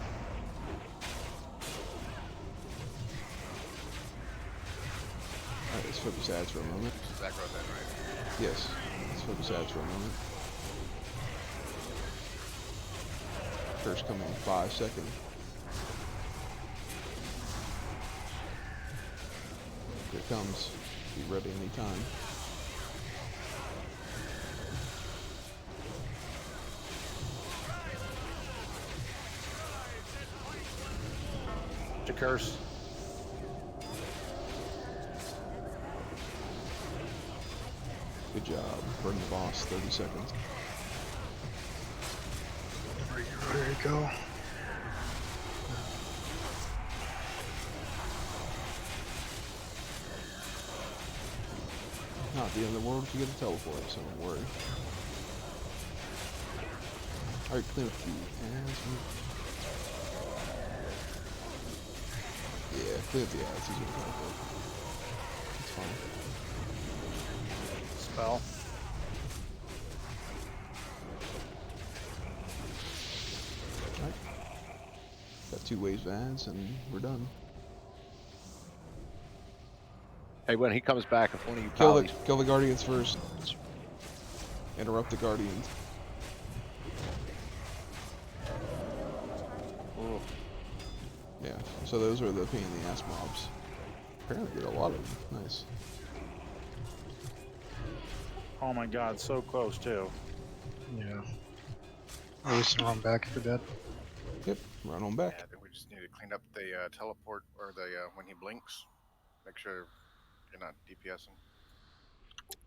Alright, let's focus ads for a moment. Zach wrote that, right? Yes, let's focus ads for a moment. First coming in 5 seconds. Here it comes. Be ready anytime. The curse. Good job. Burn the boss. 30 seconds. There you go. Not the end of the world if you get a teleport, so don't worry. Alright, clean up the ads. Yeah, clean up the ads. He's gonna teleport. It's fine. Spell. Alright. Got 2 waves of ads and we're done. Hey, when he comes back, if one of you Kill the guardians first. Interrupt the guardians. Ooh. Yeah, so those are the pain in the ass mobs. Apparently did a lot of them. Nice. Oh my god, so close too. Yeah. At least run back if you're dead. Yep, run on back. Yeah, I think we just need to clean up the teleport or the when he blinks. Make sure you're not DPSing.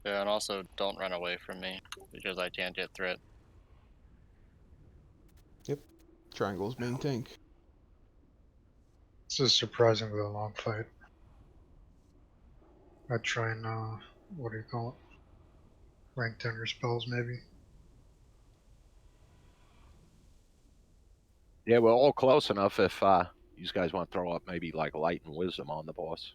Yeah, and also don't run away from me because I can't get threat. Yep. Triangle's main tank. This is surprisingly a long fight. I'd try and, what do you call it? Rank 10 your spells, maybe. Yeah, we're all close enough if you guys want to throw up maybe like light and wisdom on the boss.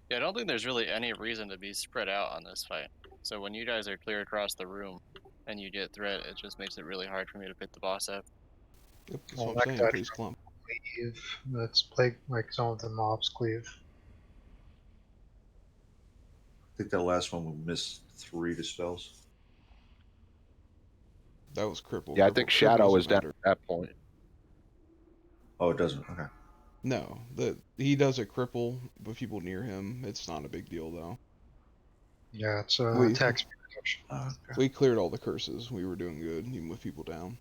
Yeah, I don't think there's really any reason to be spread out on this fight. So when you guys are clear across the room and you get threat, it just makes it really hard for me to pick the boss up. Yep, that's Well, what I'm saying. Please clump. Cleave. That's plague, like some of the mobs cleave. I think that last one we missed 3 dispels. That was crippled. Yeah, I think Shadow is down at that point. Oh, it doesn't. Okay. No, he does a cripple with people near him. It's not a big deal though. Yeah, it's We- attack speed reduction. Okay. We cleared all the curses. We were doing good, even with people down.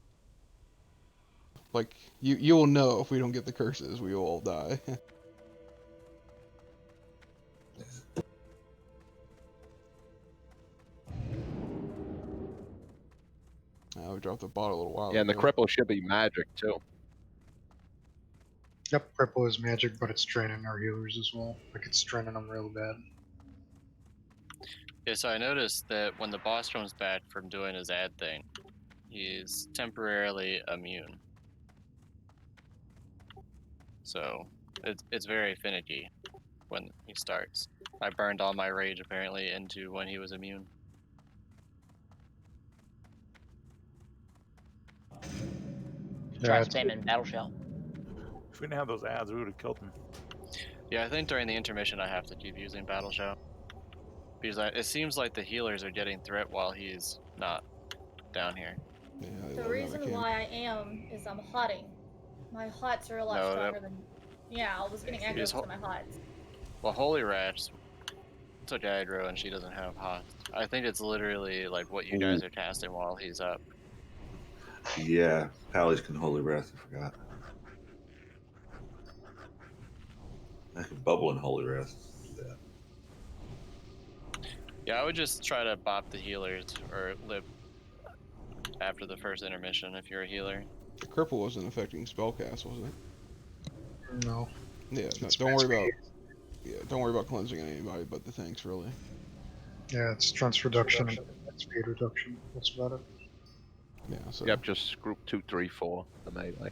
Like you will know if we don't get the curses, we will all die. We dropped the bot a little while Yeah, and the ago. cripple should be magic too. Yep, cripple is magic, but it's draining our healers as well. Like it's draining them real bad. Yeah, so I noticed that when the boss comes back from doing his ad thing, he's temporarily immune. So it's very finicky when he starts. I burned all my rage apparently into when he was immune. Try Yeah, spamming battle shell. If we didn't have those ads, we would have killed him. Yeah, I think during the intermission I have to keep using Battle Shout. Because it seems like the healers are getting threat while he's not down here. Yeah, The reason why I am is I'm hotting. My hots are a lot stronger than. Yeah, I was getting aggro Because because of my hots. Well, Holy Rats took aggro and she doesn't have hot. I think it's literally like what you guys are casting while he's up. Yeah, Pally's can Holy Wrath, I forgot. I can bubble in Holy Wrath. Do that. Yeah, I would just try to bop the healers or lip after the first intermission if you're a healer. The cripple wasn't affecting spellcast, was it? No. Yeah, no, It's don't worry basically- about. Yeah, don't worry about cleansing anybody but the tanks, really. Yeah, it's strength reduction and speed reduction. That's about it. Yeah. So. Yep, just group 2, 3, 4, the melee.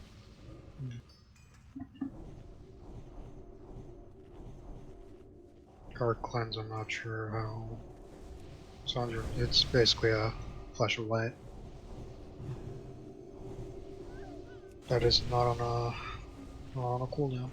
Guard cleanse, I'm not sure how. Sandra, it's basically a flash of light. That is not on a cooldown.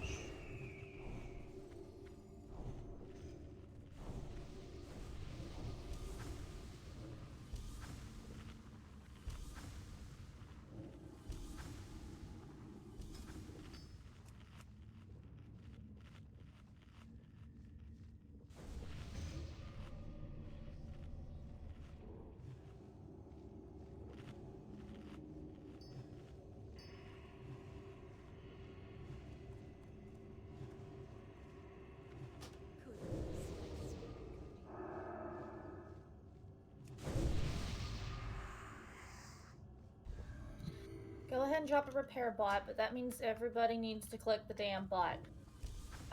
Go ahead and drop a repair bot, but that means everybody needs to click the damn bot.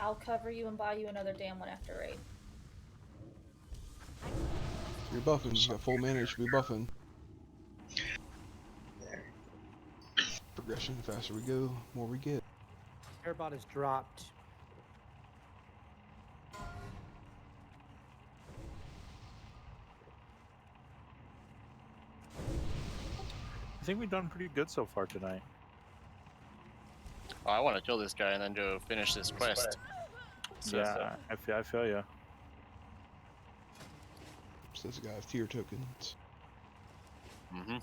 I'll cover you and buy you another damn one after raid. You're buffing. You got full mana. You should be buffing. Progression. The faster we go, more we get. Airbot is dropped. I think we've done pretty good so far tonight. Oh, I want to kill this guy and then go finish this quest. So, Yeah, I feel you. Says the guy with tier tokens. Mm-hmm.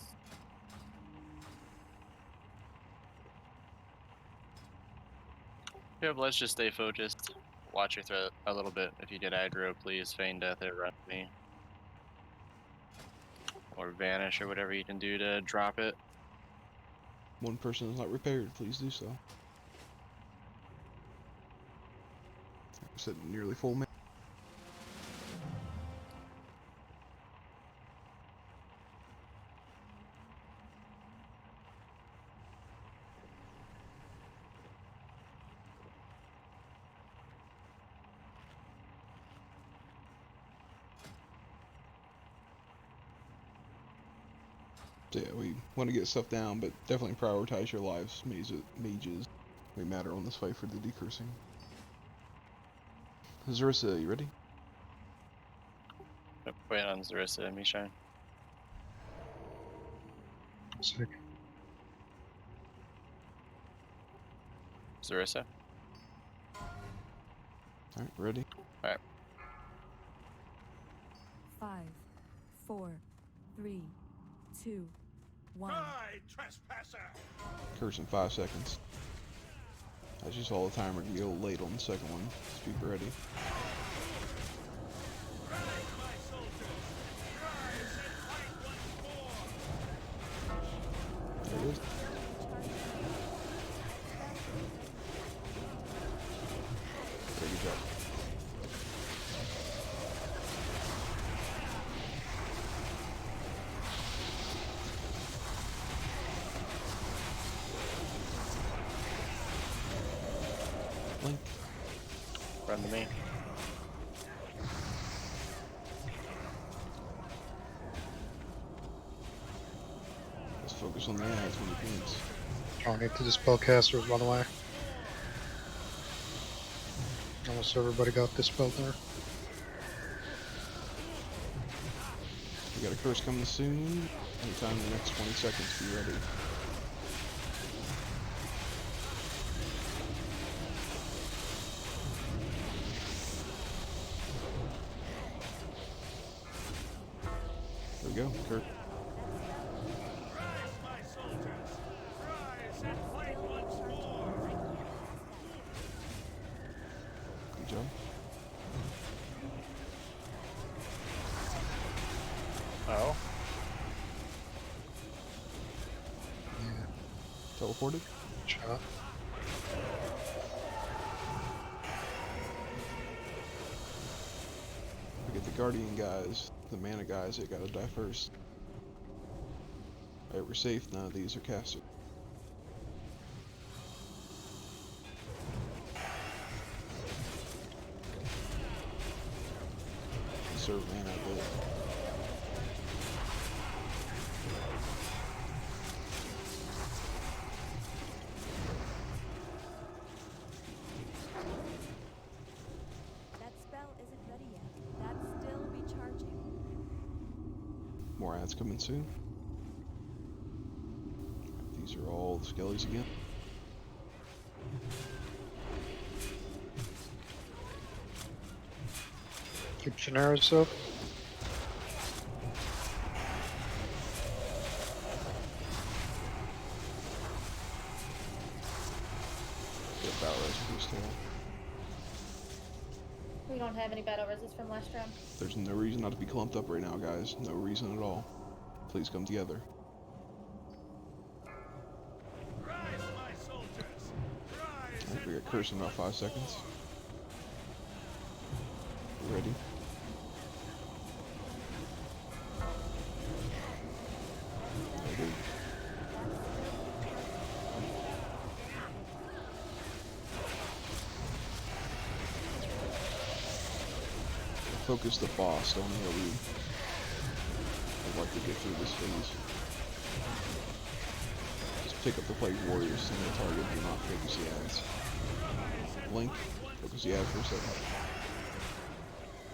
Yeah, but let's just stay focused. Watch your threat a little bit. If you get aggro, please feign death it around me. Or vanish or whatever you can do to drop it. One person is not repaired. Please do so. I said nearly full mana. So yeah, we want to get stuff down, but definitely prioritize your lives. Mages, they matter on this fight for the decursing. Zarissa, you ready? Wait on Zarissa and Mishine. Sick. Zarissa? Alright, ready? Alright. 5, 4, 3, 2, 1. Trespasser! Curse in 5 seconds. As you saw the timer go late on the second one. Just be ready. There it is. Very good job. Blink. Run to me. Let's focus on the ads when it blinks. Don't need to dispel casters, by the way. Almost everybody got dispelled there. We got a curse coming soon. Anytime in the next 20 seconds, be ready. go. Kurt. Good job. Oh. Teleported. Shot. We get the Guardian guys, the mana guys, they gotta die first. Alright, we're safe. None of these are casted. Conserve mana a bit. That spell isn't ready yet. That's still recharging. More ads coming soon. These are all the skellies again. Keep Cineribus up. Get battle res for this tail. We don't have any battle resist from last round. There's no reason not to be clumped up right now, guys. No reason at all. Please come together. Alright, we got curse in about 5 seconds. You ready? Ready. Focus the boss, don't AoE. I'd like to get through this phase. Just pick up the Plague Warriors, single target, do not focus the ads. Blink, focus the ad for a second.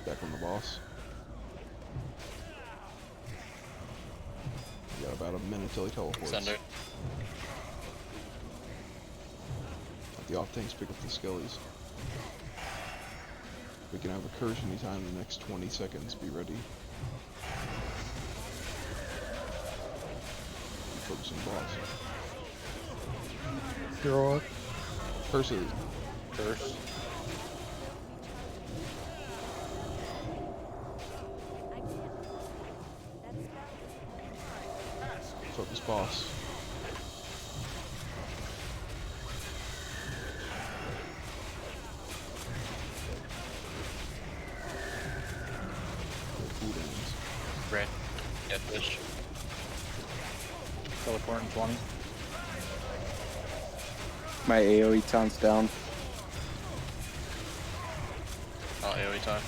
Back on the boss. We got about a minute till he teleports. Send it. Let the off tanks pick up the skellies. We can have a curse anytime in the next 20 seconds. Be ready. Focus on the boss. Hero up. Curses. Curse. Focus boss. Red. Get fish. Teleport in 20. My AoE taunts down. Oh, AoE time.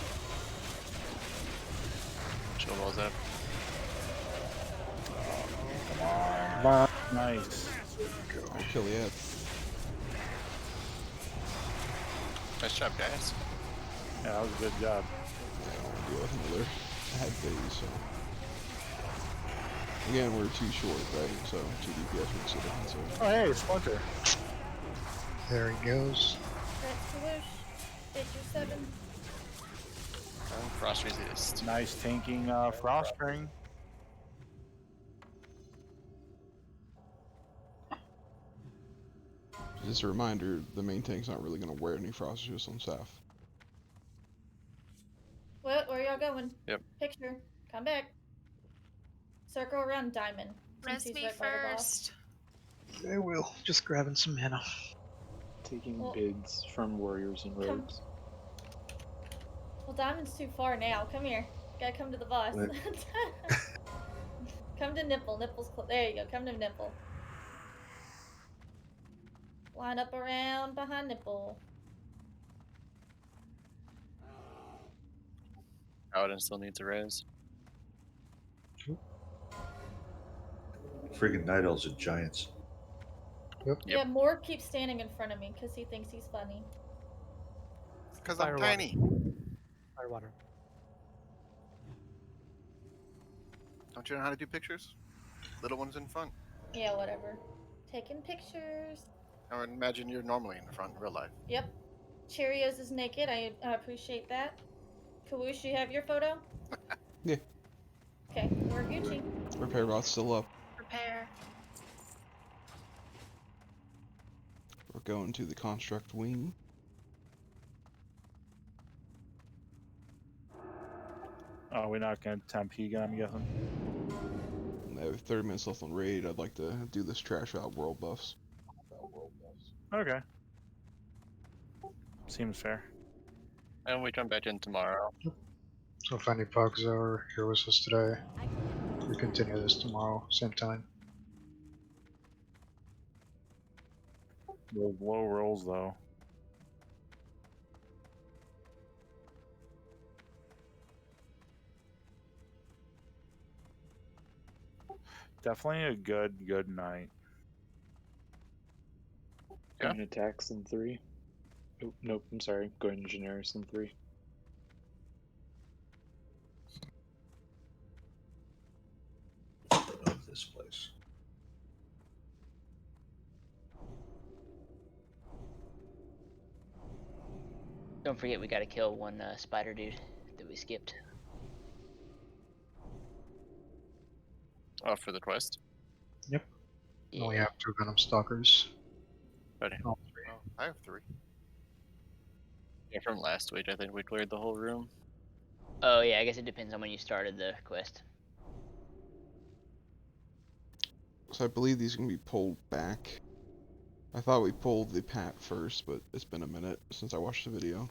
Chill balls up. Come on. Nice. I'll kill the ad. Nice job, guys. Yeah, that was a good job. Yeah, I don't want to deal with another ad phase, so. Again, we're too short, right? So 2 DPS makes a difference. So. Oh, hey, Splinter. There he goes. That's Swoosh. Take your 7. Oh, frost resist. Nice tanking Frost Ring. Just a reminder, the main tank's not really going to wear any frost resist on staff. What? Where y'all going? Yep. Picture. Come back. Circle around Diamond. since Res he's me right by the boss. first. I will. Just grabbing some mana. Taking Well, bids from warriors and come- rogues. Well, Diamond's too far now. Come here. Gotta come to the boss. What? Come to Nipple. Nipple's there you go. Come to Nipple. Line up around behind Nipple. Paladin still needs a res. Friggin' Night Elves are giants. Yep. Yeah, Morg keeps standing in front of me because he thinks he's funny. Because I'm Firewater. tiny. Firewater. Don't you know how to do pictures? Little ones in front. Yeah, whatever. Taking pictures. I would imagine you're normally in the front in real life. Yep. Cheerios is naked. I appreciate that. Kawoosh, you have your photo? Yeah. Okay, we're Gucci. Repair bot's still up. Repair. We're going to the construct wing. Oh, we're not gonna temp again, I'm guessing. I have 30 minutes left on raid. I'd like to do this trash out world buffs. Okay. Seems fair. And we jump back in tomorrow. So if any bugs are here with us today, we continue this tomorrow, same time. Those low rolls though. Definitely a good night. Going attacks in 3. Oh, nope, I'm sorry. Going to Generis in 3. Of this place. Don't forget we gotta kill one spider dude that we skipped. Oh, for the quest. Yep. Yeah. We have 2 Venom Stalkers. Okay. Oh, I have 3. Yeah, from last week, I think we cleared the whole room. Oh yeah, I guess it depends on when you started the quest. So I believe these can be pulled back. I thought we pulled the pat first, but it's been a minute since I watched the video.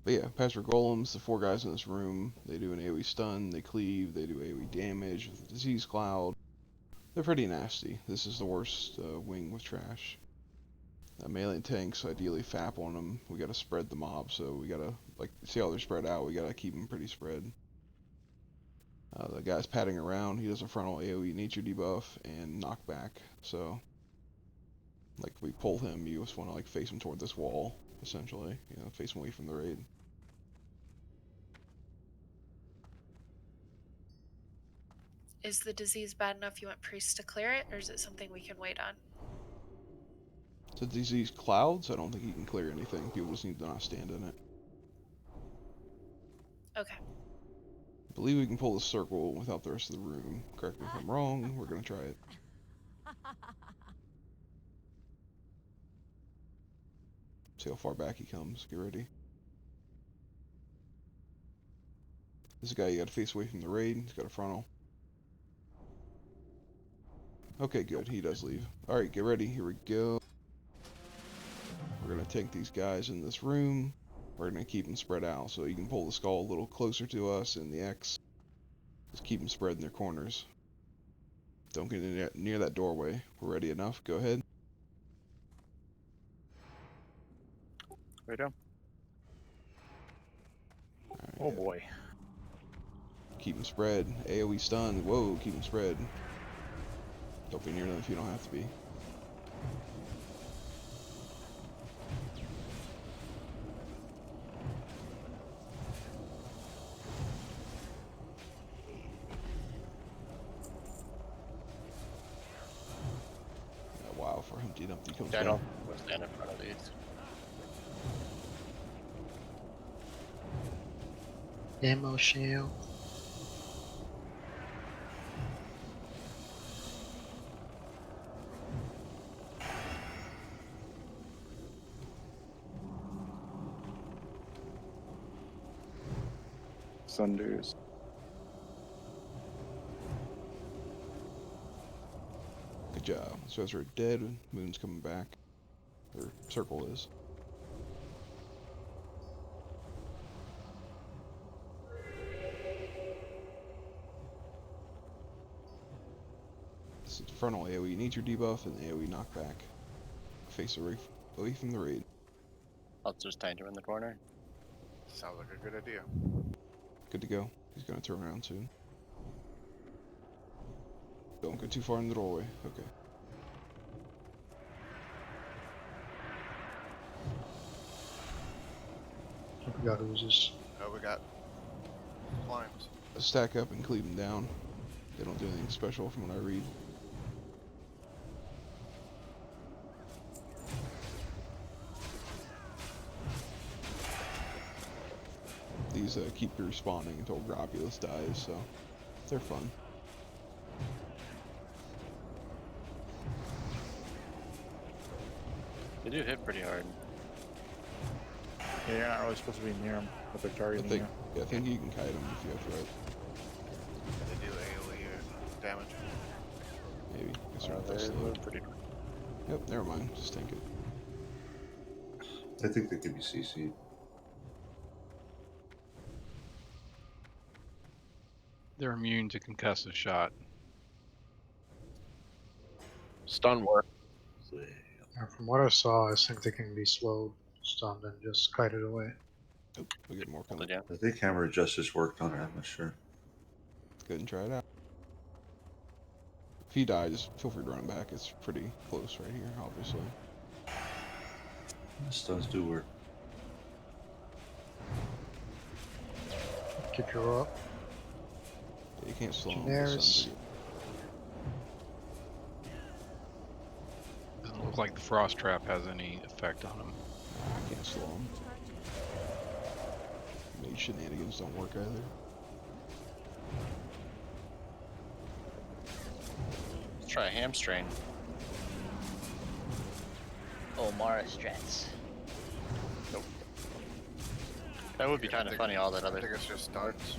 But yeah, Pastor Golems, the 4 guys in this room, they do an AoE stun, they cleave, they do AoE damage with the disease cloud. They're pretty nasty. This is the worst wing with trash. Melee tanks, ideally FAP on them. We gotta spread the mob, so we gotta, like, see how they're spread out, we gotta keep them pretty spread. The guy's padding around, he does a frontal AoE nature debuff and knockback, so like we pull him, you just wanna like face him toward this wall, essentially, you know, face him away from the raid. Is the disease bad enough you want priests to clear it, or is it something we can wait on? So disease clouds, I don't think he can clear anything, people just need to not stand in it. Okay. I believe we can pull the circle without the rest of the room. Correct me if I'm wrong, we're gonna try it. See how far back he comes, get ready. This guy you gotta face away from the raid, he's got a frontal. Okay, good, he does leave. Alright, get ready, here we go. We're gonna take these guys in this room. We're gonna keep them spread out, so you can pull the skull a little closer to us in the X. Just keep them spread in their corners. Don't get near that doorway. We're ready enough, go ahead. Right down. Right, Oh boy. Keep them spread. AoE stun. Whoa, keep them spread. Don't be near them if you don't have to be. Wow, for Humpty Dumpty comes Yeah, down. we'll stand in front of these. Ammo shell. Sunders. Good job. So as we're dead, Moon's coming back. Or Circle is. This is frontal AoE nature debuff and AoE knockback. Face away from the raid. I'll just tank him in the corner. Sounds like a good idea. Good to go. He's gonna turn around soon. Don't go too far in the doorway. Okay. We got oozes. Oh, we got climbs. Stack up and cleave them down. They don't do anything special from what I read. These keep respawning until Globulus dies, so they're fun. They do hit pretty hard. Yeah, you're not really supposed to be near them, but they're targeting you. Yeah, I think you can kite them if you have threat. They do AoE damage. Maybe. Guess they're not They that slow. move pretty quick. Yep, never mind. Just tank it. I think they could be CC'd. They're immune to concussive shot. Stun work. Yeah, from what I saw, I think they can be slowed, stunned, and just kited away. Oh, we get more coming. I think Hammer of Justice worked on it, I'm not sure. Go ahead and try it out. If he dies, feel free to run back. It's pretty close right here, obviously. Stuns do work. Keep your up. Yeah, you can't slow him. Cineribus. Doesn't look like the frost trap has any effect on him. I can't slow him. Mage shenanigans don't work either. Let's try a hamstring. Oh, Mara strats. Nope. That would be kind of funny, all that other. I think it's just stuns.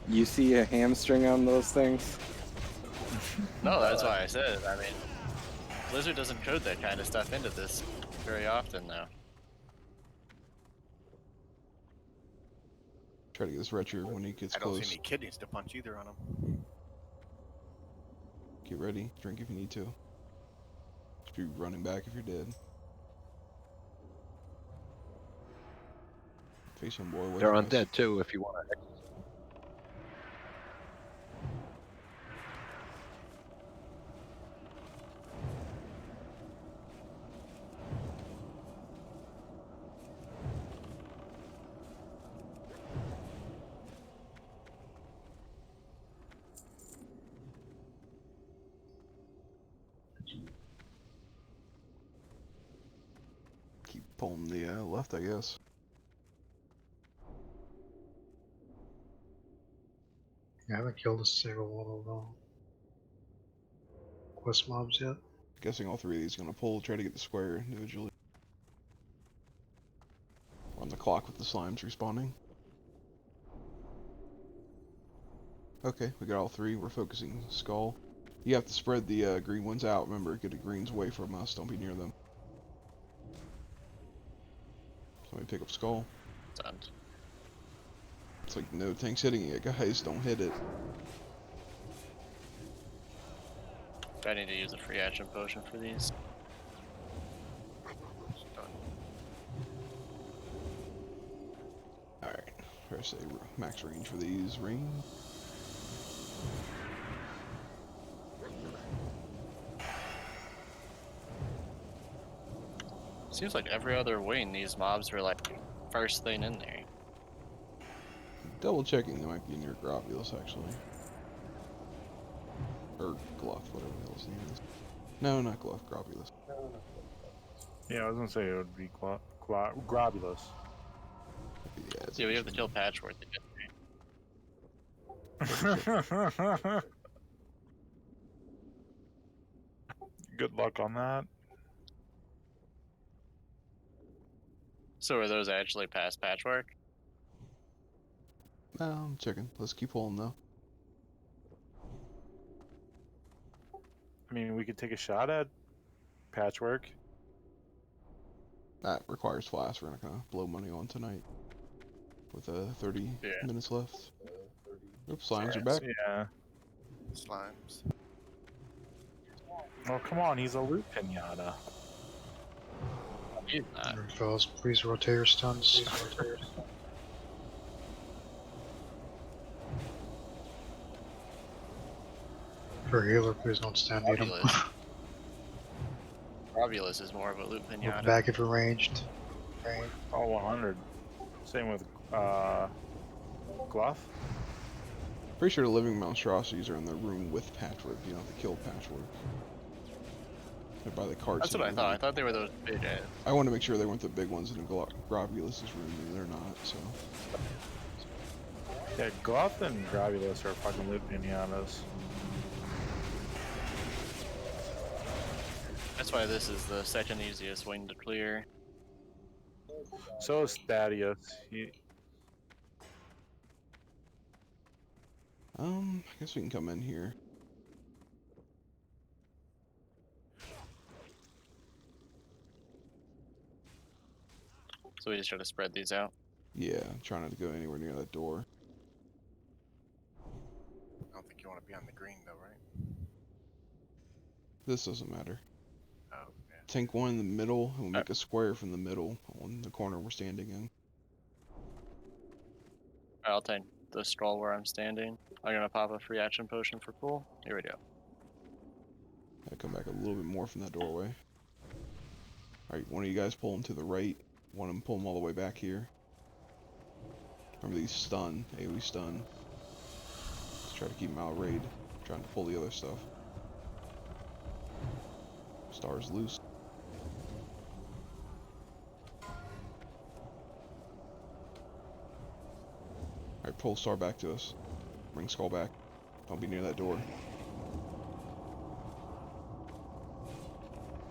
You see a hamstring on those things? No, that's why I said it. I mean, Blizzard doesn't code that kind of stuff into this very often, though. Try to get this Retcher when he gets I don't close. see any kidneys to punch either on him. Get ready. Drink if you need to. Just be running back if you're dead. Face him, boy. They're undead too if you want to. Keep pulling the left, I guess. I haven't killed a single one of them. Quest mobs yet. Guessing all three of these are gonna pull, try to get the square individually. We're on the clock with the slimes respawning. Okay, we got all three. We're focusing Skull. You have to spread the green ones out. Remember, get the greens away from us. Don't be near them. Somebody pick up Skull. Stunned. It's like no tanks hitting it, guys. Don't hit it. I need to use a free action potion for these. Alright, press a max range for these rings. Seems like every other wing, these mobs are like first thing in there. Double checking, they might be near Globulus actually. Or Gluff, whatever the hell his name is. No, not Gluff, Globulus. Yeah, I was gonna say it would be Globulus. Yeah, we have to kill Patchwork to get there. Good luck on that. So are those actually past Patchwork? No, I'm checking. Let's keep pulling though. I mean, we could take a shot at Patchwork. That requires flash. We're not gonna blow money on tonight. With 30 minutes left. Oops, slimes are back. Yeah. Slimes. Oh, come on, he's a loot pinata. He's not. Alright, fellas, please rotate your stuns. For a healer, please don't stand near him. Globulus is more of a loot pinata. Look back if you're ranged. Oh, 100. Same with Gluff. Pretty sure the living monstrosities are in the room with Patchwork. You don't have to kill Patchwork. They're by the carts. That's what I thought. I thought they were those big ads. I want to make sure they weren't the big ones in Grobulus's room, and they're not, so. Yeah, Goth and Gravulus are fucking looping on us. That's why this is the second easiest wing to clear. So is Thaddeus. I guess we can come in here. So we just try to spread these out. Yeah, trying not to go anywhere near that door. I don't think you want to be on the green though, right? This doesn't matter. Oh, yeah. Tank one in the middle, and we'll make a square from the middle on the corner we're standing in. I'll take the scroll where I'm standing. I'm gonna pop a free action potion for pool. Here we go. I come back a little bit more from that doorway. Alright, one of you guys pull them to the right. One of them pull them all the way back here. Remember these stun, AoE stun. Let's try to keep them out of raid. Trying to pull the other stuff. Star's loose. Alright, pull Star back to us. Bring Skull back. Don't be near that door.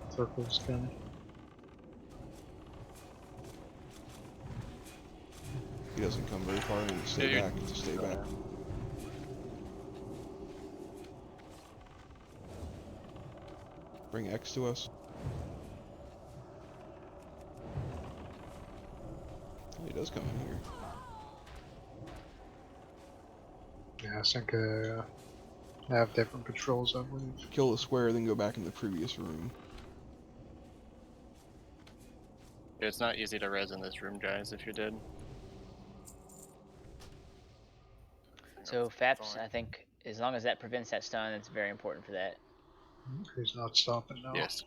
Circle's coming. He doesn't come very far in. Stay back. Just stay back. Bring X to us. Oh, he does come in here. Yeah, I think I have different controls, I believe. Kill the square, then go back in the previous room. It's not easy to res in this room, guys, if you did. So FAPS, I think, as long as that prevents that stun, it's very important for that. He's not stopping now. Yes.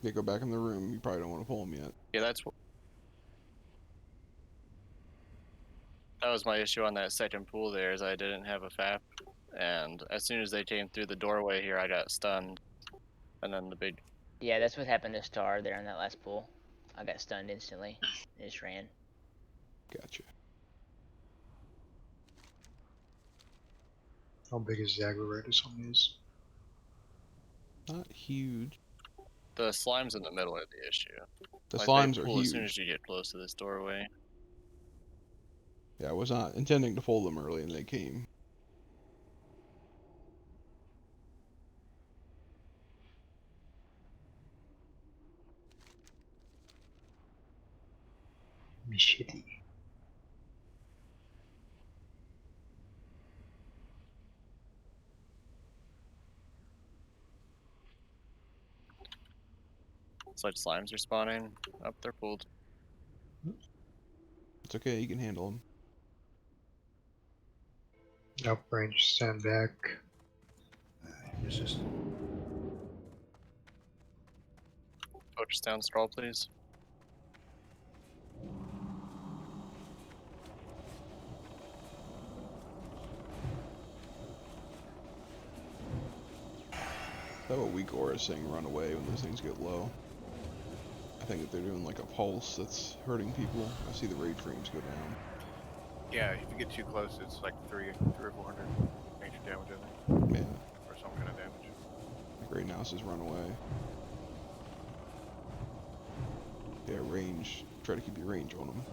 Yeah, go back in the room. You probably don't want to pull him yet. Yeah, that was my issue on that second pool there, is I didn't have a FAP. And as soon as they came through the doorway here, I got stunned. And then the big... Yeah, that's what happened to Star there in that last pool. I got stunned instantly. It just ran. Gotcha. How big is the aggro radius on these? Not huge. The slimes in the middle are the issue. The Like, slimes they are pull huge. as soon as you get close to this doorway. Yeah, I was not intending to pull them early, and they came. Shitty. It's like slimes are spawning. Up, they're pulled. It's okay, you can handle them. Up range, stand back. Resist. Focus down scroll, please. Is that what weak aura is saying? Run away when those things get low. I think that they're doing like a pulse that's hurting people. I see the raid frames go down. Yeah, if you get too close, it's like 300 or 400 major damage, I think. Yeah. Or some kind of damage. Like right now it says run away. Yeah, range. Try to keep your range on them.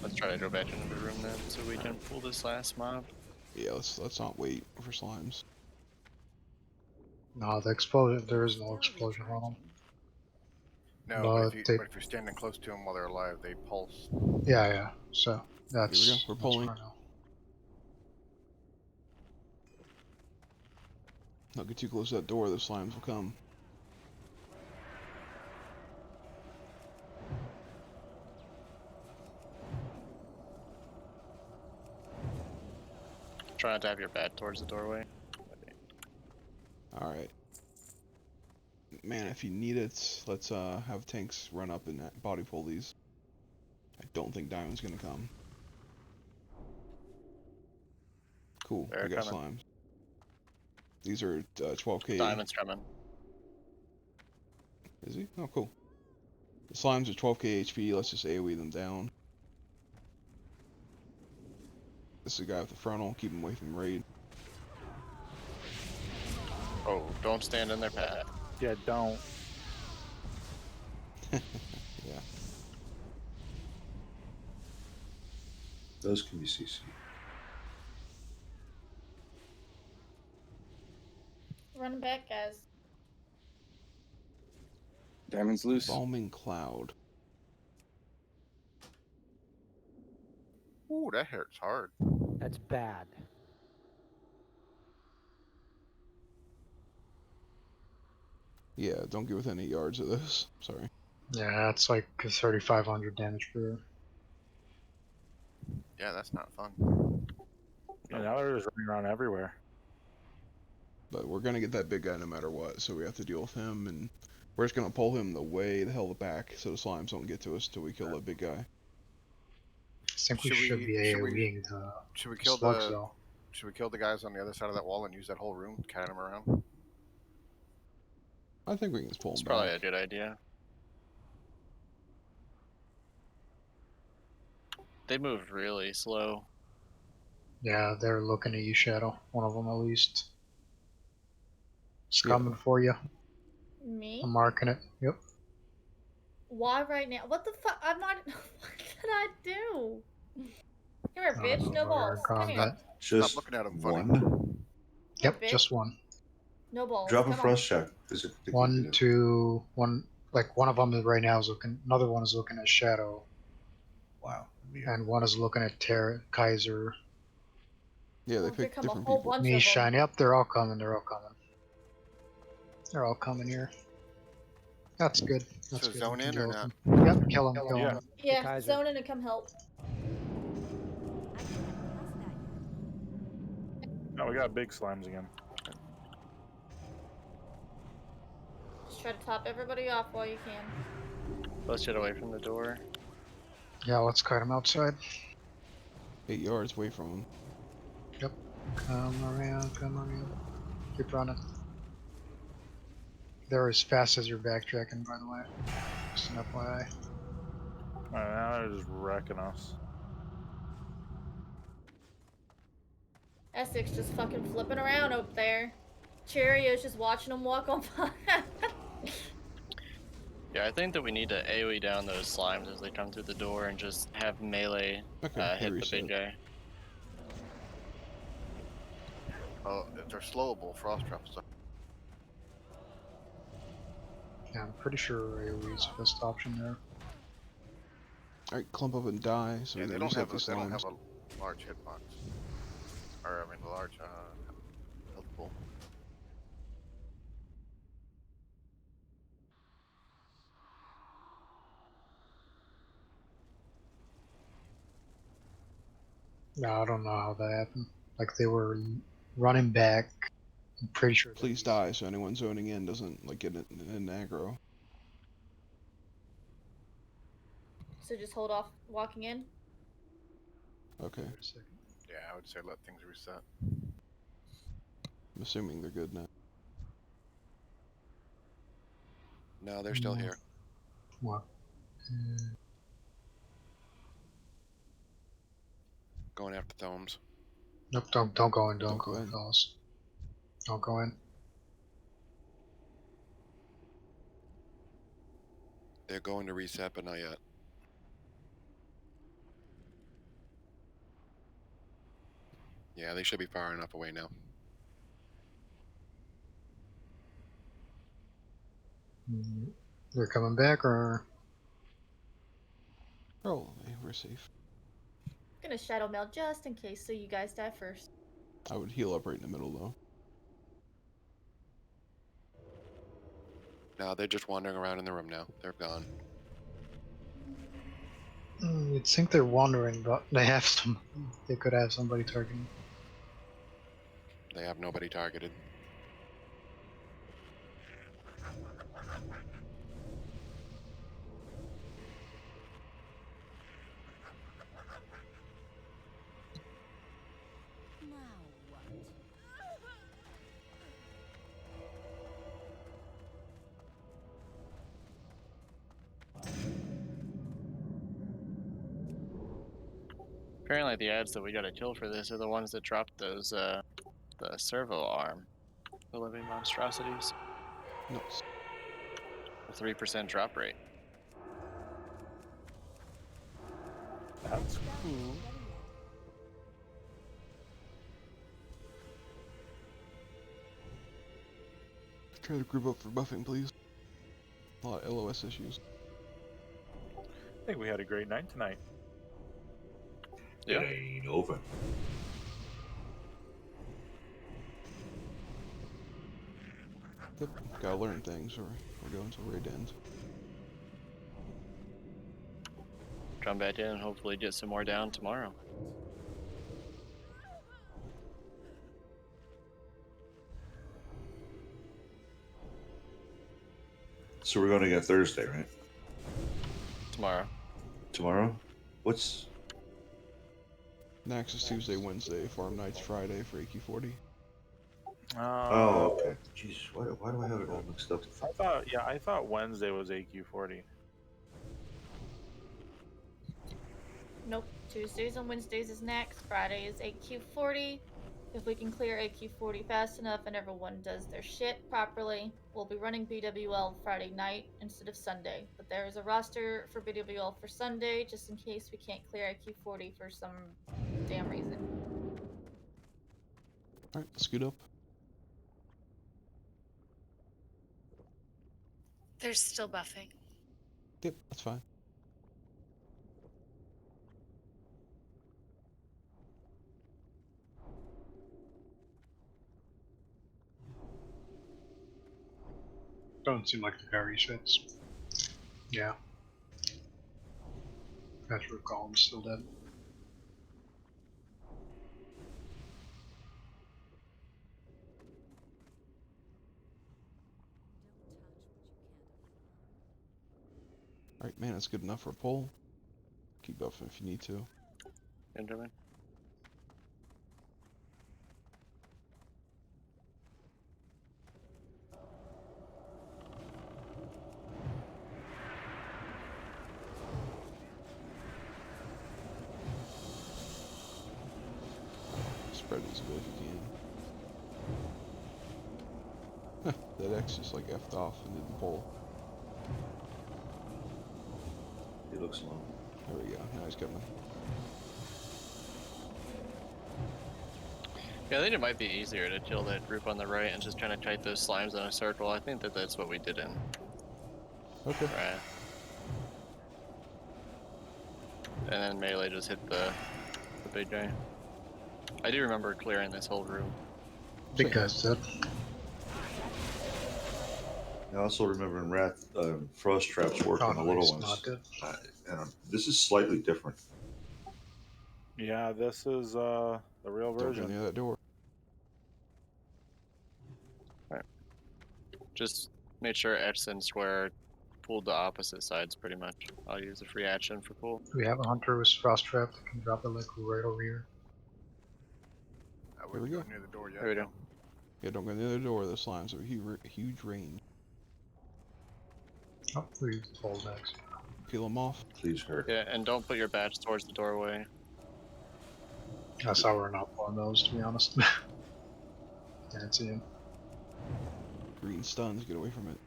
Let's try to go back into the room then, so we can pull this last mob. Yeah, let's not wait for slimes. No, the explosion. There is no explosion on them. No, But but if you're standing close to them while they're alive, they pulse. Yeah, yeah. So that's. Here we go. We're pulling. Don't get too close to that door. The slimes will come. Try not to have your back towards the doorway. Alright. Man, if you need it, let's have tanks run up and body pull these. I don't think Diamond's gonna come. Cool. They're We got coming. slimes. These are 12k. Diamond's coming. Is he? Oh, cool. The slimes are 12k HP. Let's just AoE them down. This is the guy with the frontal. Keep him away from raid. Oh, don't stand in their path. Yeah, don't. Yeah. Those can be CC. Run back, guys. Diamond's loose. Balming cloud. Ooh, that hurts hard. That's bad. Yeah, don't get within 8 yards of this. Sorry. Yeah, it's like 3,500 damage per. Yeah, that's not fun. Yeah, now they're just running around everywhere. But we're gonna get that big guy no matter what, so we have to deal with him, and we're just gonna pull him the way the hell back so the slimes don't get to us till we kill that big guy. I think we should be AoEing the Should we kill slugs the? though. Should we kill the guys on the other side of that wall and use that whole room, cat them around? I think we can just pull him It's back. probably a good idea. They moved really slow. Yeah, they're looking at you, Shadow. One of them at least. It's Yeah. coming for you. Me? I'm marking it. Yep. Why right now? What the fuck? I'm not. What did I do? Come here, I bitch. don't No know, we're in balls. Come here. combat. Just Stop looking at him funny. one. Yep, bitch. just one. No balls. Drop a Come on. frost check. Is it One, two, one. Like one of them right now is looking. Another one is looking at Shadow, Wow. and one is looking at Kaiser. Yeah, they Here pick come a different whole people. bunch Me, of them. Shiny. Yep, they're all coming. They're all coming. They're all coming here. That's good. That's So good. zone We can in deal or with not? them. Yep, kill them. Kill Yeah. them. Yeah, Kaiser. zone in and come help. No, we got big slimes again. Just try to top everybody off while you can. Let's get away from the door. Yeah, let's kite them outside. 8 yards away from him. Yep. Come around. Come around. Keep running. They're as fast as you're backtracking, by the way. Just an FYI. Alright, now they're just wrecking us. Essex just fucking flipping around up there. Cherio's just watching them walk on by. Yeah, I think that we need to AoE down those slimes as they come through the door and just have melee Okay, hit the reset. big guy. Oh, if they're slowable, frost trap stuff. Yeah, I'm pretty sure AoE is the best option there. Alright, clump up and die, so Yeah, we they can don't reset have the they don't slimes. have a large hitbox. Or I mean, a large health pool. No, I don't know how that happened. Like they were running back. I'm pretty sure. Please die so anyone zoning in doesn't like get in aggro. So just hold off walking in. Okay. Yeah, I would say let things reset. I'm assuming they're good now. No, they're still here. What? Going after Thomes. Nope, don't go in. Don't Don't go go in, in. fellas. Don't go in. They're going to reset, but not yet. Yeah, they should be far enough away now. They're coming back, or Roll away, we're safe. I'm gonna shadow mail just in case, so you guys die first. I would heal up right in the middle though. No, they're just wandering around in the room now. They're gone. you'd think they're wandering, but they have some. They could have somebody targeting. They have nobody targeted. Now Apparently the ads that we gotta kill for this are the ones that dropped those, the servo arm. The living monstrosities. Nice. A 3% drop rate. That's cool. Try to group up for buffing, please. A lot of LOS issues. I think we had a great night tonight. Yeah. It ain't over. Yep, gotta learn things, or we're going to raid end. Come back in and hopefully get some more down tomorrow. So we're going to get Thursday, right? Tomorrow. Tomorrow? What's... Naxxramas Tuesday, Wednesday, Farm Nights Friday for AQ40. Oh, okay. Jeez, why do I have it all mixed up? I thought Wednesday was AQ40. Nope. Tuesdays and Wednesdays is next. Friday is AQ40. If we can clear AQ40 fast enough and everyone does their shit properly, we'll be running BWL Friday night instead of Sunday. But there is a roster for BWL for Sunday, just in case we can't clear AQ40 for some damn reason. Alright, scoot up. There's still buffing. Yep, that's fine. Don't seem like the guy resets. Yeah. Patrick Column's still dead. Alright, man, that's good enough for a pull. Keep buffing if you need to. Benjamin. Spread it as good as you can. That X just like F'd off and didn't pull. He looks low. There we go, now he's coming. Yeah, I think it might be easier to kill that group on the right and just kind of kite those slimes in a circle. I think that that's what we did in. Okay. Right. And then melee just hit the big guy. I do remember clearing this whole room. Big guy's dead. I also remember in Wrath, Frost Traps work on the little he's ones. not dead. And this is slightly different. Yeah, this is the real Don't go version. near that door. Alright. Just make sure X and Square pulled the opposite sides pretty much. I'll use a free action for pull. We have a hunter with Frost Trap that can drop it like right over here. I Here we wouldn't go go. near the door yet. There we go. Yeah, don't go near the door. Those slimes have a huge range. Oh, we pulled next. Peel them off. Please hurt. Yeah, and don't put your badge towards the doorway. That's how we're not pulling those, to be honest. Can't see him. Green stuns, get away from it.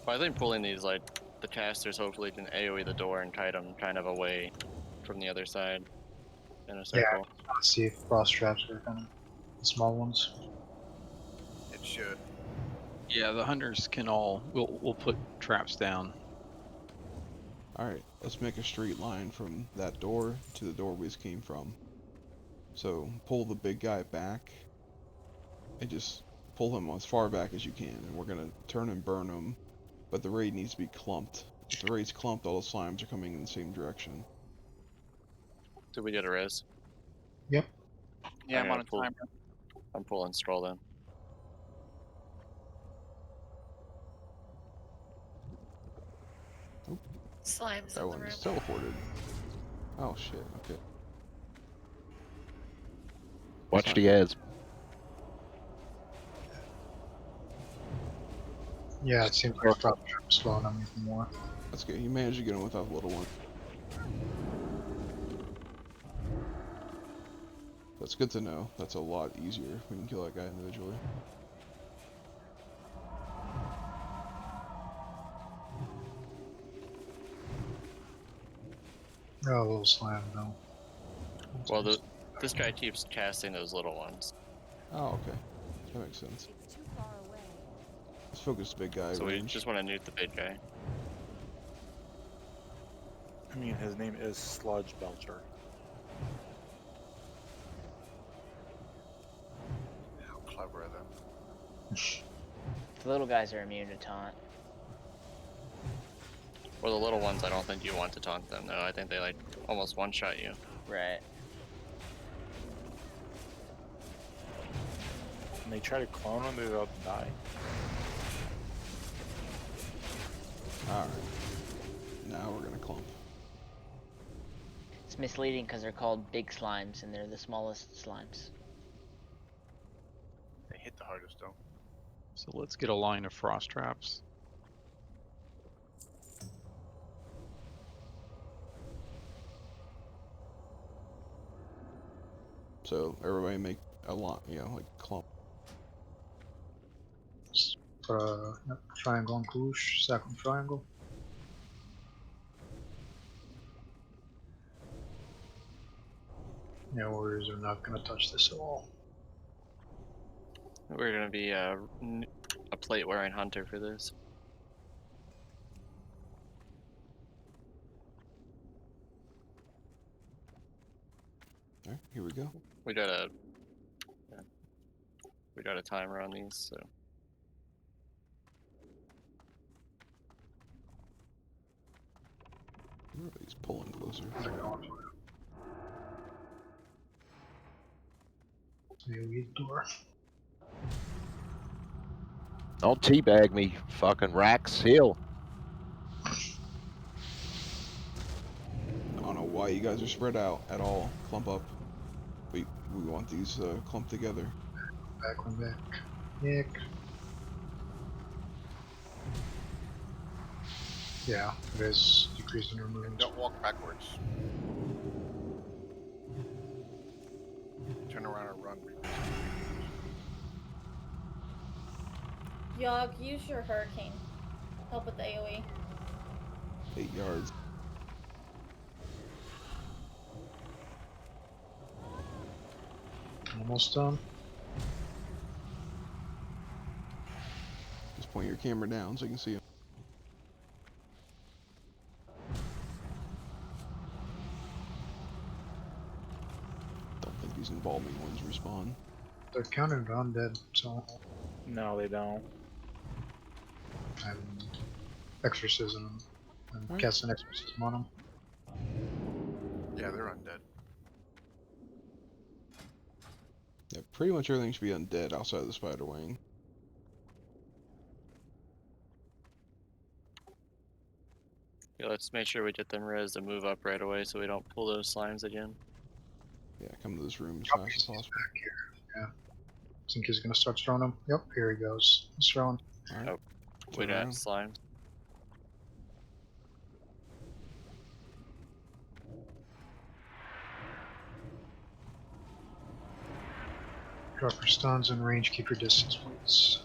But I think pulling these, like, the casters hopefully can AoE the door and kite them kind of away from the other side in a Yeah, circle. let's see if Frost Traps are kind of the small ones. It should. Yeah, the hunters can all. We'll put traps down. Alright, let's make a straight line from that door to the door we came from. So pull the big guy back and just pull him as far back as you can, and we're gonna turn and burn him, but the raid needs to be clumped. If the raid's clumped, all the slimes are coming in the same direction. Did we get a res? Yep. Yeah, I'm gonna on a pull- timer. I'm pulling scroll then. Slimes That in the one room. is teleported. Oh shit, okay. Watch she has. Yeah, it seems like drop trap slowing them even more. That's good. You managed to get him without the little one. That's good to know. That's a lot easier if we can kill that guy individually. Oh, a little slam though. Well, this guy keeps casting those little ones. Oh, okay. That makes sense. It's too far away. Let's focus big guy So we range. just want to nuke the big guy. I mean, his name is Sludge Belcher. How clever of them. The little guys are immune to taunt. Well, the little ones, I don't think you want to taunt them, though. I think they, like, almost one-shot you. Right. And they try to clone him, they're about to die. Alright. Now we're gonna clump. It's misleading because they're called big slimes and they're the smallest slimes. They hit the hardest though. So let's get a line of frost traps. So everybody make a lot, you know, like clump. Yep, triangle and Koosh, second triangle. Yeah, warriors are not gonna touch this at all. We're gonna be a plate-wearing hunter for this. Alright, here we go. We got a timer on these, so. Everybody's pulling closer. AoE door. Don't teabag me, fucking Rax. Heal. I don't know why you guys are spread out at all. Clump up. We want these clumped together. Back one back. Nick. Yeah, it is decreasing your movement. Don't walk backwards. Turn around and run. Yogg, use your hurricane. Help with the AoE. 8 yards. Almost done. Just point your camera down so you can see him. Don't think these embalming ones respawn. They're counted undead, so. No, they don't. And exorcism. And Right. cast an exorcism on them. Yeah, they're undead. Yeah, pretty much everything should be undead outside of the spider wing. Yeah, let's make sure we get them res to move up right away so we don't pull those slimes again. Yeah, come to this room as fast as possible. Back here. Yeah. Think he's gonna start throwing them? Yep, here he goes. He's throwing. Alright. Oh, we Turn got around. slimes. Drop your stuns in range, keep your distance, please.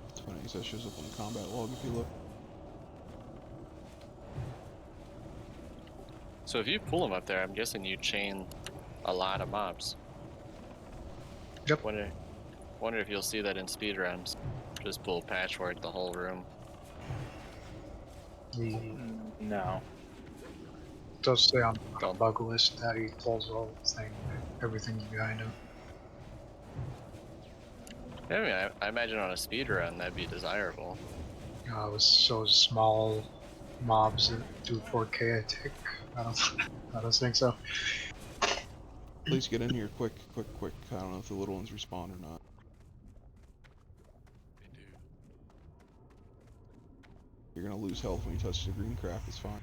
It's funny, that shows up on the combat log if you look. So if you pull them up there, I'm guessing you chain a lot of mobs. Yep. Wonder if you'll see that in speedruns. Just pull patchwork the whole room. No. It does say on the bug list that he pulls the whole thing, everything's behind him. I mean, I imagine on a speedrun that'd be desirable. With so small mobs that do 4K, I think. I don't think so. Please get in here quick, quick, quick. I don't know if the little ones respawn or not. They do. You're gonna lose health when you touch the green crap, it's fine.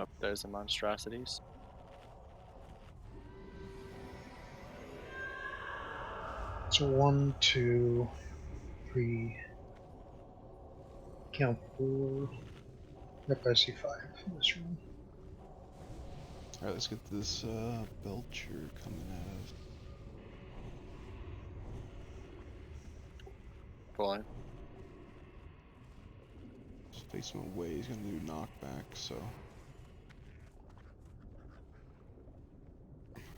Oh, there's the monstrosities. So 1, 2, 3. Count 4. Yep, I see 5 in this room. Alright, let's get this Belcher coming out of. Pulling. Just face him away, he's gonna do knockback, so.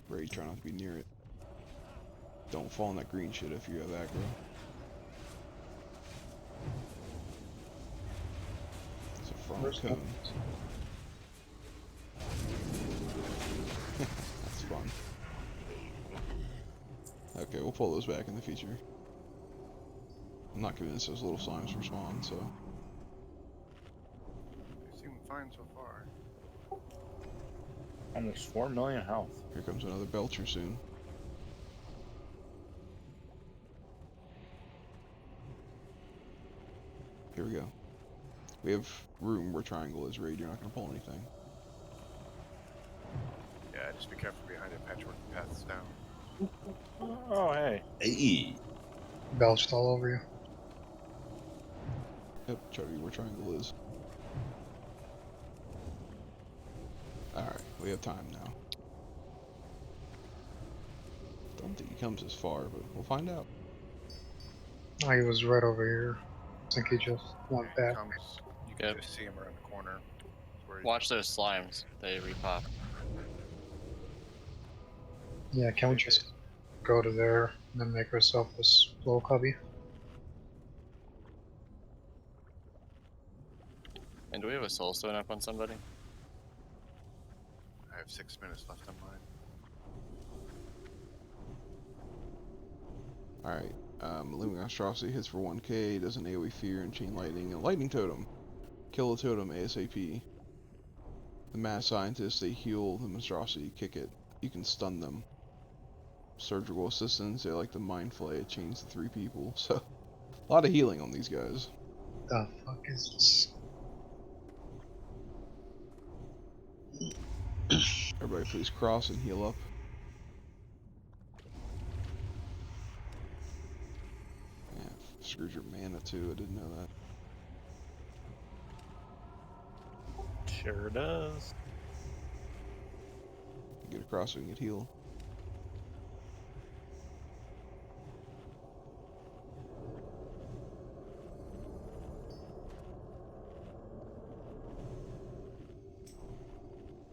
Ray, try not to be near it. Don't fall in that green shit if you have aggro. It's a front cone. That's fun. Okay, we'll pull those back in the future. I'm not convinced those little slimes respawn, so. They seem fine so far. Almost 4 million health. Here comes another Belcher soon. Here we go. We have room where triangle is, Raid. You're not going to pull anything. Yeah, just be careful behind it. Patchwork paths down. Oh, hey. Hey. Belched all over you. Yep, try to be where triangle is. Alright, we have time now. Don't think he comes as far, but we'll find out. Oh, he was right over here. I think he just went Here he back. comes. You Yep. can just see him around the corner. Where he's Watch those slimes. They repop. Yeah, can we just go to there and then make ourselves this blow cubby? And do we have a soul stone up on somebody? I have 6 minutes left on mine. Alright, Looming Monstrosity hits for 1k, does an AoE Fear and Chain Lightning, and Lightning Totem. Kill the totem ASAP. The Mad Scientists, they heal the Monstrosity, kick it. You can stun them. Surgical Assistance, they like the Mind Flay, it chains the 3 people, so. A lot of healing on these guys. The fuck is this? Everybody please cross and heal up. Yeah, screws your mana too, I didn't know that. Sure does. Get across so we can get healed.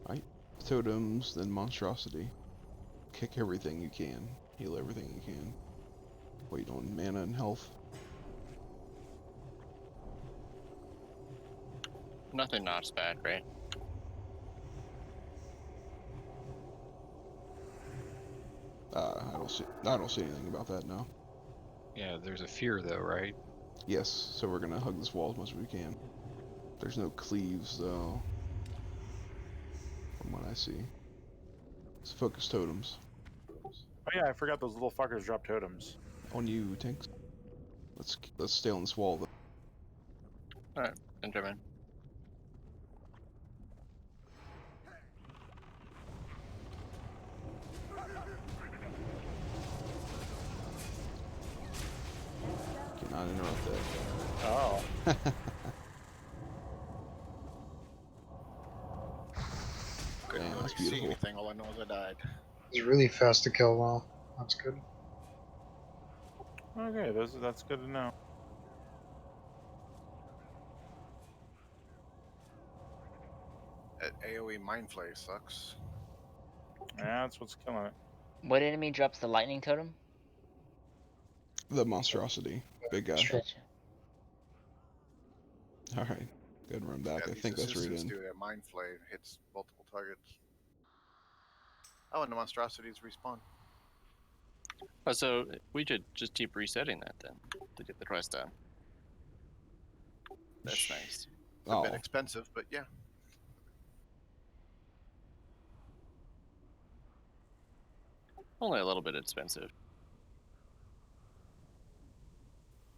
Right, totems, then monstrosity. Kick everything you can. Heal everything you can. Wait on mana and health. Nothing knocks back, right? I don't see anything about that now. Yeah, there's a fear though, right? Yes, so we're gonna hug this wall as much as we can. There's no cleaves though. From what I see. Let's focus totems. Oh yeah, I forgot those little fuckers drop totems. On you, Tinks. Let's stay on this wall though. Alright, enter in. Cannot interrupt that. Oh. Couldn't Damn, really that's see beautiful. anything. All I know is I died. He's really fast to kill now. That's good. Okay, that's good to know. That AoE Mind Flay sucks. Yeah, that's what's killing it. What enemy drops the lightning totem? The monstrosity. Big guy. Gotcha. Alright. Go ahead and run back. Yeah, I these think that's right assistants in. do that Mind Flay hits multiple targets. Oh, and the monstrosities respawn. Oh, so we should just keep resetting that then to get the quest done. That's nice. It's a bit Oh. expensive, but yeah. Only a little bit expensive.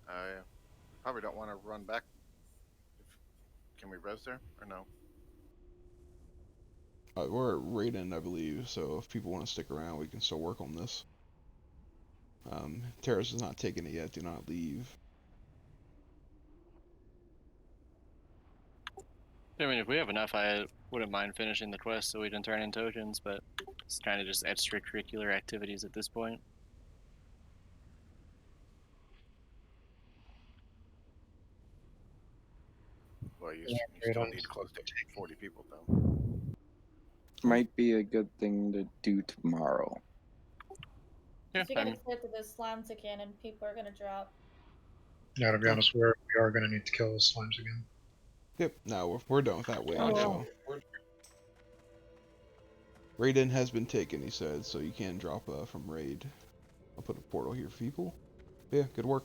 Yeah. Probably don't want to run back. Can we res there or no? We're at Raiden, I believe, so if people want to stick around, we can still work on this. Terrace has not taken it yet. Do not leave. I mean, if we have enough, I wouldn't mind finishing the quest so we can turn in tokens, but it's kind of just extracurricular activities at this point. Well, you, Yeah, you still right on. need close to 40 people, though. Might be a good thing to do tomorrow. Yeah, If you gotta get to this slime to cannon, people are gonna drop. Yeah, to be honest, we are going to need to kill those slimes again. Yep, no, we're done with that wave, Oh, so. Raiden has been taken, he said, so you can drop from raid. I'll put a portal here for people. Yeah, good work.